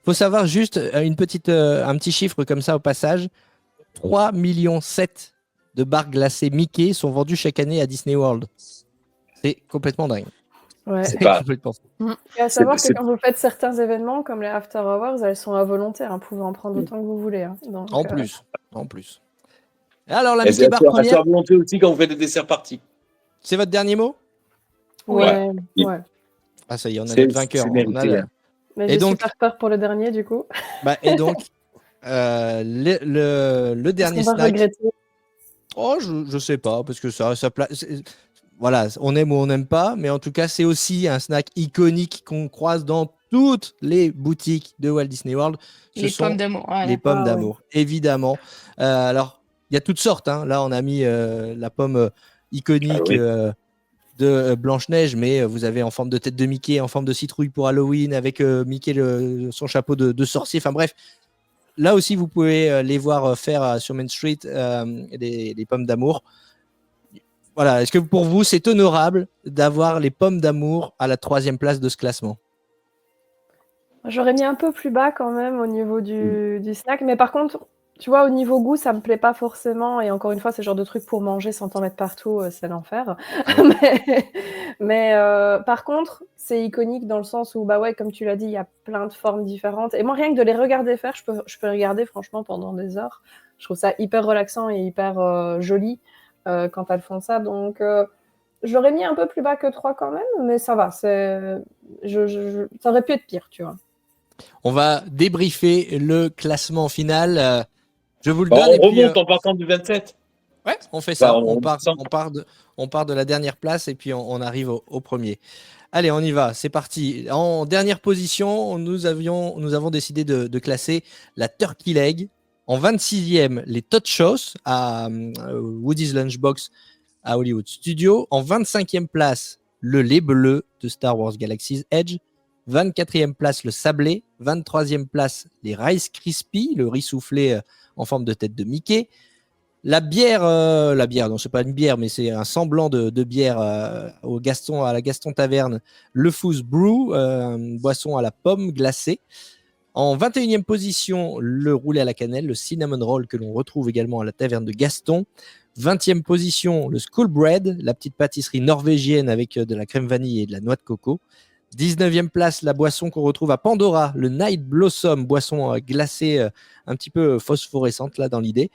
Faut savoir juste un petit chiffre comme ça au passage. 3,7 millions de barres glacées Mickey sont vendues chaque année à Disney World. C'est complètement dingue. Ouais. C'est pas- complètement fou. Et à savoir c'est- que quand vous faites certains événements comme les After Hours, elles sont à volonté. Vous pouvez en prendre autant que vous voulez. Donc, En plus. En plus. Et alors, la Elle Mickey Bar sera première, à volonté aussi quand vous faites des desserts parties. c'est votre dernier mot? Ouais, Oui. ouais. Ah, ça y est, on a C'est notre vainqueur. c'est On a mérité. le- Hein. Mais Et j'ai donc- super peur pour le dernier du coup. et donc, Le Est-ce dernier qu'on va snack. regretter? Oh, je sais pas, parce que voilà, on aime ou on n'aime pas, mais en tout cas, c'est aussi un snack iconique qu'on croise dans toutes les boutiques de Walt Disney World. Ce Les sont pommes d'amour. Voilà. les pommes Ah ouais. d'amour, évidemment. Alors, il y a toutes sortes, hein. Là, on a mis la pomme iconique Ah oui. de Blanche-Neige, mais vous avez en forme de tête de Mickey, en forme de citrouille pour Halloween, avec Mickey son chapeau de sorcier. Enfin bref, là aussi, vous pouvez les voir faire sur Main Street les pommes d'amour. Voilà, est-ce que pour vous, c'est honorable d'avoir les pommes d'amour à la 3e place de ce classement? J'aurais mis un peu plus bas quand même au niveau du snack, mais par contre, tu vois, au niveau goût, ça me plaît pas forcément. Et encore une fois, c'est le genre de truc pour manger sans t'en mettre partout, c'est l'enfer. Mais par contre, c'est iconique dans le sens où, bah ouais, comme tu l'as dit, il y a plein de formes différentes. Et moi, rien que de les regarder faire, je peux regarder franchement pendant des heures. Je trouve ça hyper relaxant et hyper joli quand elles font ça. Donc, je l'aurais mis un peu plus bas que 3 quand même, mais ça va. Ça aurait pu être pire, tu vois. On va débriefer le classement final. Je vous le Bah, donne. on Et puis, remonte en partant du 27. ouais, on fait ça. Bah, On part de la dernière place et puis on arrive au premier. Allez, on y va. C'est parti. En dernière position, nous avons décidé de classer la Turkey Leg. En 26e, les Touchos à Woody's Lunchbox à Hollywood Studios. En 25e place, le lait bleu de Star Wars Galaxy's Edge. 24e place, le sablé. 23e place, les Rice Krispies, le riz soufflé en forme de tête de Mickey. La bière, non, c'est pas une bière, mais c'est un semblant de bière à la Gaston Taverne, le Fuzz Brew, boisson à la pomme glacée. En 21e position, le roulé à la cannelle, le cinnamon roll que l'on retrouve également à la Taverne de Gaston. 20e position, le School Bread, la petite pâtisserie norvégienne avec de la crème vanille et de la noix de coco. 19e place, la boisson qu'on retrouve à Pandora, le Night Blossom, boisson glacée un petit peu phosphorescente là dans l'idée.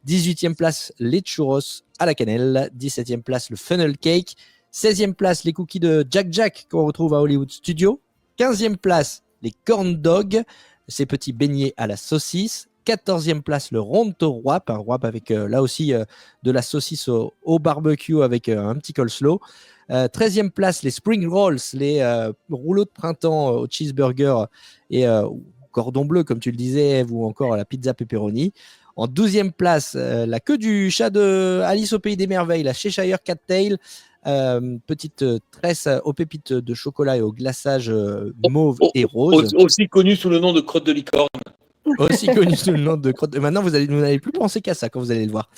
18e place, les churros à la cannelle. 17e place, le funnel cake. 16e place, les cookies de Jack Jack qu'on retrouve à Hollywood Studios. 15e place, les corn dogs, ces petits beignets à la saucisse. 14e place, le ronto wrap, un wrap avec là aussi de la saucisse au barbecue avec un petit coleslaw. 13e place, les spring rolls, les rouleaux de printemps au cheeseburger et cordon bleu, comme tu le disais, ou encore la pizza pepperoni. En 12e place, la queue du chat de Alice au Pays des Merveilles, la Cheshire Cattail, petite tresse aux pépites de chocolat et au glaçage mauve et rose. Aussi connu sous le nom de crotte de licorne. Aussi connu sous le nom de crotte. Maintenant, vous n'allez plus penser qu'à ça quand vous allez le voir.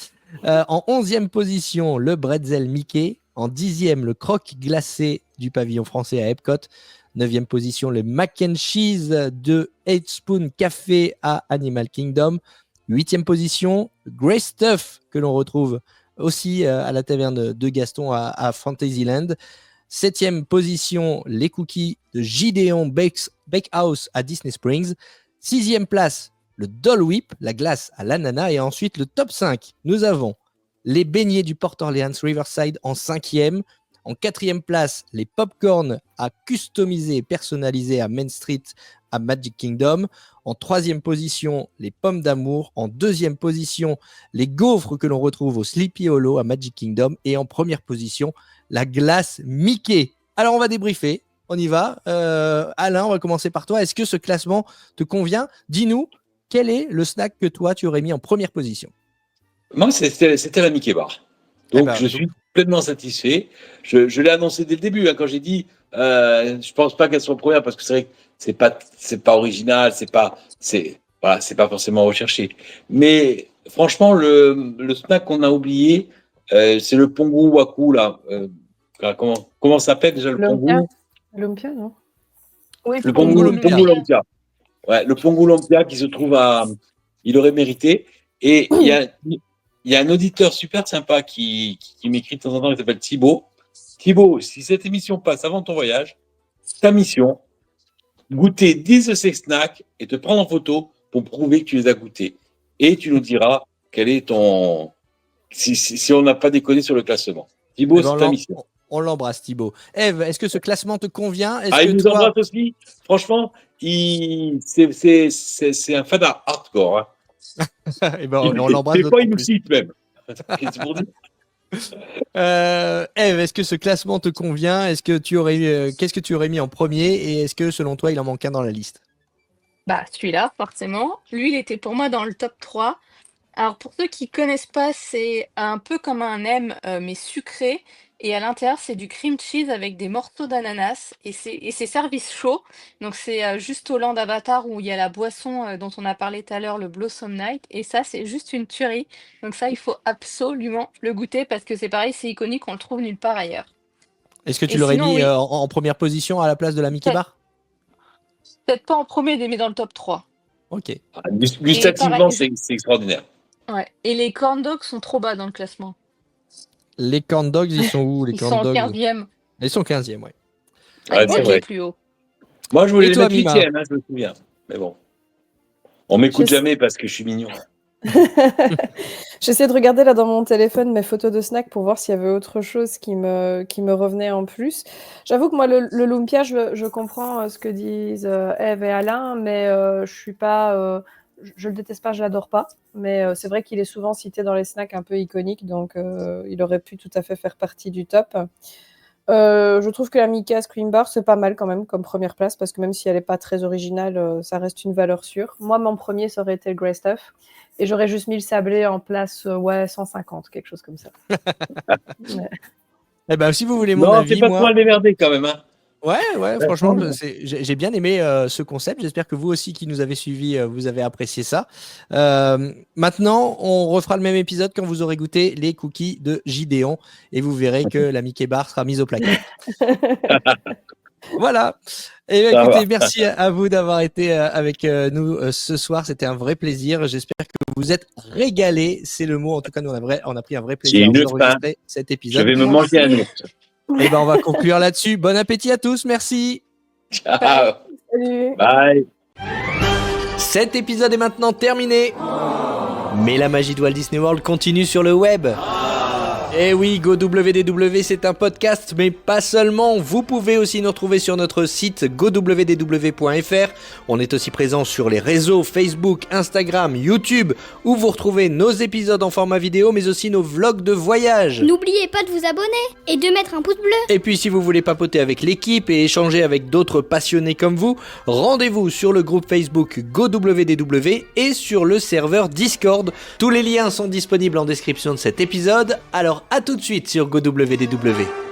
En 11e position, le bretzel Mickey. En 10e, le croque glacé du pavillon français à Epcot. 9e position, le mac and cheese de 8 Spoon Café à Animal Kingdom. 8e position, Grey Stuff que l'on retrouve aussi à la taverne de Gaston à Fantasyland. 7e position, les cookies de Gideon Bakehouse à Disney Springs. 6e place, le Dole Whip, la glace à l'ananas. Et ensuite, le top 5, nous avons les beignets du Port Orleans Riverside en 5e. En 4e place, les popcorn à customiser et personnaliser à Main Street à Magic Kingdom. En 3e position, les pommes d'amour. En 2e position, les gaufres que l'on retrouve au Sleepy Hollow à Magic Kingdom. Et en 1re position, la glace Mickey. Alors, on va débriefer. On y va. Alain, on va commencer par toi. Est-ce que ce classement te convient? Dis-nous, quel est le snack que toi, tu aurais mis en 1re position? Moi, c'était la Mickey Bar. Donc, je suis pleinement satisfait. Je l'ai annoncé dès le début, hein, quand j'ai dit, je pense pas qu'elle soit première parce que c'est vrai que c'est pas original, c'est pas forcément recherché. Mais franchement, le snack qu'on a oublié, c'est le Pongu Waku là. Comment ça s'appelle déjà le Pongu? Lumpia, non? Oui, Le Pongu Lumpia. Ouais, le Pongu Lumpia qui se trouve il aurait mérité. Et il y a un auditeur super sympa qui m'écrit de temps en temps, il s'appelle Thibaut. Thibaut, si cette émission passe avant ton voyage, ta mission, goûter 10 de ces snacks et te prendre en photo pour prouver que tu les as goûtés. Et tu nous diras quel est ton... Si on n'a pas déconné sur le classement. Thibaut, c'est ta mission. On l'embrasse, Thibaut. Eve, est-ce que ce classement te convient? Il nous embrasse aussi. Franchement, c'est un fan hardcore. Hein. Et ben, on l'embrasse C'est d'autant pas une plus. site même. C'est pour dire. Eve, est-ce que ce classement te convient? Est-ce que tu aurais, qu'est-ce que tu aurais mis en premier? Et est-ce que selon toi, il en manque un dans la liste? Bah, celui-là, forcément. Lui, il était pour moi dans le top 3. Alors, pour ceux qui connaissent pas, c'est un peu comme un M, mais sucré. Et à l'intérieur, c'est du cream cheese avec des morceaux d'ananas. Et c'est servi chaud. Donc, c'est juste au land Avatar où il y a la boisson dont on a parlé tout à l'heure, le Blossom Night. Et ça, c'est juste une tuerie. Donc, ça, il faut absolument le goûter parce que c'est pareil, c'est iconique, on le trouve nulle part ailleurs. Est-ce que tu Et l'aurais sinon, mis oui, en première position à la place de la Mickey Bar? peut-être pas en premier, mais dans le top 3. Ok. Gustativement, pareil, c'est extraordinaire. ouais. Et les corn dogs sont trop bas dans le classement. Les corn dogs, ils sont où, les Ils corn sont en dogs? 15e. Ils sont 15e, ouais. Ouais, Moi c'est qui est vrai. plus haut. Moi, je voulais Et les toi, mettre Mima? 8e, je me souviens. Mais bon. On m'écoute Je- jamais parce que je suis mignon. J'essaie de regarder là dans mon téléphone mes photos de snack pour voir s'il y avait autre chose qui me revenait en plus. J'avoue que moi, le lumpia, je comprends ce que disent Eve et Alain, mais je suis pas, je le déteste pas, je l'adore pas. Mais c'est vrai qu'il est souvent cité dans les snacks un peu iconiques, donc il aurait pu tout à fait faire partie du top. Je trouve que la Mika Scream Bar, c'est pas mal quand même comme première place, parce que même si elle est pas très originale, ça reste une valeur sûre. Moi, mon premier, ça aurait été le Grey Stuff. Et j'aurais juste mis le sablé en place, ouais, 150, quelque chose comme ça. Ouais. Eh ben, si vous voulez mon Non, avis, c'est pas trop moi. mal démerdé quand même. Hein. Ouais, franchement, j'ai bien aimé ce concept. J'espère que vous aussi qui nous avez suivis, vous avez apprécié ça. Maintenant, on refera le même épisode quand vous aurez goûté les cookies de Gideon et vous verrez que la Mickey Bar sera mise au placard. Voilà. Et bien, Ça écoutez, va. merci à vous d'avoir été avec nous ce soir. C'était un vrai plaisir. J'espère que vous êtes régalés. C'est le mot. En tout cas, nous, on a pris un vrai J'ai plaisir à une vous faim. enregistrer cet Je épisode. vais me Moi manger un aussi. ours. Et ben, on va conclure là-dessus. Bon appétit à tous. Merci. Ciao. Salut. Bye. Cet épisode est maintenant terminé. Mais la magie de Walt Disney World continue sur le web. Eh oui, GoWDW, c'est un podcast, mais pas seulement. Vous pouvez aussi nous retrouver sur notre site gowdw.fr. On est aussi présent sur les réseaux Facebook, Instagram, YouTube, où vous retrouvez nos épisodes en format vidéo, mais aussi nos vlogs de voyage. N'oubliez pas de vous abonner et de mettre un pouce bleu. Et puis si vous voulez papoter avec l'équipe et échanger avec d'autres passionnés comme vous, rendez-vous sur le groupe Facebook GoWDW et sur le serveur Discord. Tous les liens sont disponibles en description de cet épisode, alors à tout de suite sur GoWDW.